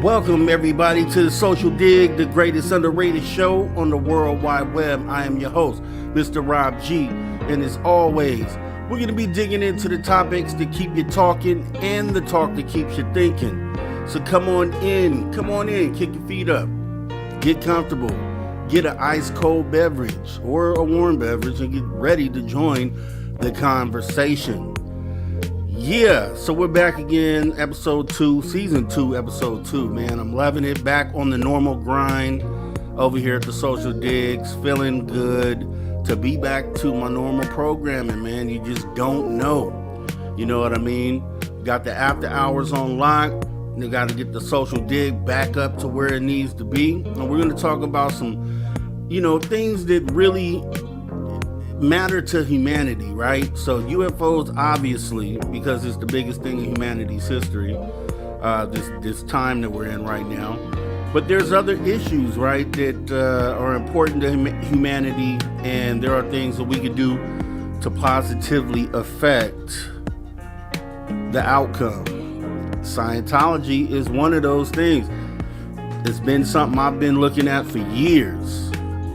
Welcome everybody to the Social Dig, the greatest underrated show on the World Wide Web. I am your host, Mr. Rob G, and as always, we're going to be digging into the topics that keep you talking and the talk that keeps you thinking. So come on in, kick your feet up, get comfortable, get an ice cold beverage or a warm beverage and get ready to join the conversation. Yeah, so we're back again, episode 2, season 2, episode 2, man. I'm loving it, back on the normal grind over here at the Social Digs, feeling good to be back to my normal programming, man. You just don't know, you know what I mean? Got the after hours on lock, you got to get the Social Dig back up to where it needs to be, and we're going to talk about some, things that really matter to humanity, right? So UFOs, obviously, because it's the biggest thing in humanity's history, this time that we're in right now. But there's other issues, right, that are important to humanity, and there are things that we could do to positively affect the outcome. Scientology is one of those things. It's been something I've been looking at for years.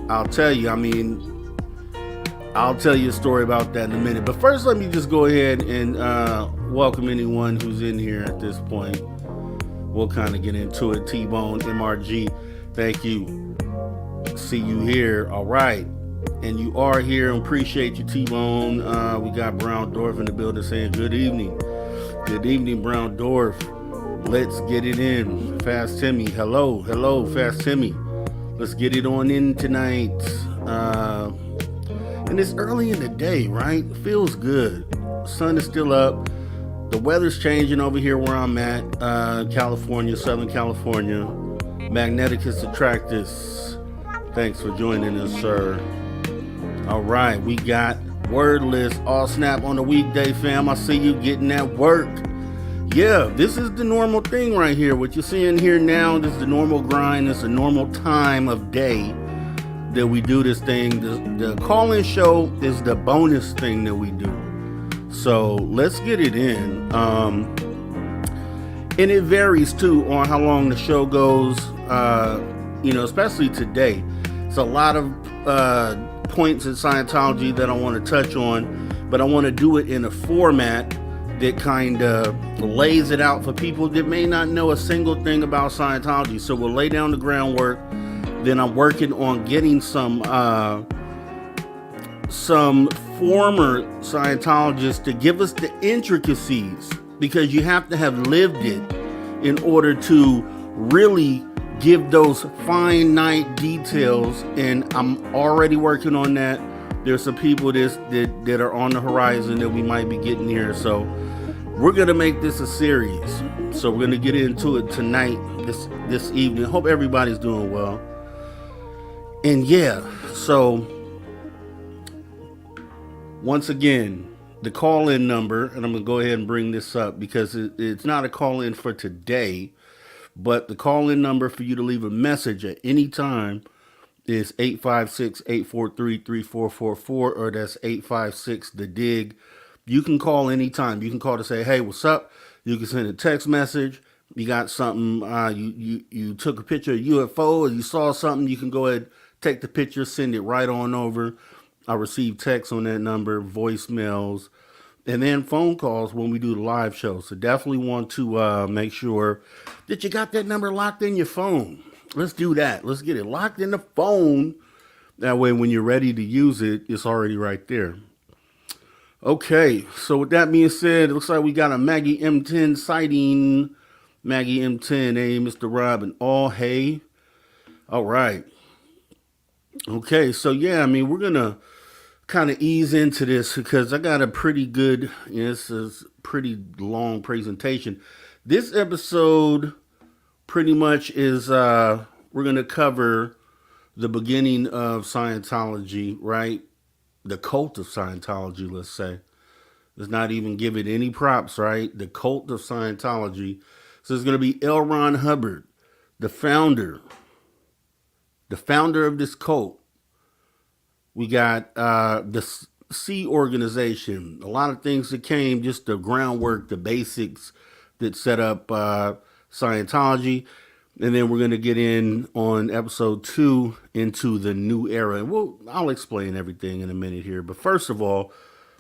I'll tell you a story about that in a minute. But first, let me just go ahead and welcome anyone who's in here at this point. We'll kind of get into it. T-Bone, MRG, thank you. See you here. All right. And you are here. Appreciate you, T-Bone. We got Brown Dwarf in the building saying good evening. Good evening, Brown Dwarf. Let's get it in. Fast Timmy. Hello, Fast Timmy. Let's get it on in tonight. And it's early in the day, right? Feels good. Sun is still up. The weather's changing over here where I'm at. California, Southern California. Magneticus Attractus. Thanks for joining us, sir. All right, we got Wordless All Snap on the weekday, fam. I see you getting that work. Yeah, this is the normal thing right here. What you're seeing here now, this is the normal grind. It's a normal time of day that we do this thing. The call-in show is the bonus thing that we do. So let's get it in. And it varies too on how long the show goes. Especially today. It's a lot of points in Scientology that I want to touch on, but I want to do it in a format that kind of lays it out for people that may not know a single thing about Scientology. So we'll lay down the groundwork. Then I'm working on getting some former Scientologists to give us the intricacies, because you have to have lived it in order to really give those finite details. And I'm already working on that. There's some people that are on the horizon that we might be getting here. So we're going to make this a series. So we're going to get into it tonight, this evening. Hope everybody's doing well. And yeah, so once again, the call-in number, and I'm going to go ahead and bring this up because it's not a call-in for today, but the call-in number for you to leave a message at any time is 856-843-3444, or that's 856-THE-DIGG. You can call anytime. You can call to say, hey, what's up? You can send a text message. You got something, you took a picture of UFO, or you saw something, you can go ahead, take the picture, send it right on over. I receive texts on that number, voicemails, and then phone calls when we do the live show. So definitely want to make sure that you got that number locked in your phone. Let's do that. Let's get it locked in the phone. That way when you're ready to use it, it's already right there. Okay, so with that being said, it looks like we got a Maggie M10 sighting. Maggie M10, hey, Mr. Rob and all, hey. All right. Okay, so yeah, we're going to kind of ease into this because I got a pretty good, this is pretty long presentation. This episode pretty much is, we're going to cover the beginning of Scientology, right? The cult of Scientology, let's say. Let's not even give it any props, right? The cult of Scientology. So it's going to be Elron Hubbard, the founder of this cult. We got the Sea organization. A lot of things that came, just the groundwork, the basics that set up Scientology. And then we're going to get in on episode 2 into the new era. And I'll explain everything in a minute here. But first of all,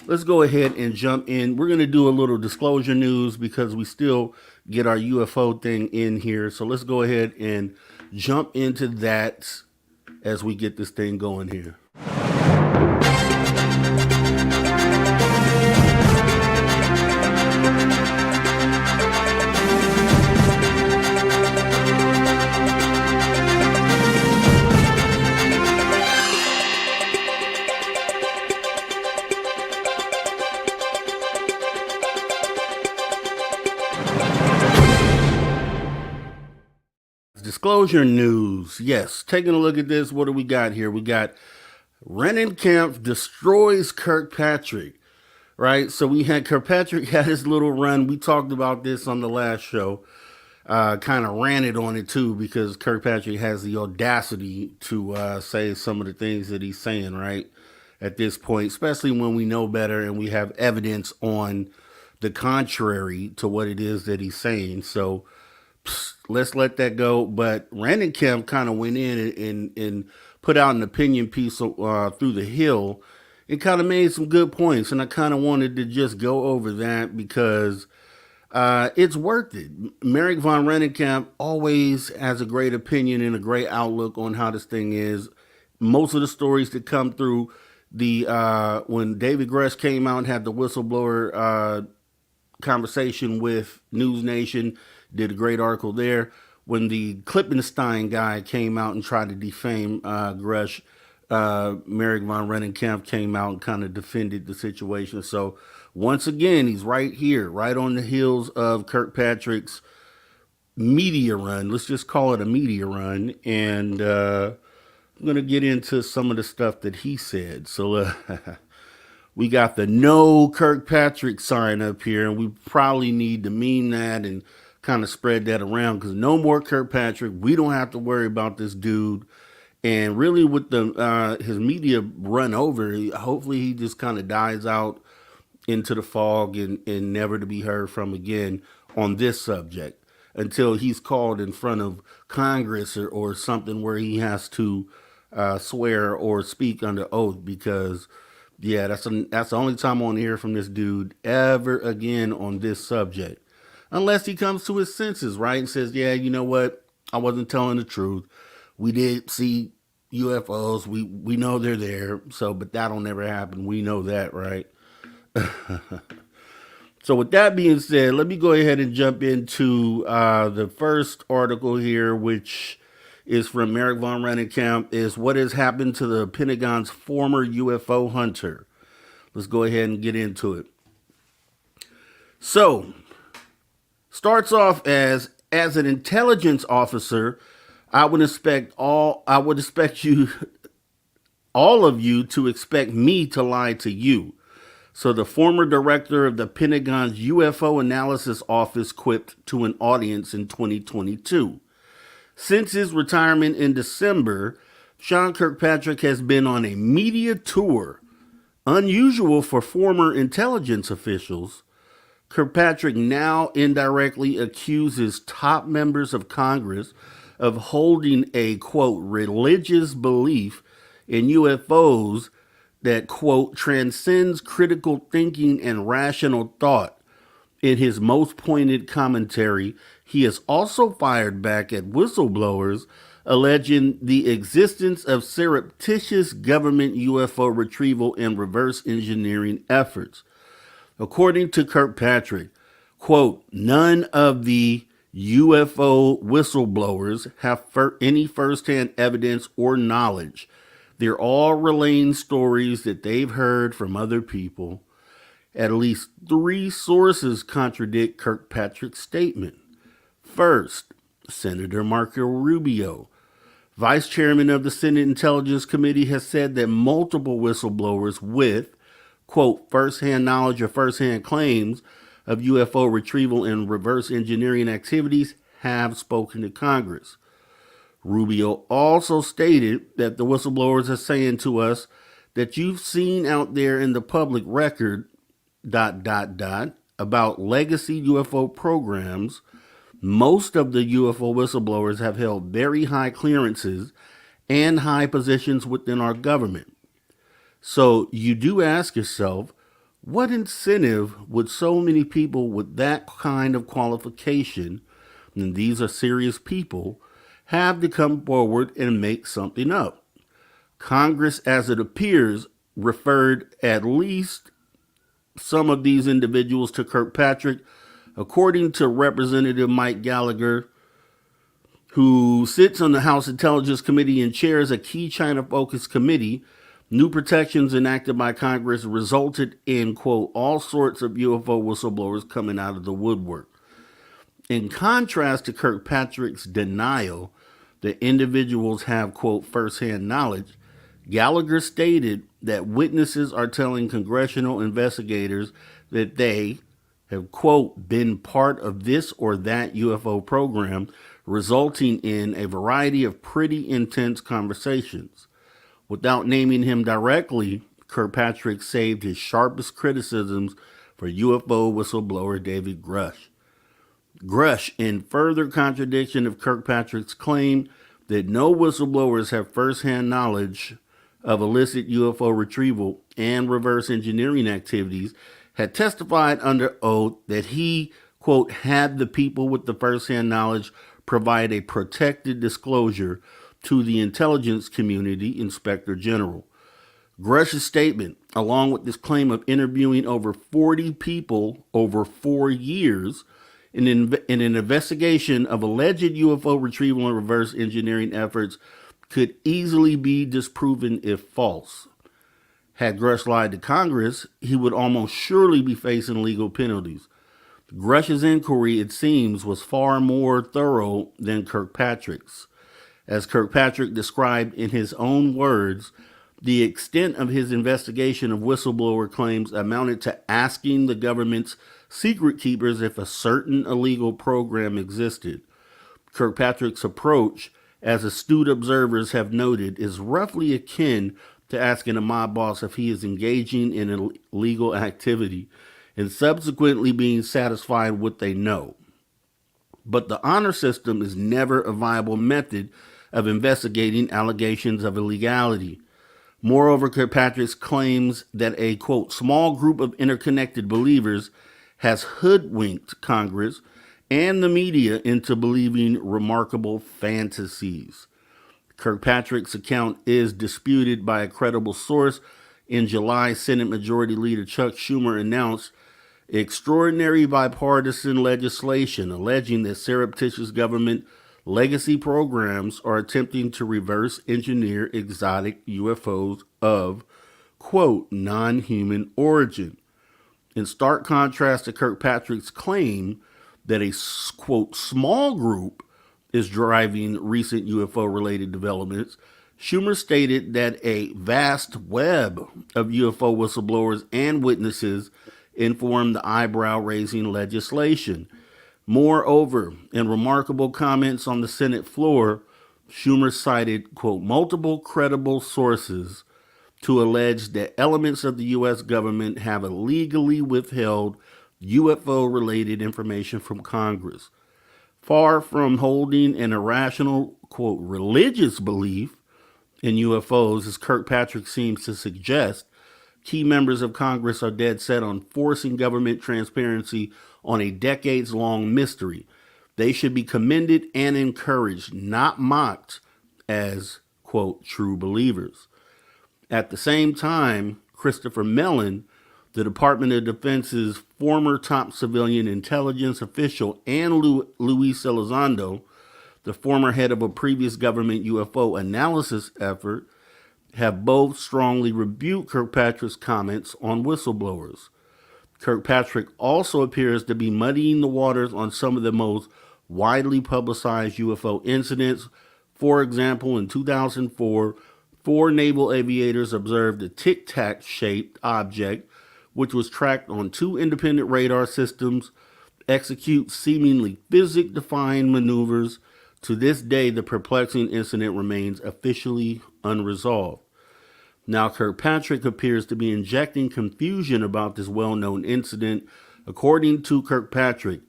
let's go ahead and jump in. We're going to do a little disclosure news because we still get our UFO thing in here. So let's go ahead and jump into that as we get this thing going here. Disclosure news. Yes, taking a look at this, what do we got here? We got Randon destroys Kirk Patrick, right? So we had Kirk Patrick had his little run. We talked about this on the last show. Kind of ranted on it too because Kirk Patrick has the audacity to say some of the things that he's saying, right? At this point, especially when we know better and we have evidence on the contrary to what it is that he's saying. So let's let that go. But Randon kind of went in and put out an opinion piece through the Hill and kind of made some good points. And I kind of wanted to just go over that because it's worth it. Merrick von Rennenkamp always has a great opinion and a great outlook on how this thing is. Most of the stories that come through when David Grush came out and had the whistleblower conversation with News Nation, did a great article there. When the Klippenstein guy came out and tried to defame Grush, Merrick von Rennenkamp came out and kind of defended the situation. So once again, he's right here, right on the heels of Kirk Patrick's media run. Let's just call it a media run. And I'm going to get into some of the stuff that he said. So we got the no Kirk Patrick sign up here, and we probably need to mean that and kind of spread that around because no more Kirk Patrick. We don't have to worry about this dude. And really with the his media run over, hopefully he just kind of dies out into the fog and never to be heard from again on this subject until he's called in front of Congress or something where he has to swear or speak under oath because, yeah, that's the only time I want to hear from this dude ever again on this subject. Unless he comes to his senses, right, and says, yeah, you know what, I wasn't telling the truth. We did see UFOs. We know they're there. So, but that'll never happen. We know that, right? So with that being said, let me go ahead and jump into the first article here, which is from Merrick von Rennenkamp, is what has happened to the Pentagon's former UFO hunter. Let's go ahead and get into it. So, starts off as an intelligence officer, I would expect all of you to expect me to lie to you. So the former director of the Pentagon's UFO Analysis Office quipped to an audience in 2022. Since his retirement in December, Sean Kirkpatrick has been on a media tour, unusual for former intelligence officials. Kirkpatrick now indirectly accuses top members of Congress of holding a, quote, religious belief in UFOs that, quote, transcends critical thinking and rational thought. In his most pointed commentary, he has also fired back at whistleblowers alleging the existence of surreptitious government UFO retrieval and reverse engineering efforts. According to Kirkpatrick, quote, none of the UFO whistleblowers have any firsthand evidence or knowledge. They're all relaying stories that they've heard from other people. At least 3 sources contradict Kirkpatrick's statement. First, Senator Marco Rubio, vice chairman of the Senate Intelligence Committee, has said that multiple whistleblowers with, quote, firsthand knowledge or firsthand claims of UFO retrieval and reverse engineering activities have spoken to Congress. Rubio also stated that the whistleblowers are saying to us that you've seen out there in the public record, about legacy UFO programs, most of the UFO whistleblowers have held very high clearances and high positions within our government. So you do ask yourself, what incentive would so many people with that kind of qualification, and these are serious people, have to come forward and make something up? Congress, as it appears, referred at least some of these individuals to Kirk Patrick. According to Representative Mike Gallagher, who sits on the House Intelligence Committee and chairs a key China-focused committee, new protections enacted by Congress resulted in, quote, all sorts of UFO whistleblowers coming out of the woodwork. In contrast to Kirk Patrick's denial that individuals have, quote, firsthand knowledge, Gallagher stated that witnesses are telling congressional investigators that they have, quote, been part of this or that UFO program, resulting in a variety of pretty intense conversations. Without naming him directly, Kirkpatrick saved his sharpest criticisms for UFO whistleblower David Grush. Grush, in further contradiction of Kirkpatrick's claim that no whistleblowers have firsthand knowledge of illicit UFO retrieval and reverse engineering activities, had testified under oath that he, quote, had the people with the firsthand knowledge provide a protected disclosure to the intelligence community inspector general. Grush's statement, along with this claim of interviewing over 40 people over 4 years in an investigation of alleged UFO retrieval and reverse engineering efforts, could easily be disproven if false. Had Grush lied to Congress, he would almost surely be facing legal penalties. Grush's inquiry, it seems, was far more thorough than Kirkpatrick's. As Kirkpatrick described in his own words, the extent of his investigation of whistleblower claims amounted to asking the government's secret keepers if a certain illegal program existed. Kirkpatrick's approach, as astute observers have noted, is roughly akin to asking a mob boss if he is engaging in illegal activity and subsequently being satisfied with what they know. But the honor system is never a viable method of investigating allegations of illegality. Moreover, Kirkpatrick claims that a, quote, small group of interconnected believers has hoodwinked Congress and the media into believing remarkable fantasies. Kirkpatrick's account is disputed by a credible source. In July, Senate Majority Leader Chuck Schumer announced extraordinary bipartisan legislation alleging that surreptitious government legacy programs are attempting to reverse engineer exotic UFOs of, quote, non-human origin. In stark contrast to Kirkpatrick's claim that a, quote, small group is driving recent UFO-related developments, Schumer stated that a vast web of UFO whistleblowers and witnesses informed the eyebrow-raising legislation. Moreover, in remarkable comments on the Senate floor, Schumer cited, quote, multiple credible sources to allege that elements of the U.S. government have illegally withheld UFO-related information from Congress. Far from holding an irrational, quote, religious belief in UFOs, as Kirkpatrick seems to suggest, key members of Congress are dead set on forcing government transparency on a decades-long mystery. They should be commended and encouraged, not mocked as, quote, true believers. At the same time, Christopher Mellon, the Department of Defense's former top civilian intelligence official, and Luis Elizondo, the former head of a previous government UFO analysis effort, have both strongly rebuked Kirkpatrick's comments on whistleblowers. Kirkpatrick also appears to be muddying the waters on some of the most widely publicized UFO incidents. For example, in 2004, 4 naval aviators observed a tic-tac-shaped object which was tracked on 2 independent radar systems, execute seemingly physics-defying maneuvers. To this day, the perplexing incident remains officially unresolved. Now, Kirkpatrick appears to be injecting confusion about this well-known incident. According to Kirkpatrick,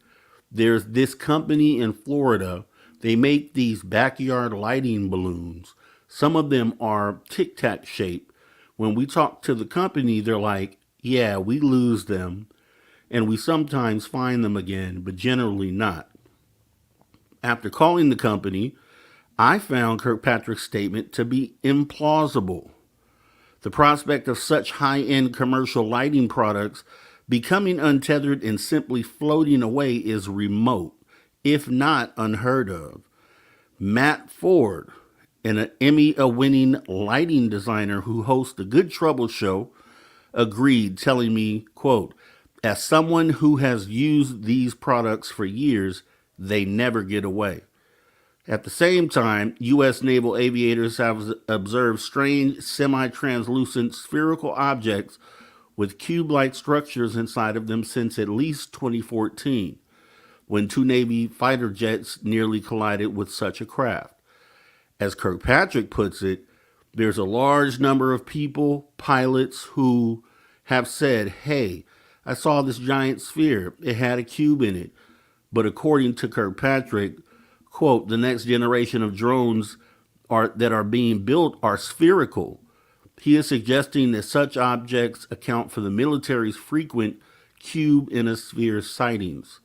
there's this company in Florida. They make these backyard lighting balloons. Some of them are Tic Tac shaped. When we talk to the company, they're like, yeah, we lose them. And we sometimes find them again, but generally not. After calling the company, I found Kirkpatrick's statement to be implausible. The prospect of such high-end commercial lighting products becoming untethered and simply floating away is remote, if not unheard of. Matt Ford, an Emmy-winning lighting designer who hosts the Good Trouble show, agreed, telling me, quote, as someone who has used these products for years, they never get away. At the same time, U.S. naval aviators have observed strange semi-translucent spherical objects with cube-like structures inside of them since at least 2014, when two Navy fighter jets nearly collided with such a craft. As Kirkpatrick puts it, there's a large number of people, pilots, who have said, hey, I saw this giant sphere. It had a cube in it. But according to Kirkpatrick, quote, the next generation of drones that are being built are spherical. He is suggesting that such objects account for the military's frequent cube in a sphere sightings.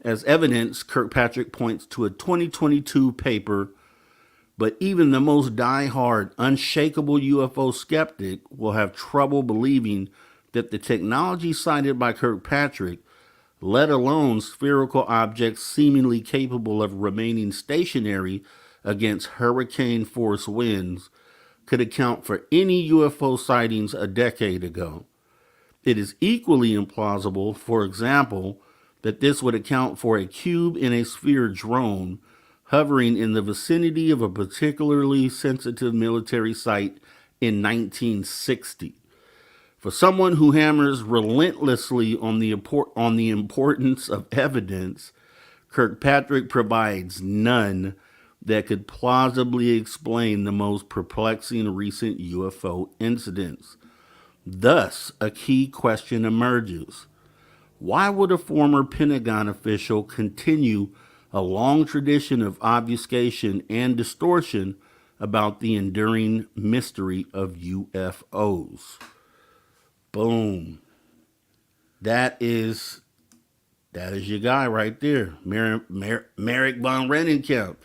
As evidence, Kirkpatrick points to a 2022 paper, but even the most die-hard, unshakable UFO skeptic will have trouble believing that the technology cited by Kirkpatrick, let alone spherical objects seemingly capable of remaining stationary against hurricane-force winds, could account for any UFO sightings a decade ago. It is equally implausible, for example, that this would account for a cube in a sphere drone hovering in the vicinity of a particularly sensitive military site in 1960. For someone who hammers relentlessly on the importance of evidence, Kirkpatrick provides none that could plausibly explain the most perplexing recent UFO incidents. Thus, a key question emerges. Why would a former Pentagon official continue a long tradition of obfuscation and distortion about the enduring mystery of UFOs? Boom. That is your guy right there, Merrick von Rennenkamp,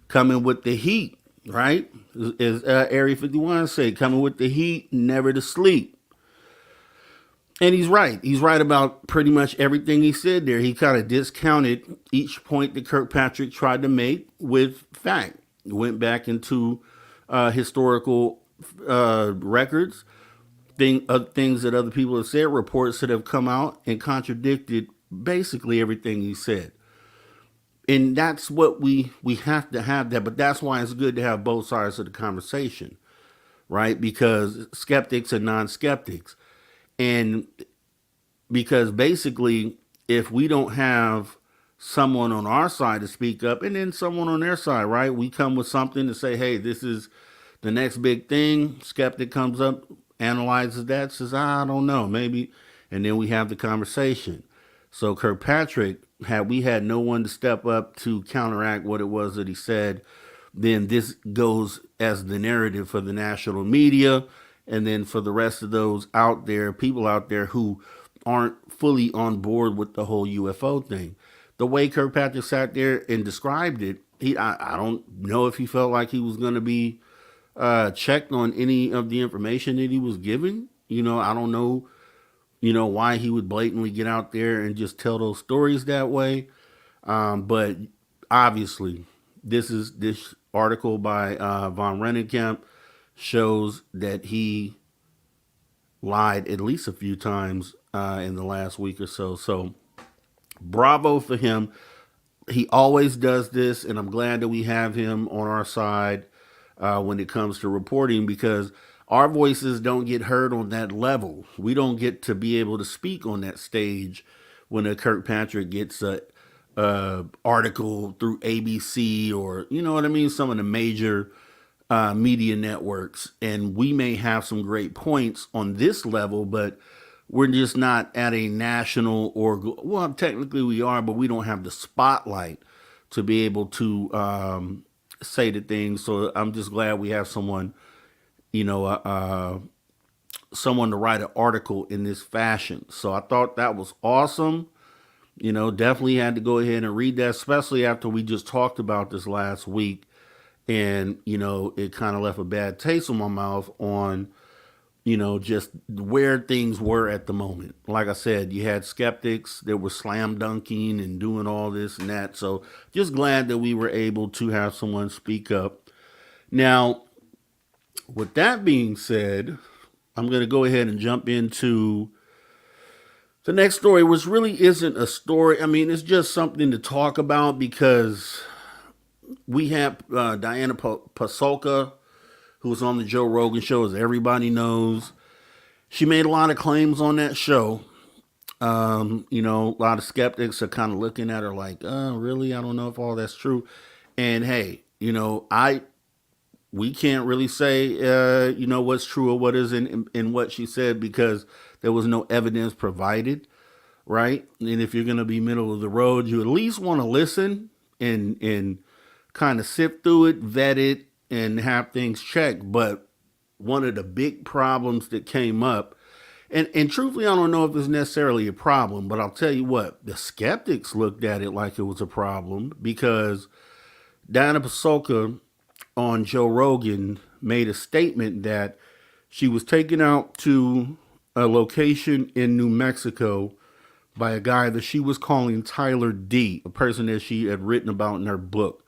coming with the heat, right? As Area 51 say, coming with the heat, never to sleep. And he's right. He's right about pretty much everything he said there. He kind of discounted each point that Kirkpatrick tried to make with fact. He went back into historical records, things that other people have said, reports that have come out and contradicted basically everything he said. And that's what we have to have that. But that's why it's good to have both sides of the conversation, right? Because skeptics and non-skeptics. And because basically, if we don't have someone on our side to speak up and then someone on their side, right? We come with something to say, hey, this is the next big thing. Skeptic comes up, analyzes that, says, I don't know, maybe. And then we have the conversation. So Kirkpatrick, had we had no one to step up to counteract what it was that he said, then this goes as the narrative for the national media. And then for the rest of those out there, people out there who aren't fully on board with the whole UFO thing. The way Kirkpatrick sat there and described it, I don't know if he felt like he was going to be checked on any of the information that he was given. I don't know, why he would blatantly get out there and just tell those stories that way. But obviously, this article by von Rennenkamp shows that he lied at least a few times in the last week or so. So bravo for him. He always does this, and I'm glad that we have him on our side when it comes to reporting, because our voices don't get heard on that level. We don't get to be able to speak on that stage when a Kirkpatrick gets a article through ABC or, some of the major media networks, and we may have some great points on this level, but we're just not at a national or, well, technically we are, but we don't have the spotlight to be able to say the things. So I'm just glad we have someone, someone to write an article in this fashion. So I thought that was awesome. Definitely had to go ahead and read that, especially after we just talked about this last week. And, it kind of left a bad taste in my mouth on, just where things were at the moment. Like I said, you had skeptics that were slam dunking and doing all this and that. So just glad that we were able to have someone speak up. Now, with that being said, I'm going to go ahead and jump into the next story, which really isn't a story. I mean, it's just something to talk about because we have Diana Pasulka, who was on the Joe Rogan show, as everybody knows. She made a lot of claims on that show. A lot of skeptics are kind of looking at her like, really? I don't know if all that's true. And hey, we can't really say, what's true or what isn't in what she said because there was no evidence provided, right? And if you're going to be middle of the road, you at least want to listen and kind of sift through it, vet it, and have things checked. But one of the big problems that came up, and truthfully, I don't know if it's necessarily a problem, but I'll tell you what, the skeptics looked at it like it was a problem because Diana Pasulka on Joe Rogan made a statement that she was taken out to a location in New Mexico by a guy that she was calling Tyler D, a person that she had written about in her book.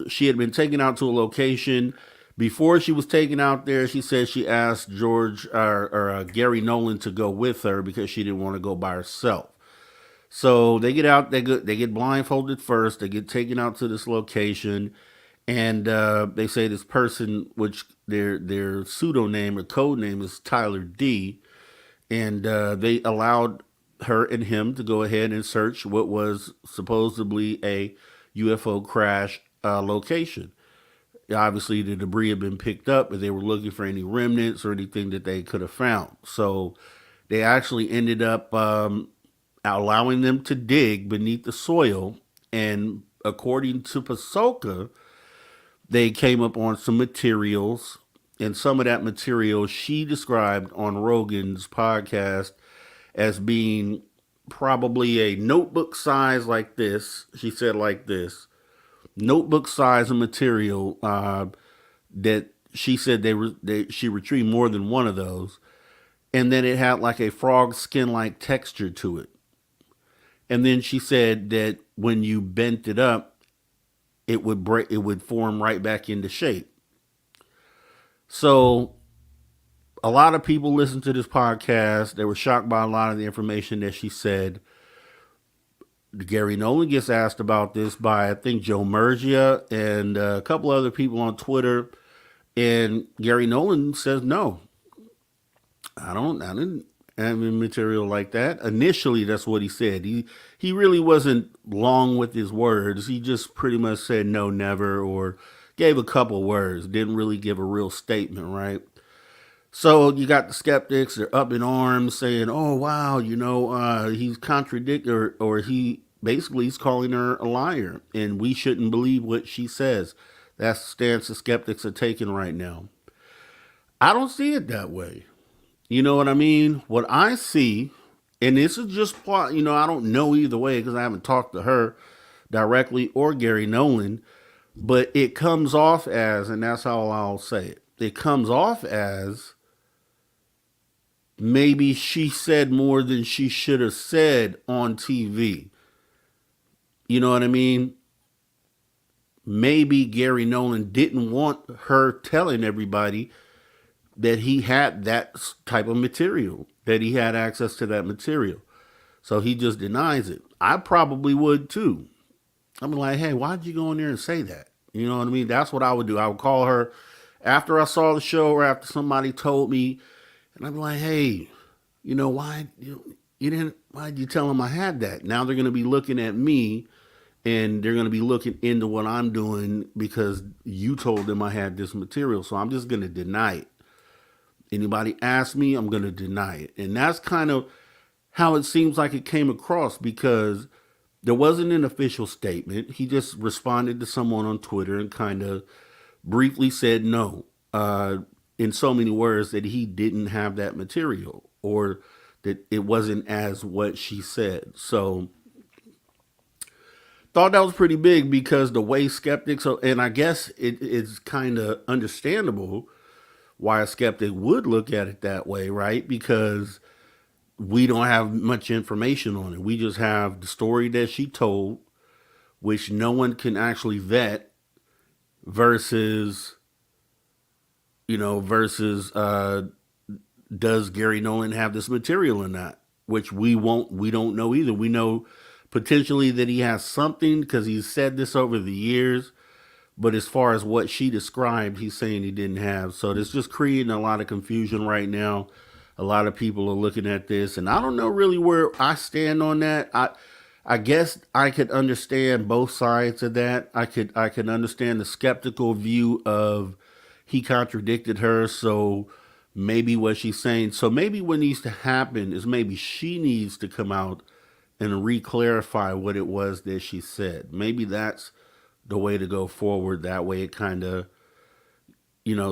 She had been taken out to a location. Before she was taken out there, she said she asked Gary Nolan to go with her because she didn't want to go by herself. So they get out, they get blindfolded first, they get taken out to this location, and they say this person, which their pseudonym or code name is Tyler D, and they allowed her and him to go ahead and search what was supposedly a UFO crash location. Obviously, the debris had been picked up, but they were looking for any remnants or anything that they could have found. So they actually ended up allowing them to dig beneath the soil. And according to Pasulka, they came up on some materials. And some of that material she described on Rogan's podcast as being probably a notebook size like this. She said like this. Notebook size of material that she said she retrieved more than one of those, and then it had like a frog skin like texture to it. And then she said that when you bent it up, it would break, it would form right back into shape. So a lot of people listened to this podcast. They were shocked by a lot of the information that she said. Gary Nolan gets asked about this by, I think, Joe Mergia and a couple other people on Twitter. And Gary Nolan says, no, I didn't have any material like that. Initially, that's what he said. He really wasn't long with his words. He just pretty much said no, never, or gave a couple words. Didn't really give a real statement, right? So you got the skeptics, they're up in arms saying, oh, wow, he's contradicting or he's calling her a liar and we shouldn't believe what she says. That's the stance the skeptics are taking right now. I don't see it that way. You know what I mean? What I see, and this is just, I don't know either way because I haven't talked to her directly or Gary Nolan, but it comes off as, and that's how I'll say it, it comes off as maybe she said more than she should have said on TV. You know what I mean? Maybe Gary Nolan didn't want her telling everybody that he had that type of material, that he had access to that material. So he just denies it. I probably would too. I'm like, hey, why'd you go in there and say that? You know what I mean? That's what I would do. I would call her after I saw the show or after somebody told me, and I'd be like, hey, why'd you tell them I had that? Now they're going to be looking at me and they're going to be looking into what I'm doing because you told them I had this material. So I'm just going to deny it. Anybody ask me, I'm going to deny it. And that's kind of how it seems like it came across, because there wasn't an official statement. He just responded to someone on Twitter and kind of briefly said no, in so many words, that he didn't have that material, or that it wasn't as what she said. So thought that was pretty big, because the way skeptics are, and I guess it's kind of understandable why a skeptic would look at it that way, right? Because we don't have much information on it. We just have the story that she told, which no one can actually vet, versus, does Gary Nolan have this material or not? Which we don't know either. We know potentially that he has something, because he's said this over the years. But as far as what she described, he's saying he didn't have. So it's just creating a lot of confusion right now. A lot of people are looking at this, and I don't know really where I stand on that. I guess I could understand both sides of that. I could understand the skeptical view of he contradicted her, so maybe what she's saying. So maybe what needs to happen is maybe she needs to come out and re-clarify what it was that she said. Maybe that's the way to go forward. That way it kind of,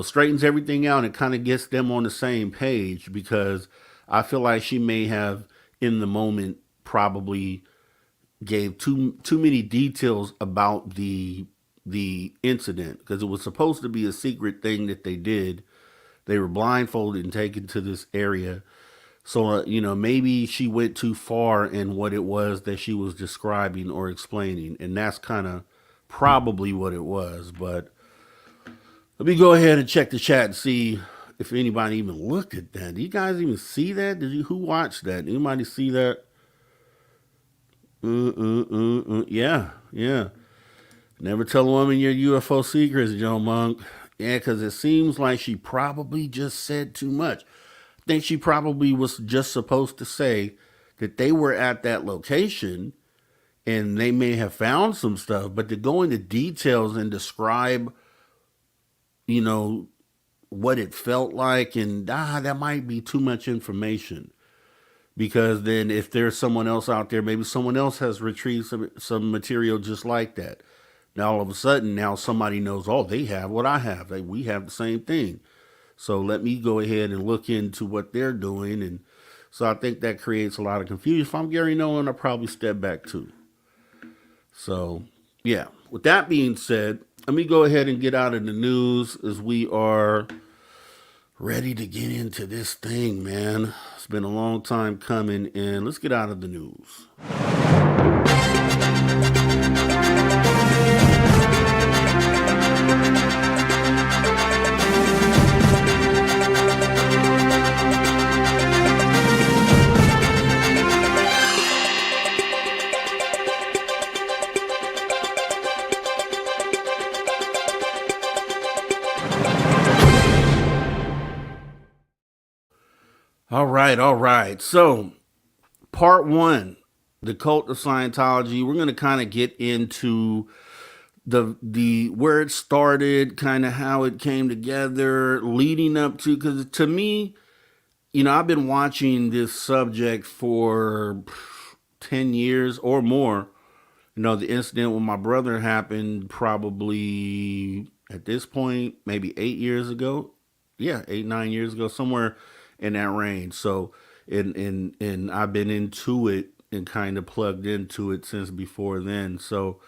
straightens everything out and kind of gets them on the same page, because I feel like she may have, in the moment, probably gave too many details about the incident, because it was supposed to be a secret thing that they did. They were blindfolded and taken to this area. So, maybe she went too far in what it was that she was describing or explaining. And that's kind of probably what it was. But let me go ahead and check the chat and see if anybody even looked at that. Do you guys even see that? Who watched that? Anybody see that? Yeah. Never tell a woman your UFO secrets, Joe Monk. Yeah, because it seems like she probably just said too much. I think she probably was just supposed to say that they were at that location and they may have found some stuff, but to go into details and describe, what it felt like, and that might be too much information. Because then if there's someone else out there, maybe someone else has retrieved some material just like that. Now, all of a sudden, now somebody knows, oh, they have what I have. We have the same thing. So let me go ahead and look into what they're doing. And so I think that creates a lot of confusion. If I'm Gary Nolan, I'll probably step back too. So, yeah. With that being said, let me go ahead and get out of the news, as we are ready to get into this thing, man. It's been a long time coming, and let's get out of the news. All right. So, part one, the cult of Scientology. We're going to kind of get into the where it started, kind of how it came together, leading up to, because to me, I've been watching this subject for 10 years or more. The incident with my brother happened probably at this point, maybe 8 years ago. Yeah, 9 years ago, somewhere in that range. So, and I've been into it and kind of plugged into it since before then. So,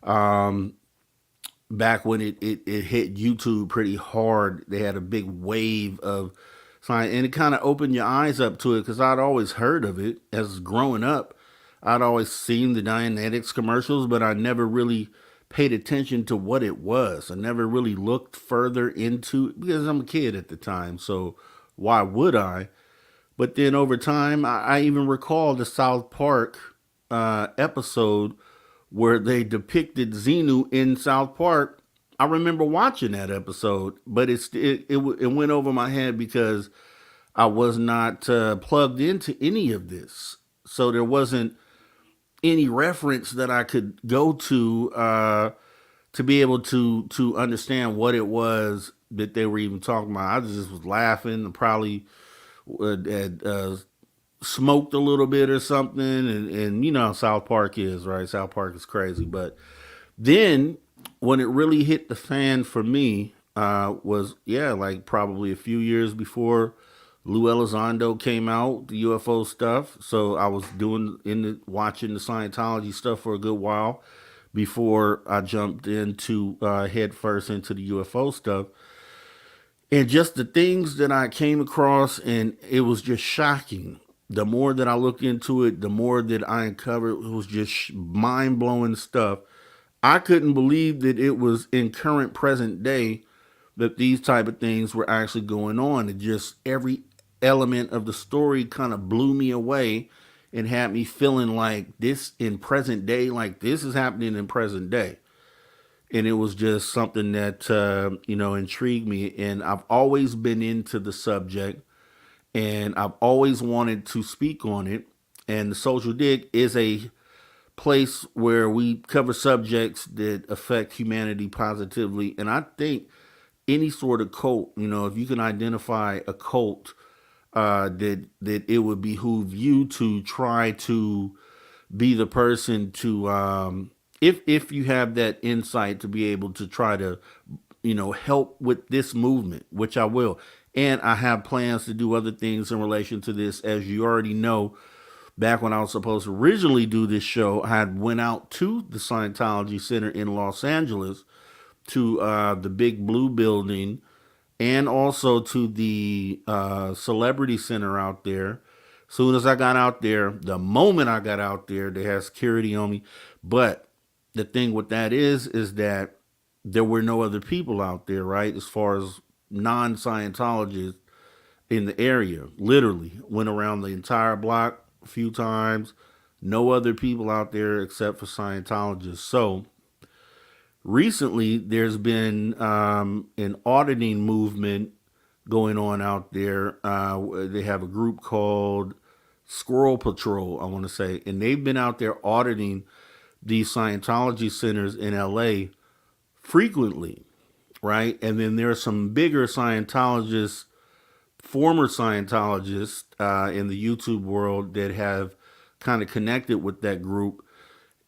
back when it hit YouTube pretty hard, they had a big wave of science, and it kind of opened your eyes up to it, because I'd always heard of it as growing up. I'd always seen the Dianetics commercials, but I never really paid attention to what it was. I never really looked further into it, because I'm a kid at the time. So why would I? But then over time, I even recall the South Park episode where they depicted Xenu in South Park. I remember watching that episode, but it went over my head because I was not plugged into any of this. So there wasn't any reference that I could go to be able to understand what it was that they were even talking about. I just was laughing and probably had smoked a little bit or something, and you know how South Park is, right? South Park is crazy. But then when it really hit the fan for me was, yeah, like probably a few years before Lou Elizondo came out, the UFO stuff. So I was watching the Scientology stuff for a good while before I jumped into head first into the UFO stuff. And just the things that I came across, and it was just shocking. The more that I looked into it, the more that I uncovered, it was just mind blowing stuff. I couldn't believe that it was in current present day that these type of things were actually going on. It just every element of the story kind of blew me away and had me feeling like this in present day, like this is happening in present day. And it was just something that intrigued me. And I've always been into the subject, and I've always wanted to speak on it. And the Social Dig is a place where we cover subjects that affect humanity positively. And I think any sort of cult, if you can identify a cult, that it would behoove you to try to be the person to, if you have that insight, to be able to try to help with this movement, which I will. And I have plans to do other things in relation to this. As you already know, back when I was supposed to originally do this show, I had went out to the Scientology Center in Los Angeles, to the Big Blue building, and also to the Celebrity Center out there. Soon as I got out there, the moment I got out there, they had security on me. But the thing with that is that there were no other people out there, right? As far as non-Scientologists in the area. Literally went around the entire block a few times. No other people out there except for Scientologists. So recently, there's been an auditing movement going on out there. They have a group called Squirrel Patrol, I want to say, and they've been out there auditing these Scientology centers in LA frequently, right? And then there are some bigger Scientologists, former Scientologists in the YouTube world that have kind of connected with that group.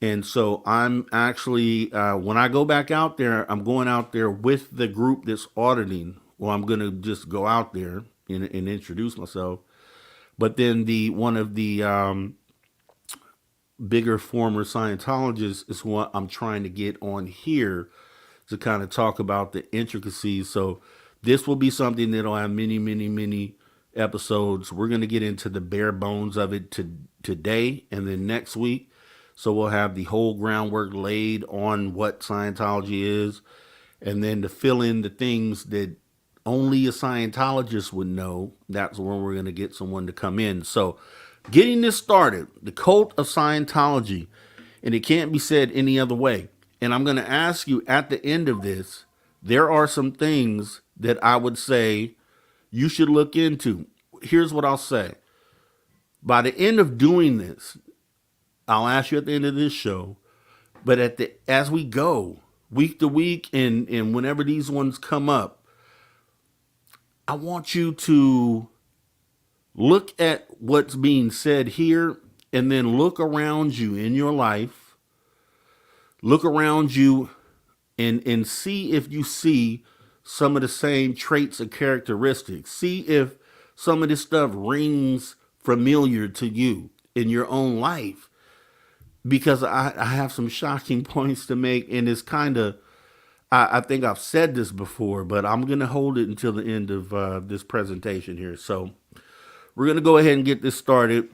And so I'm actually, when I go back out there, I'm going out there with the group that's auditing. Well, I'm going to just go out there and introduce myself. But then one of the bigger former Scientologists is what I'm trying to get on here to kind of talk about the intricacies. So this will be something that'll have many, many, many episodes. We're going to get into the bare bones of it today and then next week. So we'll have the whole groundwork laid on what Scientology is, and then to fill in the things that only a Scientologist would know, that's when we're going to get someone to come in. So getting this started, the cult of Scientology, and it can't be said any other way. And I'm going to ask you at the end of this, there are some things that I would say you should look into. Here's what I'll say. By the end of doing this, I'll ask you at the end of this show, but as we go week to week and whenever these ones come up, I want you to look at what's being said here and then look around you in your life. Look around you and see if you see some of the same traits or characteristics. See if some of this stuff rings familiar to you in your own life. Because I have some shocking points to make, and it's kind of, I think I've said this before, but I'm going to hold it until the end of this presentation here. So we're going to go ahead and get this started.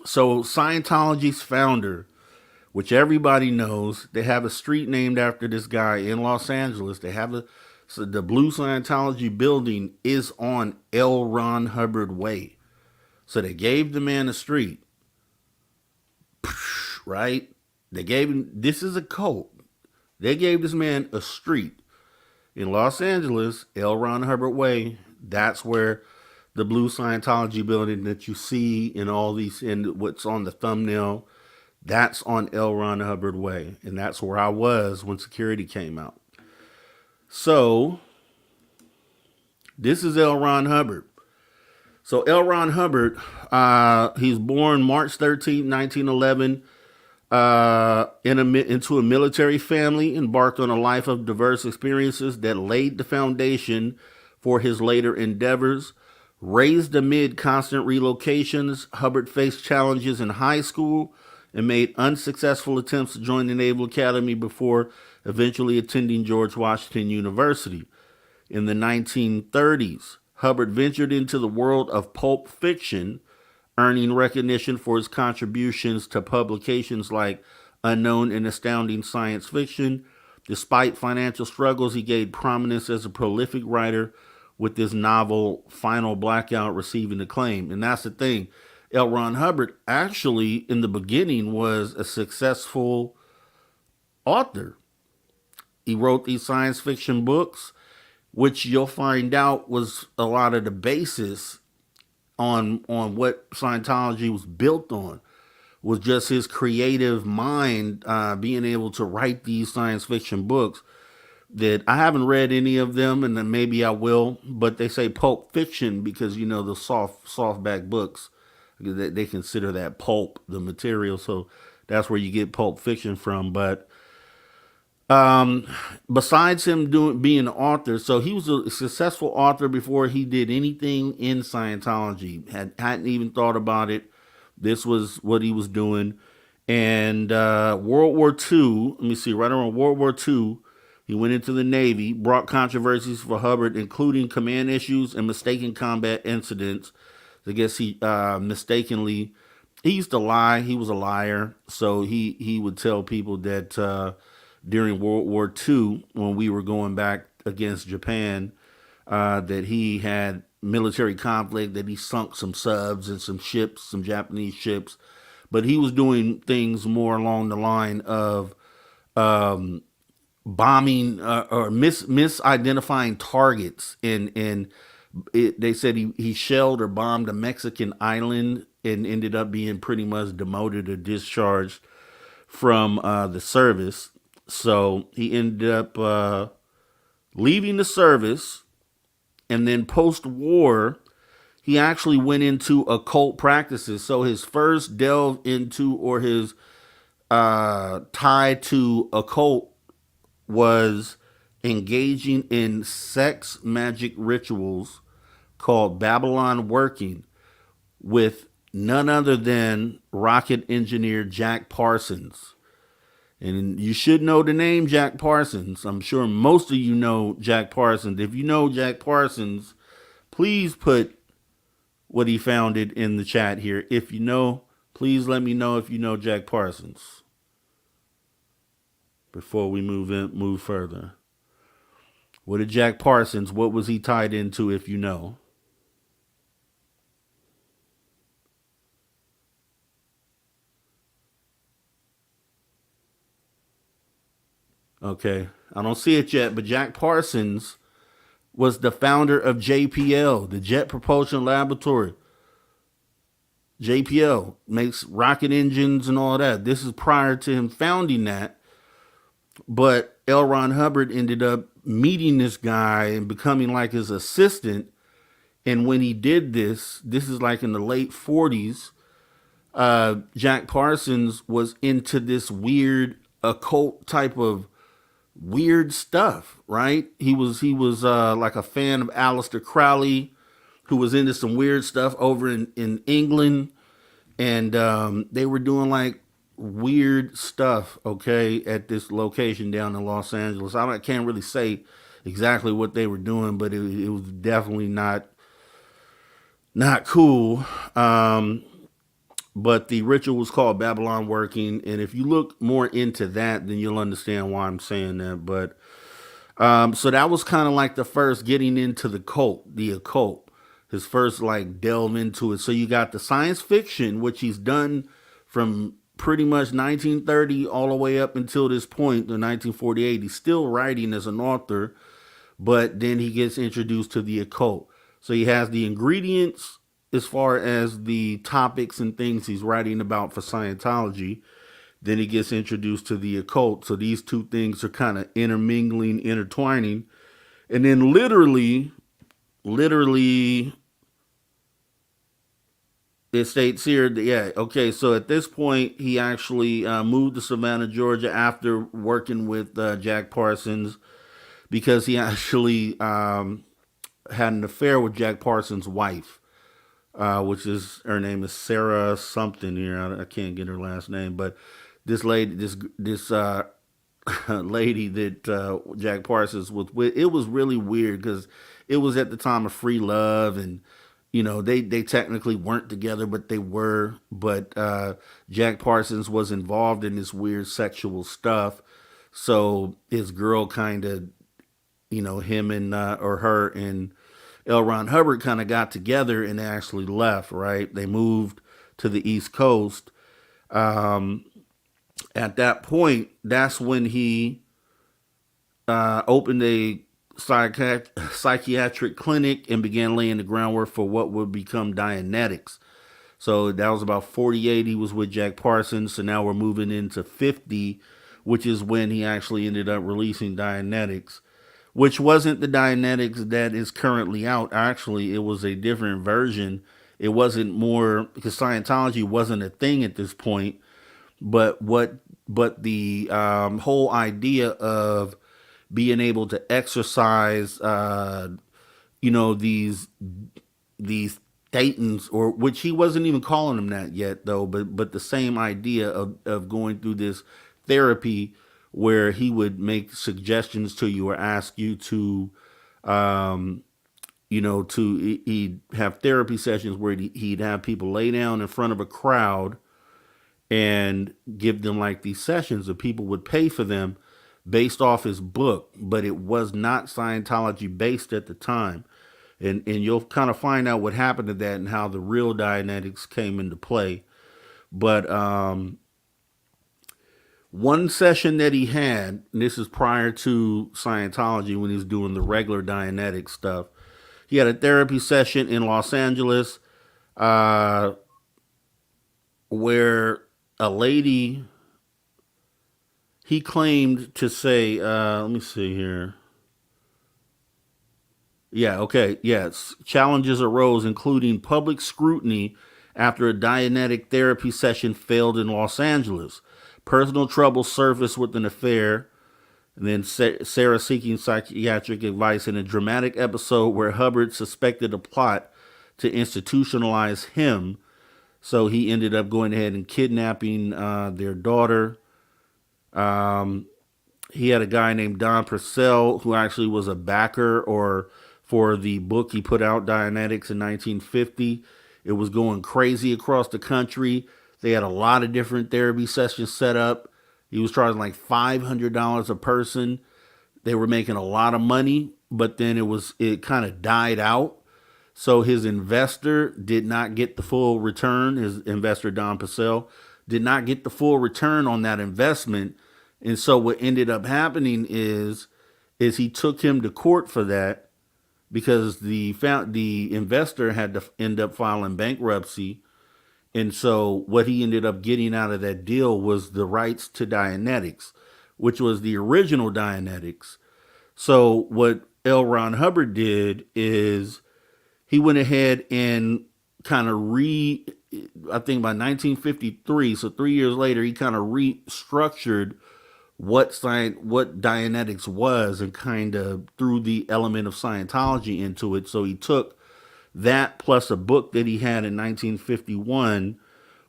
So Scientology's founder, which everybody knows, they have a street named after this guy in Los Angeles. They have so the Blue Scientology building is on Elron Hubbard Way. So they gave the man a street. Right? They gave him, this is a cult. They gave this man a street in Los Angeles, Elron Hubbard Way. That's where the Blue Scientology building that you see in all these, and what's on the thumbnail, That's on Elron Hubbard Way. And that's where I was when security came out. So this is Elron Hubbard. So Elron Hubbard, he's born March 13, 1911, into a military family, embarked on a life of diverse experiences that laid the foundation for his later endeavors. Raised amid constant relocations, Hubbard faced challenges in high school and made unsuccessful attempts to join the Naval Academy before eventually attending George Washington University. In the 1930s, Hubbard ventured into the world of pulp fiction, earning recognition for his contributions to publications like Unknown and Astounding Science Fiction. Despite financial struggles, he gained prominence as a prolific writer, with his novel Final Blackout receiving acclaim. And that's the thing. Elron Hubbard actually, in the beginning, was a successful author. He wrote these science fiction books, which you'll find out was a lot of the basis on what Scientology was built on, was just his creative mind, being able to write these science fiction books that I haven't read any of them, and then maybe I will, but they say pulp fiction because, you know, the softback books, they consider that pulp, the material, so that's where you get pulp fiction from. But besides him being an author, so he was a successful author before he did anything in Scientology. Hadn't even thought about it. This was what he was doing. And World War II, let me see, right around World War II, he went into the Navy, brought controversies for Hubbard, including command issues and mistaken combat incidents. I guess he mistakenly, he used to lie. He was a liar. So he would tell people that during World War II, when we were going back against Japan, that he had military conflict, that he sunk some subs and some ships, some Japanese ships. But he was doing things more along the line of bombing or misidentifying targets. They said he shelled or bombed a Mexican island and ended up being pretty much demoted or discharged from the service. So he ended up leaving the service, and then post-war, he actually went into occult practices. So his first delve into, or his tie to occult, was engaging in sex magic rituals called Babylon working with none other than rocket engineer Jack Parsons. And you should know the name Jack Parsons. I'm sure most of you know Jack Parsons. If you know Jack Parsons, please put what he founded in the chat here. If you know, please let me know if you know Jack Parsons before we move further. What did Jack Parsons, what was he tied into, if you know? Okay, I don't see it yet, but Jack Parsons was the founder of JPL, the Jet Propulsion Laboratory. JPL makes rocket engines and all that. This is prior to him founding that. But Elron Hubbard ended up meeting this guy and becoming like his assistant. And when he did this is like in the late 40s, Jack Parsons was into this weird occult type of weird stuff, right? He was like a fan of Aleister Crowley, who was into some weird stuff over in England. And they were doing like weird stuff, okay, at this location down in Los Angeles. I can't really say exactly what they were doing, but it was definitely not cool. But the ritual was called Babylon working, and if you look more into that, then you'll understand why I'm saying that. But so that was kind of like the first getting into the occult, his first like delve into it. So you got the science fiction, which he's done from pretty much 1930 all the way up until this point, in 1948. He's still writing as an author, but then he gets introduced to the occult. So he has the ingredients as far as the topics and things he's writing about for Scientology. Then he gets introduced to the occult. So these two things are kind of intermingling, intertwining. And then literally, it states here that, yeah, okay, so at this point, he actually moved to Savannah, Georgia after working with Jack Parsons, because he actually had an affair with Jack Parsons' wife, which is, her name is Sarah something here. I can't get her last name, but this lady, this lady that Jack Parsons was with, it was really weird because it was at the time of free love, and they technically weren't together, but they were. But Jack Parsons was involved in this weird sexual stuff, so his girl kind of, him and or her and Elron Hubbard kind of got together and they actually left. Right, they moved to the East Coast. At that point, that's when he opened a psychiatric clinic and began laying the groundwork for what would become Dianetics. So that was about 48. He was with Jack Parsons. So now we're moving into 50, which is when he actually ended up releasing Dianetics, which wasn't the Dianetics that is currently out. Actually, it was a different version. It wasn't more, because Scientology wasn't a thing at this point. But the whole idea of being able to exercise, these thetans, or which he wasn't even calling them that yet, though. But the same idea of going through this therapy where he would make suggestions to you or ask you to, he'd have therapy sessions where he'd have people lay down in front of a crowd and give them like these sessions, and people would pay for them based off his book, but it was not Scientology based at the time. And you'll kind of find out what happened to that and how the real Dianetics came into play. But one session that he had, and this is prior to Scientology when he was doing the regular Dianetic stuff, he had a therapy session in Los Angeles where a lady, he claimed to say, let me see here. Yeah, okay, yes. Challenges arose, including public scrutiny after a Dianetic therapy session failed in Los Angeles. Personal trouble surfaced with an affair, and then Sarah seeking psychiatric advice in a dramatic episode where Hubbard suspected a plot to institutionalize him. So he ended up going ahead and kidnapping their daughter. He had a guy named Don Purcell who actually was a backer for the book he put out, Dianetics, in 1950. It was going crazy across the country. They had a lot of different therapy sessions set up. He was charging like $500 a person. They were making a lot of money, but then it kind of died out. So his investor did not get the full return. His investor, Don Purcell, did not get the full return on that investment. And so what ended up happening is he took him to court for that, because the investor had to end up filing bankruptcy. And so what he ended up getting out of that deal was the rights to Dianetics, which was the original Dianetics. So what Elron Hubbard did is he went ahead and kind of I think by 1953, so 3 years later, he kind of restructured what Dianetics was and kind of threw the element of Scientology into it. So he took that plus a book that he had in 1951,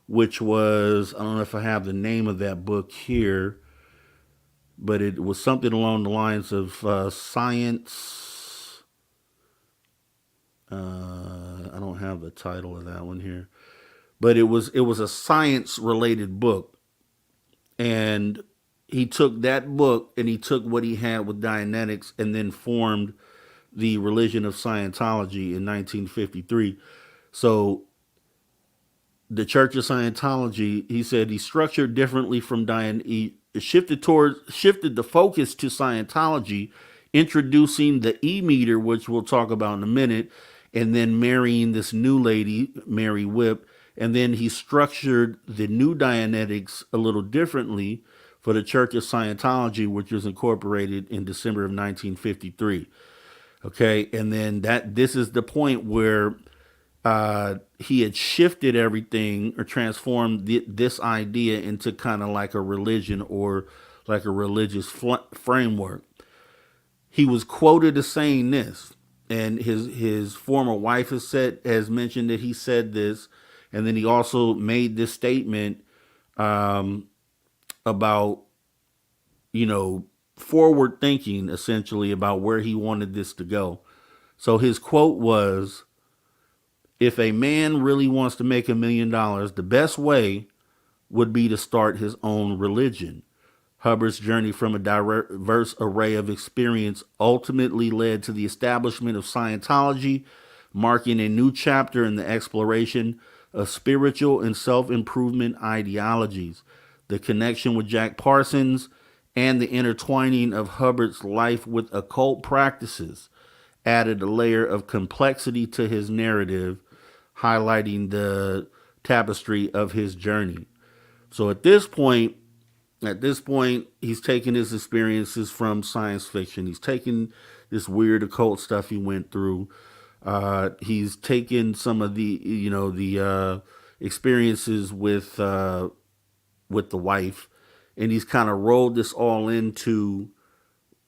which was, I don't know if I have the name of that book here, but it was something along the lines of science. I don't have the title of that one here, but it was a science related book. And he took that book and he took what he had with Dianetics and then formed the religion of Scientology in 1953. So the Church of Scientology, he said, he structured differently from he shifted the focus to Scientology, introducing the E-meter, which we'll talk about in a minute, and then marrying this new lady, Mary Whip, And then he structured the new Dianetics a little differently for the Church of Scientology, which was incorporated in December of 1953. Okay, and then this is the point where he had shifted everything or transformed this idea into kind of like a religion or like a religious framework. He was quoted as saying this, and his former wife has mentioned that he said this, and then he also made this statement about, forward thinking, essentially, about where he wanted this to go. So his quote was, "If a man really wants to make $1 million, the best way would be to start his own religion." Hubbard's journey from a diverse array of experience ultimately led to the establishment of Scientology, marking a new chapter in the exploration of spiritual and self-improvement ideologies. The connection with Jack Parsons and the intertwining of Hubbard's life with occult practices added a layer of complexity to his narrative, highlighting the tapestry of his journey. So at this point, he's taking his experiences from science fiction. He's taking this weird occult stuff he went through. He's taken some of the experiences with the wife, and he's kind of rolled this all into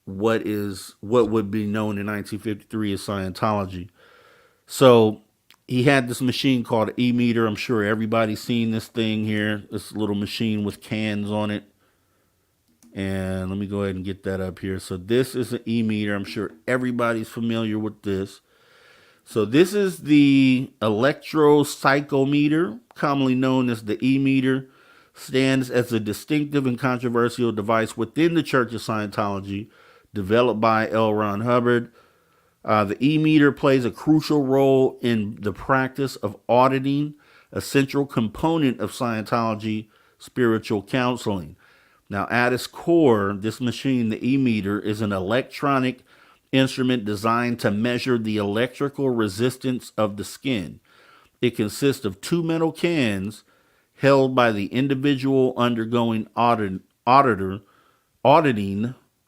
what would be known in 1953 as Scientology. So he had this machine called an E-meter. I'm sure everybody's seen this thing here, this little machine with cans on it. And let me go ahead and get that up here. So this is an E-meter. I'm sure everybody's familiar with this. So this is the electropsychometer, commonly known as the E-meter. Stands as a distinctive and controversial device within the Church of Scientology, developed by Elron Hubbard. The E-meter plays a crucial role in the practice of auditing, a central component of Scientology spiritual counseling. Now, at its core, this machine, the E-meter, is an electronic instrument designed to measure the electrical resistance of the skin. It consists of two metal cans held by the individual undergoing auditing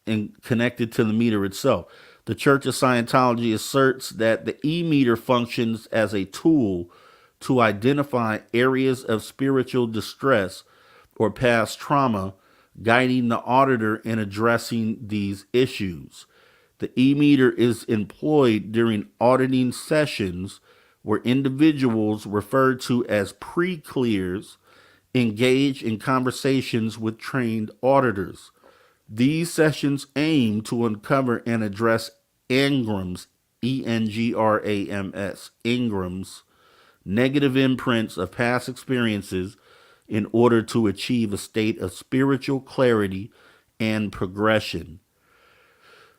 and connected to the meter itself. The Church of Scientology asserts that the E-meter functions as a tool to identify areas of spiritual distress or past trauma, guiding the auditor in addressing these issues. The E-meter is employed during auditing sessions where individuals referred to as pre-clears engage in conversations with trained auditors. These sessions aim to uncover and address engrams, E-N-G-R-A-M-S, engrams, negative imprints of past experiences in order to achieve a state of spiritual clarity and progression.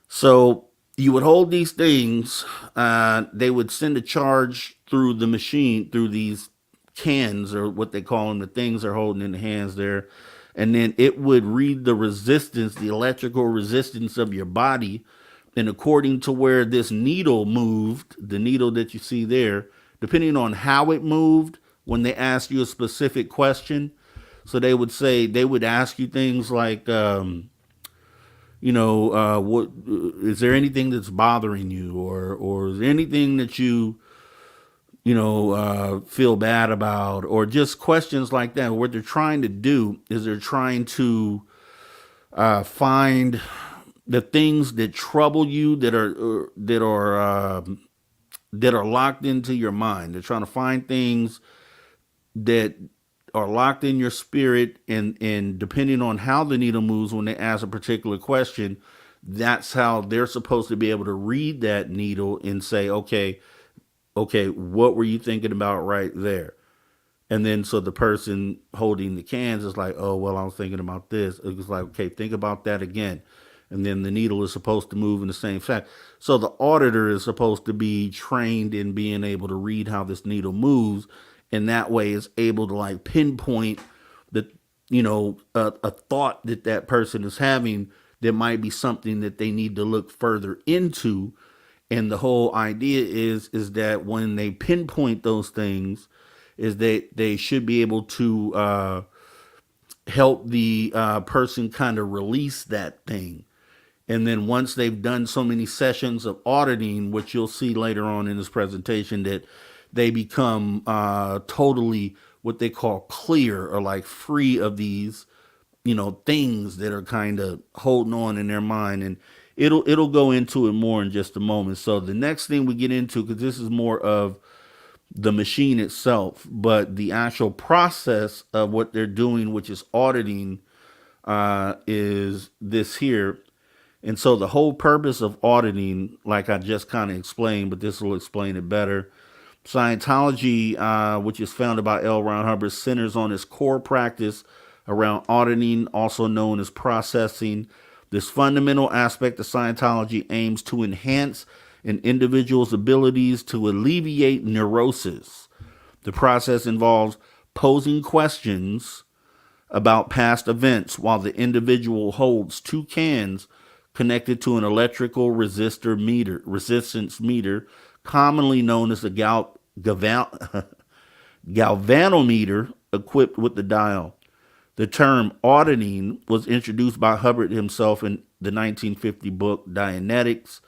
So you would hold these things, they would send a charge through the machine, through these cans, or what they call them, the things they're holding in the hands there, and then it would read the resistance, the electrical resistance of your body, and according to where this needle moved, the needle that you see there, depending on how it moved, when they ask you a specific question, so they would ask you things like, what is there anything that's bothering you, or is there anything that you feel bad about, or just questions like that. What they're trying to do is they're trying to find the things that trouble you, that are locked into your mind. They're trying to find things that are locked in your spirit, and depending on how the needle moves when they ask a particular question, that's how they're supposed to be able to read that needle and say, okay, what were you thinking about right there? And then so the person holding the cans is like, oh, well, I was thinking about this. It was like, okay, think about that again. And then the needle is supposed to move in the same fact. So the auditor is supposed to be trained in being able to read how this needle moves, and that way is able to like pinpoint the, a thought that person is having that might be something that they need to look further into. And the whole idea is that when they pinpoint those things, is that they should be able to help the person kind of release that thing. And then once they've done so many sessions of auditing, which you'll see later on in this presentation, that they become totally what they call clear, or like free of these, things that are kind of holding on in their mind. And it'll go into it more in just a moment. So the next thing we get into, because this is more of the machine itself, but the actual process of what they're doing, which is auditing, is this here. And so the whole purpose of auditing, like I just kind of explained, but this will explain it better. Scientology, which is founded by Elron Hubbard, centers on its core practice around auditing, also known as processing. This fundamental aspect of Scientology aims to enhance an individual's abilities to alleviate neurosis. The process involves posing questions about past events while the individual holds two cans connected to an electrical resistance meter, commonly known as a galvanometer, equipped with the dial. The term auditing was introduced by Hubbard himself in the 1950 book Dianetics,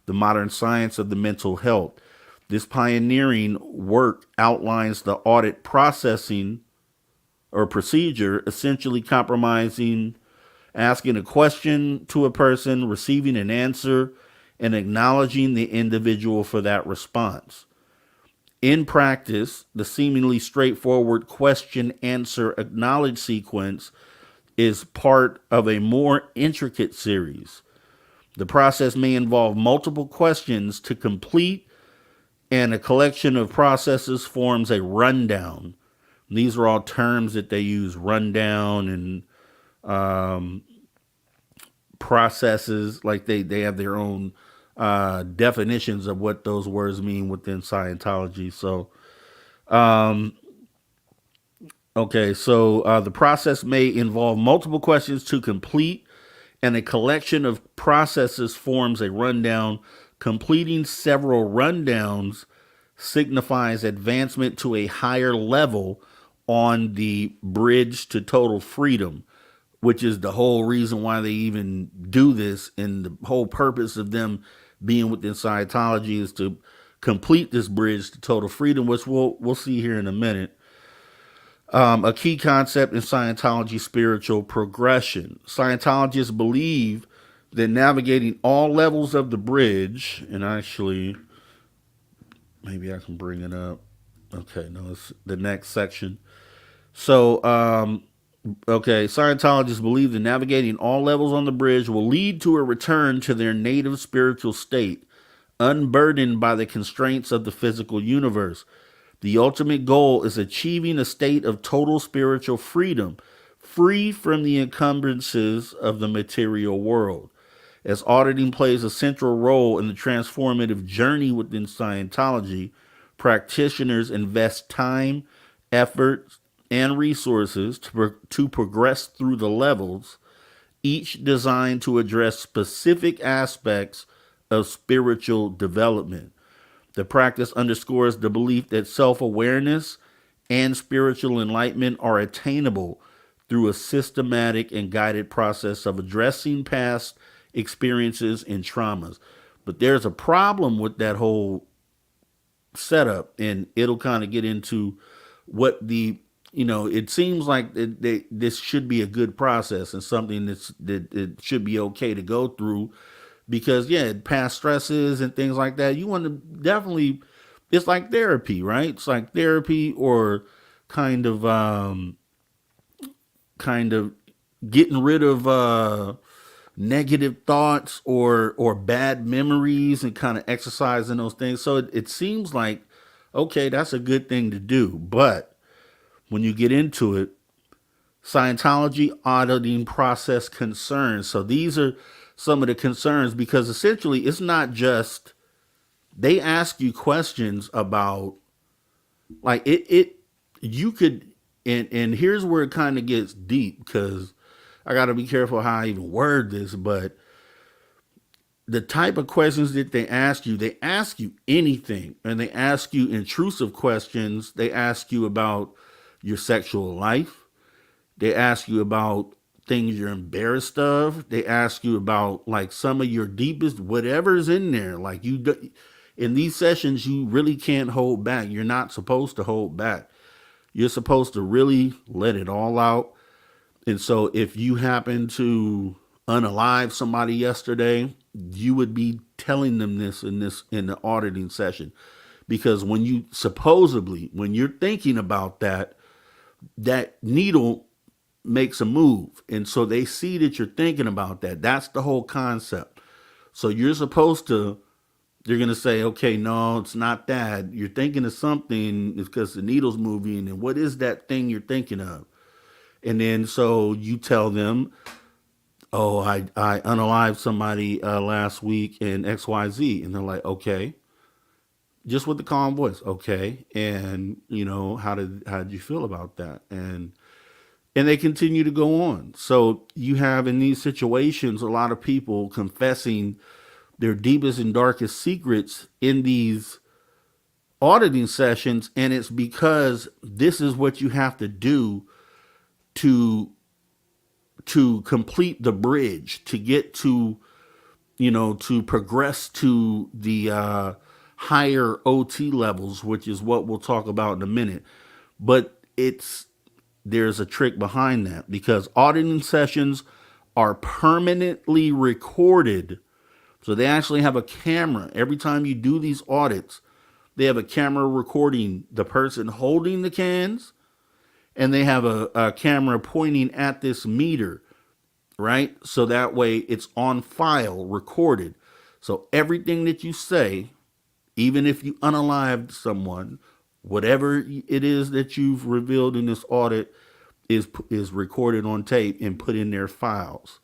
The Modern Science of the Mental Health. This pioneering work outlines the audit processing or procedure, essentially compromising asking a question to a person, receiving an answer, and acknowledging the individual for that response. In practice, the seemingly straightforward question-answer-acknowledge sequence is part of a more intricate series. The process may involve multiple questions to complete, and a collection of processes forms a rundown. These are all terms that they use, rundown and processes. Like they have their own definitions of what those words mean within Scientology. So, the process may involve multiple questions to complete, and a collection of processes forms a rundown. Completing several rundowns signifies advancement to a higher level on the bridge to total freedom, which is the whole reason why they even do this. And the whole purpose of them being within Scientology is to complete this bridge to total freedom, which we'll see here in a minute. A key concept in Scientology, spiritual progression. Scientologists believe that navigating all levels of the bridge, and actually, maybe I can bring it up. Okay, no, it's the next section. So, Scientologists believe that navigating all levels on the bridge will lead to a return to their native spiritual state, unburdened by the constraints of the physical universe. The ultimate goal is achieving a state of total spiritual freedom, free from the encumbrances of the material world. As auditing plays a central role in the transformative journey within Scientology, practitioners invest time, effort, and resources to progress through the levels, each designed to address specific aspects of spiritual development. The practice underscores the belief that self-awareness and spiritual enlightenment are attainable through a systematic and guided process of addressing past experiences and traumas. But there's a problem with that whole setup, and it'll kind of get into what it seems like this should be a good process and something that it should be okay to go through, because past stresses and things like that, you want to definitely, it's like therapy, right? It's like therapy, or kind of getting rid of negative thoughts or bad memories, and kind of exercising those things. So it seems like, okay, that's a good thing to do. But when you get into it, Scientology auditing process concerns. So these are some of the concerns, because essentially it's not just, they ask you questions about, like, you could, and here's where it kind of gets deep, because I got to be careful how I even word this, but the type of questions that they ask you anything, and they ask you intrusive questions. They ask you about your sexual life. They ask you about things you're embarrassed of. They ask you about like some of your deepest, whatever's in there. Like in these sessions, you really can't hold back. You're not supposed to hold back. You're supposed to really let it all out. And so if you happen to unalive somebody yesterday, you would be telling them this in the auditing session. Because when you're thinking about that, that needle makes a move. And so they see that you're thinking about that. That's the whole concept. So they're going to say, okay, no, it's not that. You're thinking of something because the needle's moving. And what is that thing you're thinking of? And then so you tell them, oh, I unalived somebody last week in XYZ. And they're like, okay. Just with the calm voice, okay. And, how did you feel about that? And they continue to go on. So you have in these situations a lot of people confessing their deepest and darkest secrets in these auditing sessions. And it's because this is what you have to do to complete the bridge, to get to, to progress to the higher OT levels, which is what we'll talk about in a minute. But there's a trick behind that, because auditing sessions are permanently recorded. So they actually have a camera. Every time you do these audits, they have a camera recording the person holding the cans, and they have a camera pointing at this meter, right? So that way it's on file, recorded. So everything that you say, even if you unalived someone, whatever it is that you've revealed in this audit is recorded on tape and put in their files.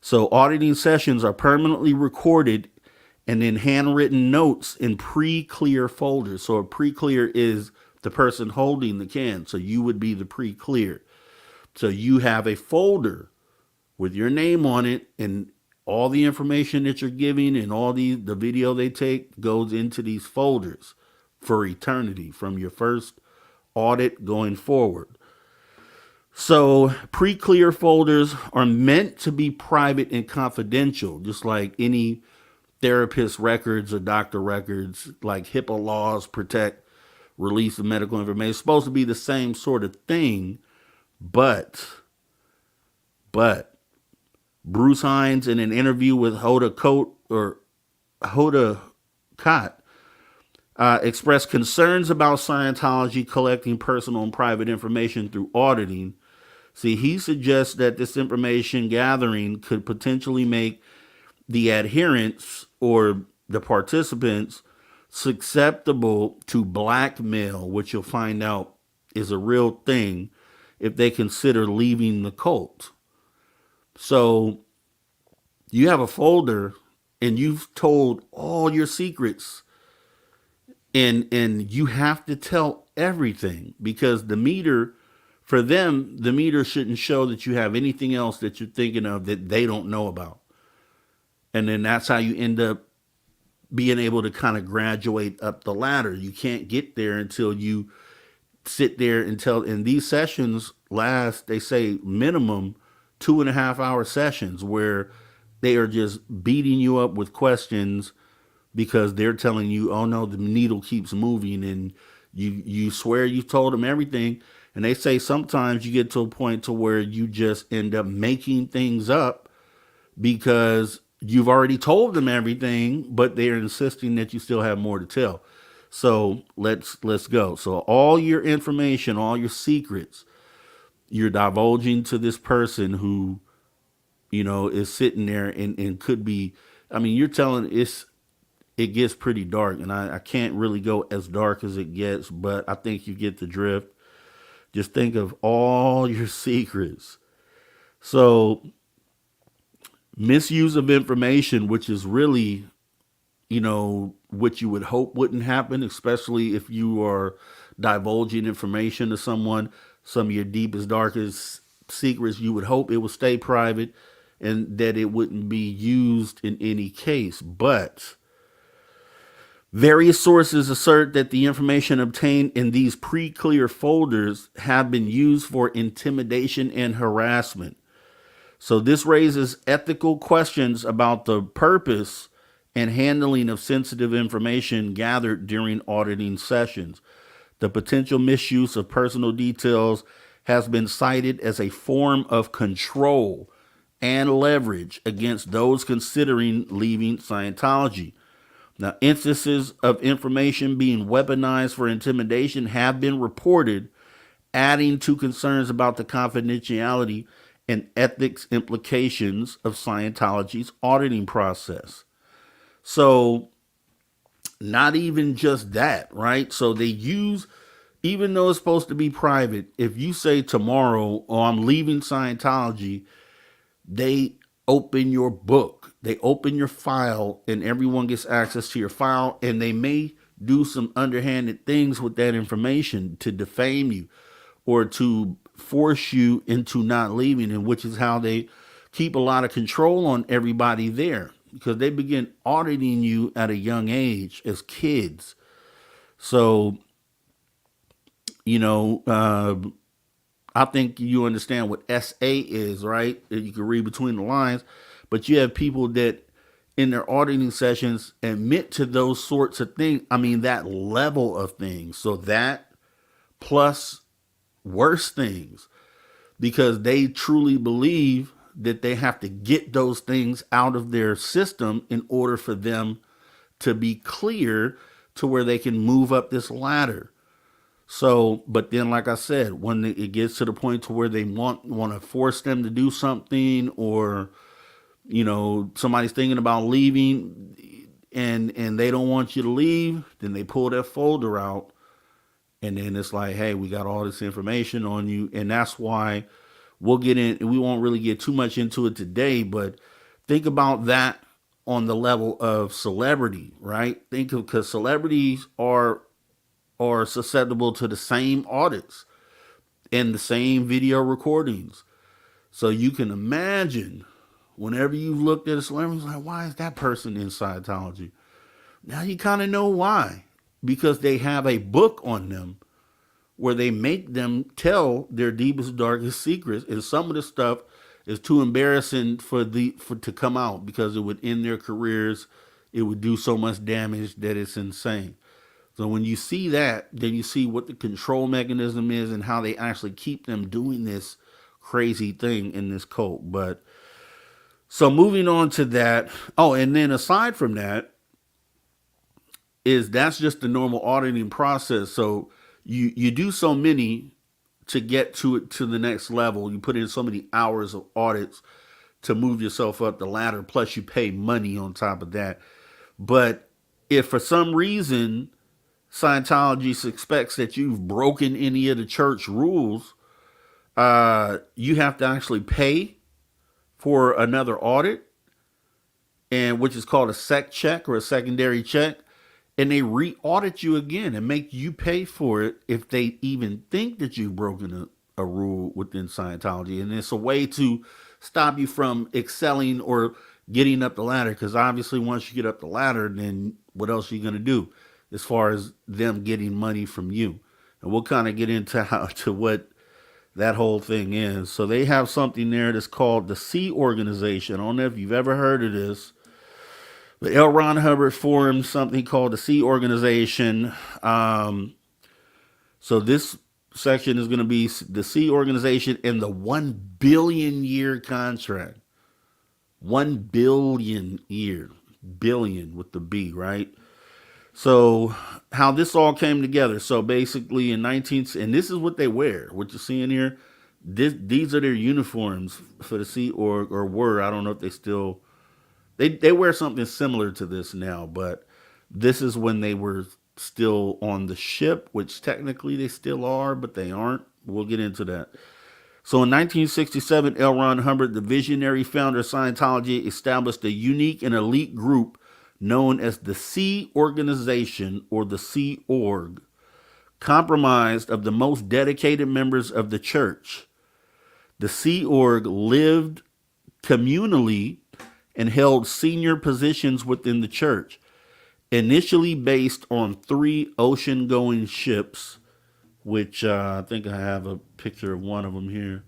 So auditing sessions are permanently recorded and then handwritten notes in pre-clear folders. So a pre-clear is the person holding the can. So you would be the pre-clear. So you have a folder with your name on it, and all the information that you're giving and all the video they take goes into these folders for eternity from your first audit going forward. So pre-clear folders are meant to be private and confidential, just like any therapist records or doctor records. Like HIPAA laws protect release of medical information. It's supposed to be the same sort of thing, but Bruce Hines, in an interview with Hoda Kott, expressed concerns about Scientology collecting personal and private information through auditing. See, he suggests that this information gathering could potentially make the adherents or the participants susceptible to blackmail, which you'll find out is a real thing if they consider leaving the cult. So you have a folder and you've told all your secrets, and you have to tell everything, because the meter, for them, the meter shouldn't show that you have anything else that you're thinking of that they don't know about. And then that's how you end up being able to kind of graduate up the ladder. You can't get there until you sit there and these sessions last, they say, minimum 2.5 hour sessions, where they are just beating you up with questions because they're telling you, oh no, the needle keeps moving, and you swear you told them everything. And they say sometimes you get to a point to where you just end up making things up because you've already told them everything, but they're insisting that you still have more to tell. So let's go. So all your information, all your secrets, you're divulging to this person who, is sitting there and could be, you're telling it gets pretty dark, and I can't really go as dark as it gets, but I think you get the drift. Just think of all your secrets. So misuse of information, which is really, what you would hope wouldn't happen, especially if you are divulging information to someone, some of your deepest, darkest secrets, you would hope it will stay private. and that it wouldn't be used in any case. But various sources assert that the information obtained in these pre-clear folders have been used for intimidation and harassment. So this raises ethical questions about the purpose and handling of sensitive information gathered during auditing sessions. The potential misuse of personal details has been cited as a form of control and leverage against those considering leaving Scientology. Now, instances of information being weaponized for intimidation have been reported, adding to concerns about the confidentiality and ethics implications of Scientology's auditing process. So, not even just that, right? So they use, even though it's supposed to be private, if you say tomorrow, oh, I'm leaving Scientology, they open your book, they open your file, and everyone gets access to your file, and they may do some underhanded things with that information to defame you or to force you into not leaving, and which is how they keep a lot of control on everybody there, because they begin auditing you at a young age as kids. So, I think you understand what SA is, right? You can read between the lines, but you have people that in their auditing sessions admit to those sorts of things. I mean, that level of things. So that plus worse things, because they truly believe that they have to get those things out of their system in order for them to be clear to where they can move up this ladder. So, but then, like I said, when it gets to the point to where they want to force them to do something, or somebody's thinking about leaving, and they don't want you to leave, then they pull that folder out, and then it's like, hey, we got all this information on you, and that's why we'll get in. We won't really get too much into it today, but think about that on the level of celebrity, right? Because celebrities are susceptible to the same audits and the same video recordings. So you can imagine whenever you've looked at a celebrity, it's like, why is that person in Scientology? Now you kind of know why. Because they have a book on them where they make them tell their deepest, darkest secrets. And some of the stuff is too embarrassing to come out, because it would end their careers. It would do so much damage that it's insane. So when you see that, then you see what the control mechanism is and how they actually keep them doing this crazy thing in this cult. But so moving on to that. Oh, and then aside from that, that's just the normal auditing process. So you do so many to get to the next level. You put in so many hours of audits to move yourself up the ladder. Plus you pay money on top of that. But if for some reason Scientology suspects that you've broken any of the church rules, you have to actually pay for another audit, and which is called a sec check or a secondary check, and they re-audit you again and make you pay for it if they even think that you've broken a rule within Scientology. And it's a way to stop you from excelling or getting up the ladder, because obviously once you get up the ladder, then what else are you going to do as far as them getting money from you? And we'll kind of get into what that whole thing is. So they have something there that's called the Sea Organization. I don't know if you've ever heard of this, but Elron Hubbard formed something called the Sea Organization. So this section is going to be the Sea Organization and the 1 billion year contract. 1 billion year. Billion with the B, right? So how this all came together. So basically and this is what they wear, what you're seeing here. These are their uniforms for the Sea Org, or were. I don't know if they still, they wear something similar to this now, but this is when they were still on the ship, which technically they still are, but they aren't. We'll get into that. So in 1967, Elron Hubbard, the visionary founder of Scientology, established a unique and elite group known as the Sea Organization, or the Sea Org, comprised of the most dedicated members of the church. The Sea Org lived communally and held senior positions within the church. Initially based on 3 ocean-going ships, which I think I have a picture of one of them here.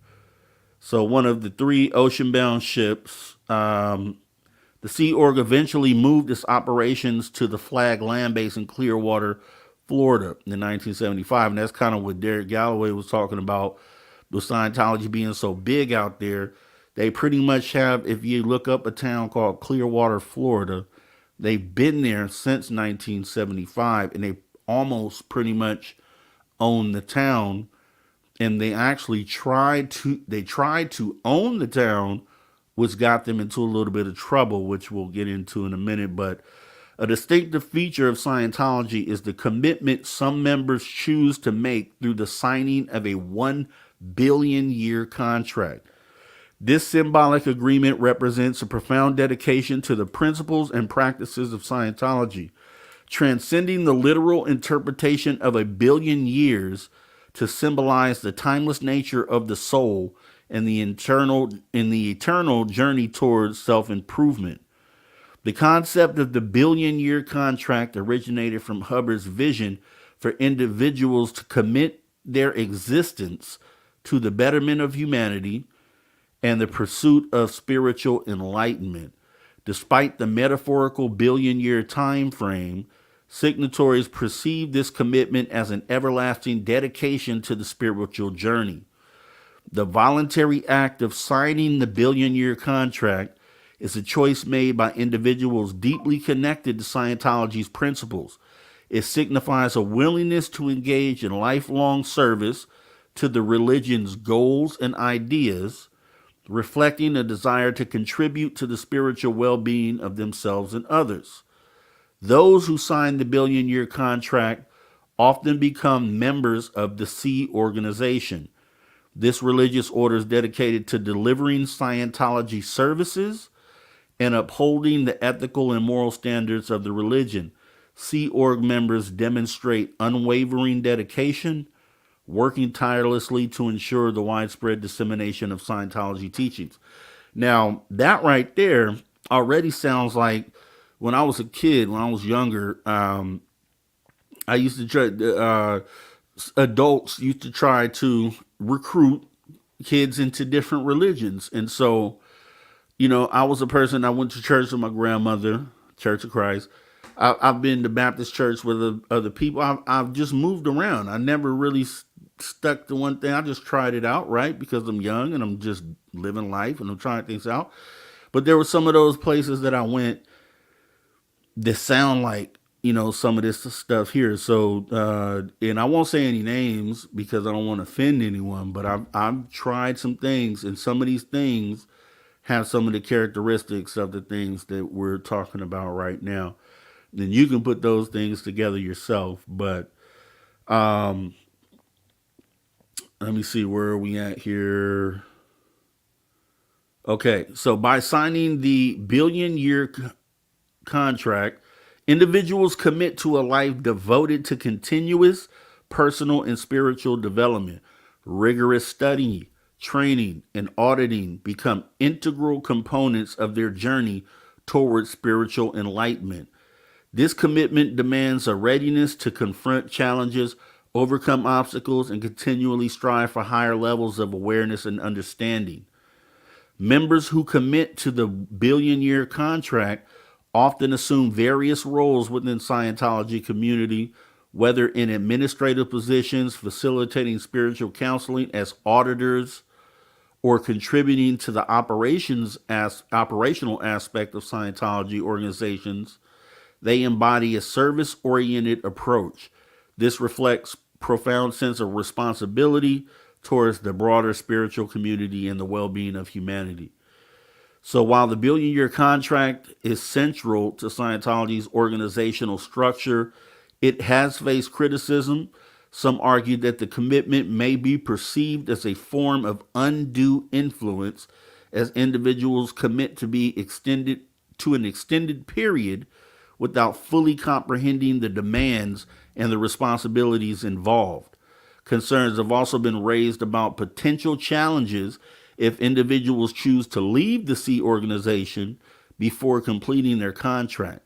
So one of the 3 ocean-bound ships, the Sea Org eventually moved its operations to the Flag Land Base in Clearwater, Florida in 1975. And that's kind of what Derek Galloway was talking about, with Scientology being so big out there. They pretty much have, if you look up a town called Clearwater, Florida, they've been there since 1975, and they almost pretty much own the town. And they actually tried to own the town, which got them into a little bit of trouble, which we'll get into in a minute. But a distinctive feature of Scientology is the commitment some members choose to make through the signing of a 1 billion year contract. This symbolic agreement represents a profound dedication to the principles and practices of Scientology, transcending the literal interpretation of a billion years to symbolize the timeless nature of the soul and the eternal journey towards self-improvement. The concept of the billion-year contract originated from Hubbard's vision for individuals to commit their existence to the betterment of humanity and the pursuit of spiritual enlightenment. Despite the metaphorical billion-year time frame, signatories perceive this commitment as an everlasting dedication to the spiritual journey. The voluntary act of signing the billion-year contract is a choice made by individuals deeply connected to Scientology's principles. It signifies a willingness to engage in lifelong service to the religion's goals and ideas, reflecting a desire to contribute to the spiritual well-being of themselves and others. Those who sign the billion-year contract often become members of the Sea organization. This religious order is dedicated to delivering Scientology services and upholding the ethical and moral standards of the religion. Sea Org members demonstrate unwavering dedication, working tirelessly to ensure the widespread dissemination of Scientology teachings. Now, that right there already sounds like when I was a kid, when I was younger, I used to try, adults used to try to recruit kids into different religions. And so, I was a person, I went to church with my grandmother, Church of Christ. I've been to Baptist church with other people. I've just moved around. I never really stuck to one thing. I just tried it out, right? Because I'm young and I'm just living life and I'm trying things out. But there were some of those places that I went that sound like, some of this stuff here. So, and I won't say any names because I don't want to offend anyone, but I've tried some things, and some of these things have some of the characteristics of the things that we're talking about right now. Then you can put those things together yourself. But let me see, where are we at here? Okay, so by signing the billion-year contract, individuals commit to a life devoted to continuous personal and spiritual development. Rigorous study, training, and auditing become integral components of their journey towards spiritual enlightenment. This commitment demands a readiness to confront challenges, overcome obstacles, and continually strive for higher levels of awareness and understanding. Members who commit to the billion-year contract often assume various roles within Scientology community, whether in administrative positions, facilitating spiritual counseling as auditors, or contributing to the operational aspect of Scientology organizations. They embody a service-oriented approach. This reflects profound sense of responsibility towards the broader spiritual community and the well-being of humanity. So while the billion-year contract is central to Scientology's organizational structure, it has faced criticism. Some argue that the commitment may be perceived as a form of undue influence, as individuals commit to be extended to an extended period without fully comprehending the demands and the responsibilities involved. Concerns have also been raised about potential challenges if individuals choose to leave the Sea organization before completing their contract.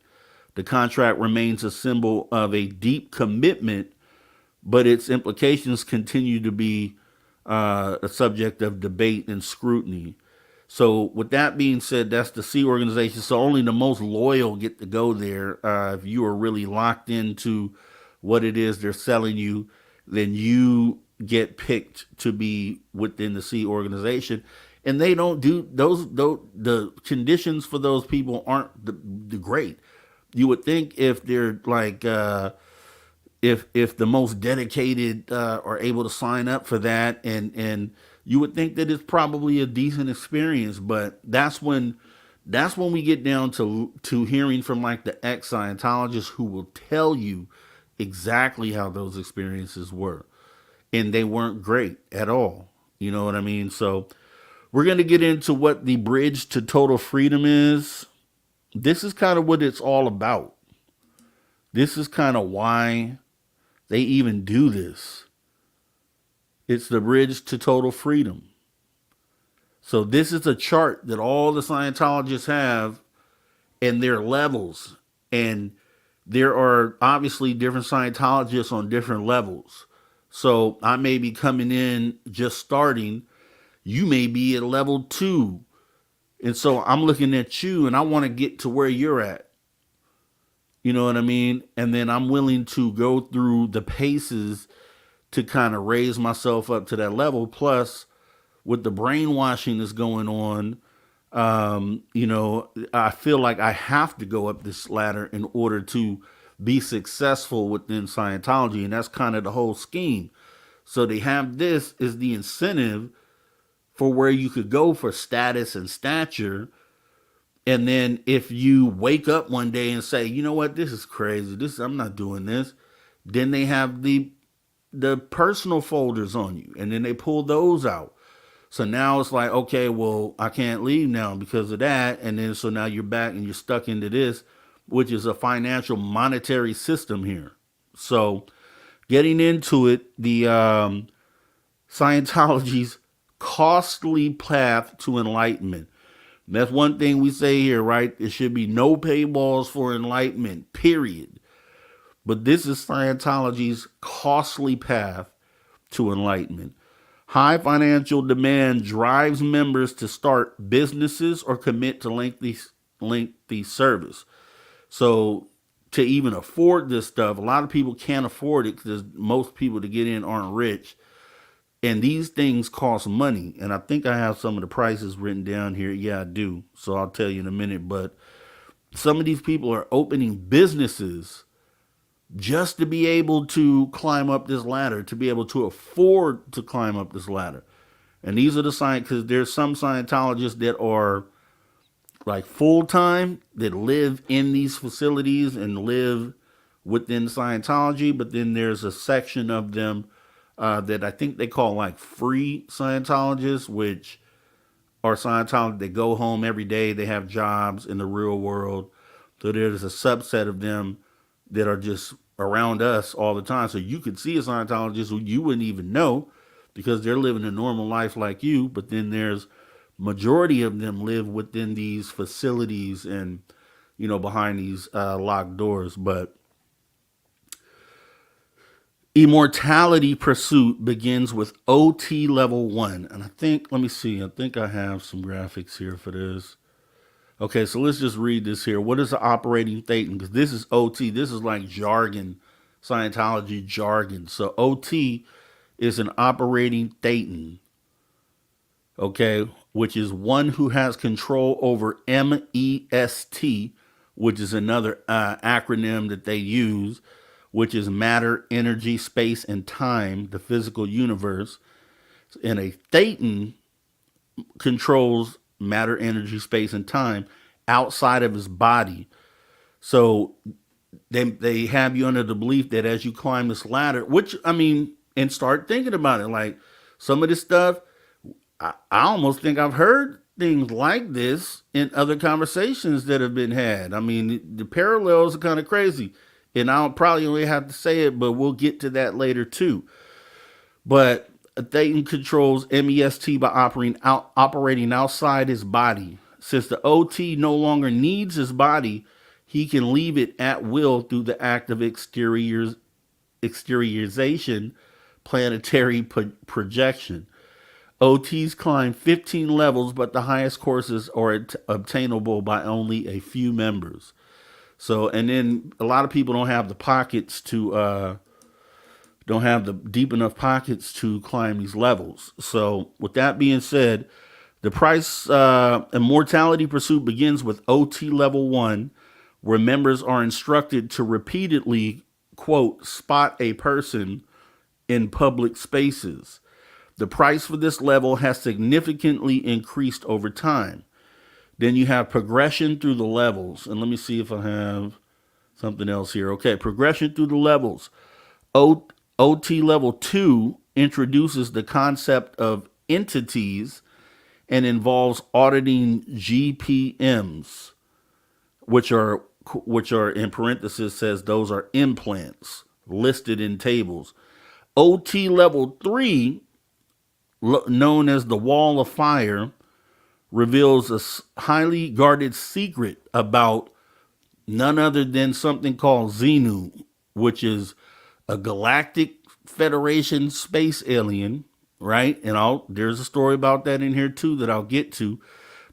The contract remains a symbol of a deep commitment, but its implications continue to be a subject of debate and scrutiny. So, with that being said, that's the Sea organization. So, only the most loyal get to go there. If you are really locked into what it is they're selling you, then you get picked to be within the Sea organization. And they don't do the conditions for those people aren't the great. You would think if they're like, if the most dedicated are able to sign up for that, and you would think that it's probably a decent experience, but that's when we get down to hearing from like the ex Scientologists who will tell you exactly how those experiences were, and they weren't great at all. You know what I mean? So we're going to get into what the bridge to total freedom is. This is kind of what it's all about. This is kind of why they even do this. It's the bridge to total freedom. So this is a chart that all the Scientologists have and their levels. And there are obviously different Scientologists on different levels. So I may be coming in just starting. You may be at level 2. And so I'm looking at you and I want to get to where you're at. You know what I mean? And then I'm willing to go through the paces to kind of raise myself up to that level. Plus, with the brainwashing that's going on, I feel like I have to go up this ladder in order to be successful within Scientology. And that's kind of the whole scheme. So they have this as the incentive for where you could go for status and stature. And then if you wake up one day and say, you know what, this is crazy. I'm not doing this. Then they have the personal folders on you. And then they pull those out. So now it's like, okay, well, I can't leave now because of that. And then so now you're back and you're stuck into this, which is a financial monetary system here. So getting into it, the Scientology's costly path to enlightenment. And that's one thing we say here, right? There should be no paywalls for enlightenment, period. But this is Scientology's costly path to enlightenment. High financial demand drives members to start businesses or commit to lengthy service. So to even afford this stuff, a lot of people can't afford it because most people to get in aren't rich. And these things cost money. And I think I have some of the prices written down here. Yeah, I do. So I'll tell you in a minute. But some of these people are opening businesses just to be able to climb up this ladder, to be able to afford to climb up this ladder. And these are the science, because there's some Scientologists that are like full-time, that live in these facilities and live within Scientology. But then there's a section of them that I think they call like free Scientologists, which are Scientologists that go home every day. They have jobs in the real world. So there's a subset of them that are just around us all the time. So you could see a Scientologist who you wouldn't even know because they're living a normal life like you. But then there's majority of them live within these facilities and, behind these locked doors. But immortality pursuit begins with OT level 1. And I think I have some graphics here for this. Okay, so let's just read this here. What is the operating thetan? Because this is OT. This is like jargon, Scientology jargon. So OT is an operating thetan, okay, which is one who has control over MEST, which is another acronym that they use, which is matter, energy, space, and time, the physical universe. And a thetan controls matter, energy, space, and time outside of his body. So they have you under the belief that as you climb this ladder, and start thinking about it, like some of this stuff, I almost think I've heard things like this in other conversations that have been had. I mean, the parallels are kind of crazy. And I'll probably only have to say it, but we'll get to that later too. But Thetan controls MEST by operating outside his body. Since the OT no longer needs his body, he can leave it at will through the act of exteriorization, planetary projection. OTs climb 15 levels, but the highest courses are obtainable by only a few members. So, and then a lot of people don't have the pockets to, don't have the deep enough pockets to climb these levels. So, with that being said, the price immortality pursuit begins with OT level 1, where members are instructed to repeatedly, quote, spot a person in public spaces. The price for this level has significantly increased over time. Then you have progression through the levels. And let me see if I have something else here. Okay, progression through the levels. OT level 2 introduces the concept of entities and involves auditing GPMs, which are in parentheses says those are implants listed in tables. OT level 3, known as the Wall of Fire, reveals a highly guarded secret about none other than something called Xenu, which is a galactic Federation space alien, right? And there's a story about that in here too that I'll get to.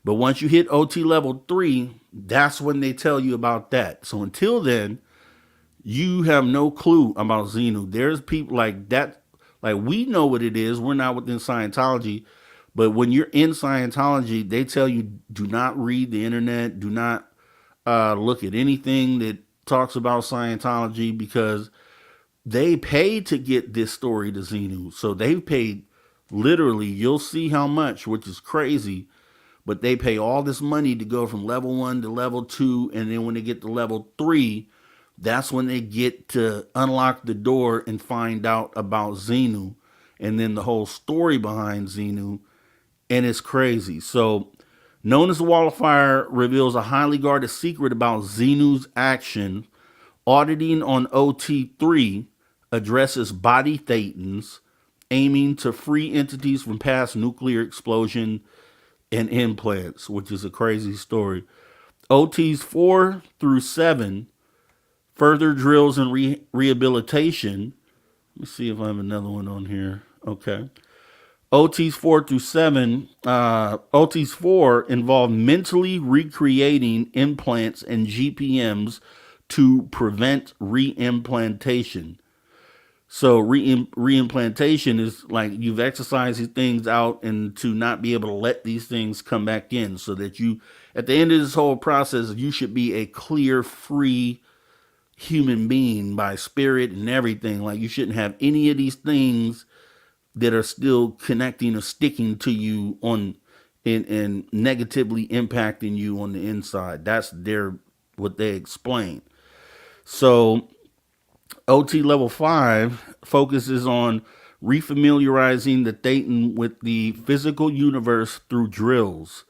But once you hit OT level 3, that's when they tell you about that. So until then, you have no clue about Xenu. There's people like that, like we know what it is. We're not within Scientology. But when you're in Scientology, they tell you do not read the internet, do not look at anything that talks about Scientology, because they pay to get this story to Xenu. So they've paid literally, you'll see how much, which is crazy, but they pay all this money to go from level 1 to level 2. And then when they get to level 3, that's when they get to unlock the door and find out about Xenu and then the whole story behind Xenu. And it's crazy. So, known as the Wall of Fire, reveals a highly guarded secret about Xenu's action. Auditing on OT3 addresses body thetans, aiming to free entities from past nuclear explosion and implants, which is a crazy story. OTs 4 through 7 further drills and rehabilitation. Let me see if I have another one on here. Okay. OTs 4 through 7, OTs 4 involve mentally recreating implants and GPMs to prevent reimplantation. So reimplantation is like you've exercised these things out and to not be able to let these things come back in, so that you, at the end of this whole process, you should be a clear, free human being by spirit and everything. Like you shouldn't have any of these things that are still connecting or sticking to you on and negatively impacting you on the inside. That's what they explain. So OT level 5 focuses on refamiliarizing the Thetan with the physical universe through drills.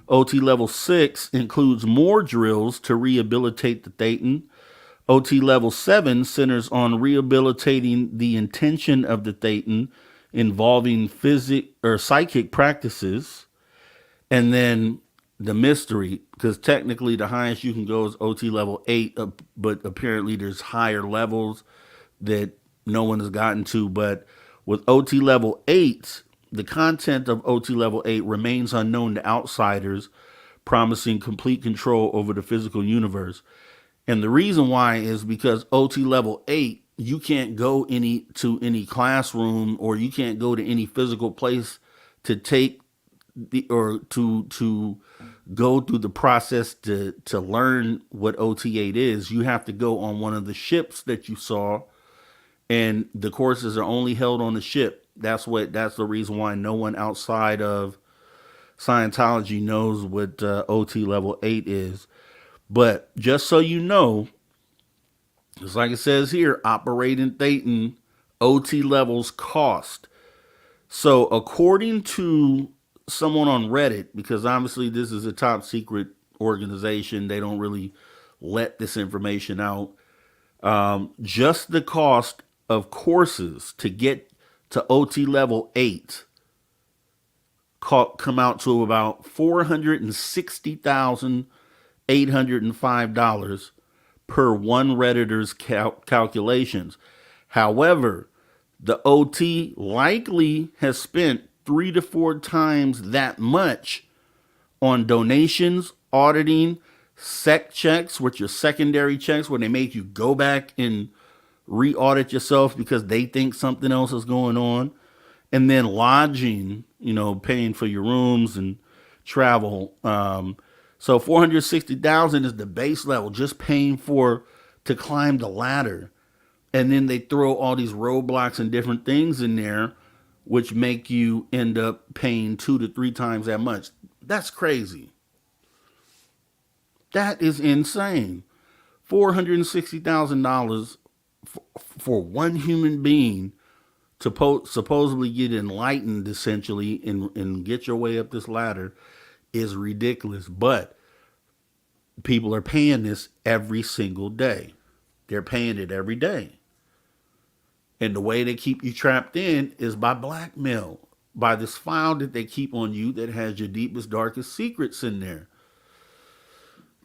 OT level 6 includes more drills to rehabilitate the Thetan. OT level 7 centers on rehabilitating the intention of the Thetan, involving psychic practices. And then the mystery, because technically the highest you can go is OT level 8, but apparently there's higher levels that no one has gotten to. But with OT level 8, the content of OT level 8 remains unknown to outsiders, promising complete control over the physical universe. And the reason why is because OT level 8, you can't go to any classroom, or you can't go to any physical place to take to go through the process to learn what OT8 is. You have to go on one of the ships that you saw, and the courses are only held on the ship. That's the reason why no one outside of Scientology knows what OT level 8 is. But just so you know, just like it says here, operating Thetan OT levels cost. So according to someone on Reddit, because obviously this is a top secret organization, they don't really let this information out. Just the cost of courses to to OT level 8 come out to about $460,805 per one Redditor's calculations. However, the OT likely has spent 3 to 4 times that much on donations, auditing, sec checks, which are secondary checks where they make you go back and re-audit yourself because they think something else is going on, and then lodging, paying for your rooms and travel. So 460,000 is the base level, just paying to climb the ladder. And then they throw all these roadblocks and different things in there, which make you end up paying 2 to 3 times that much. That's crazy. That is insane. $460,000 for one human being to supposedly get enlightened, essentially, and get your way up this ladder is ridiculous. But people are paying this every single day. They're paying it every day. And the way they keep you trapped in is by blackmail, by this file that they keep on you that has your deepest, darkest secrets in there.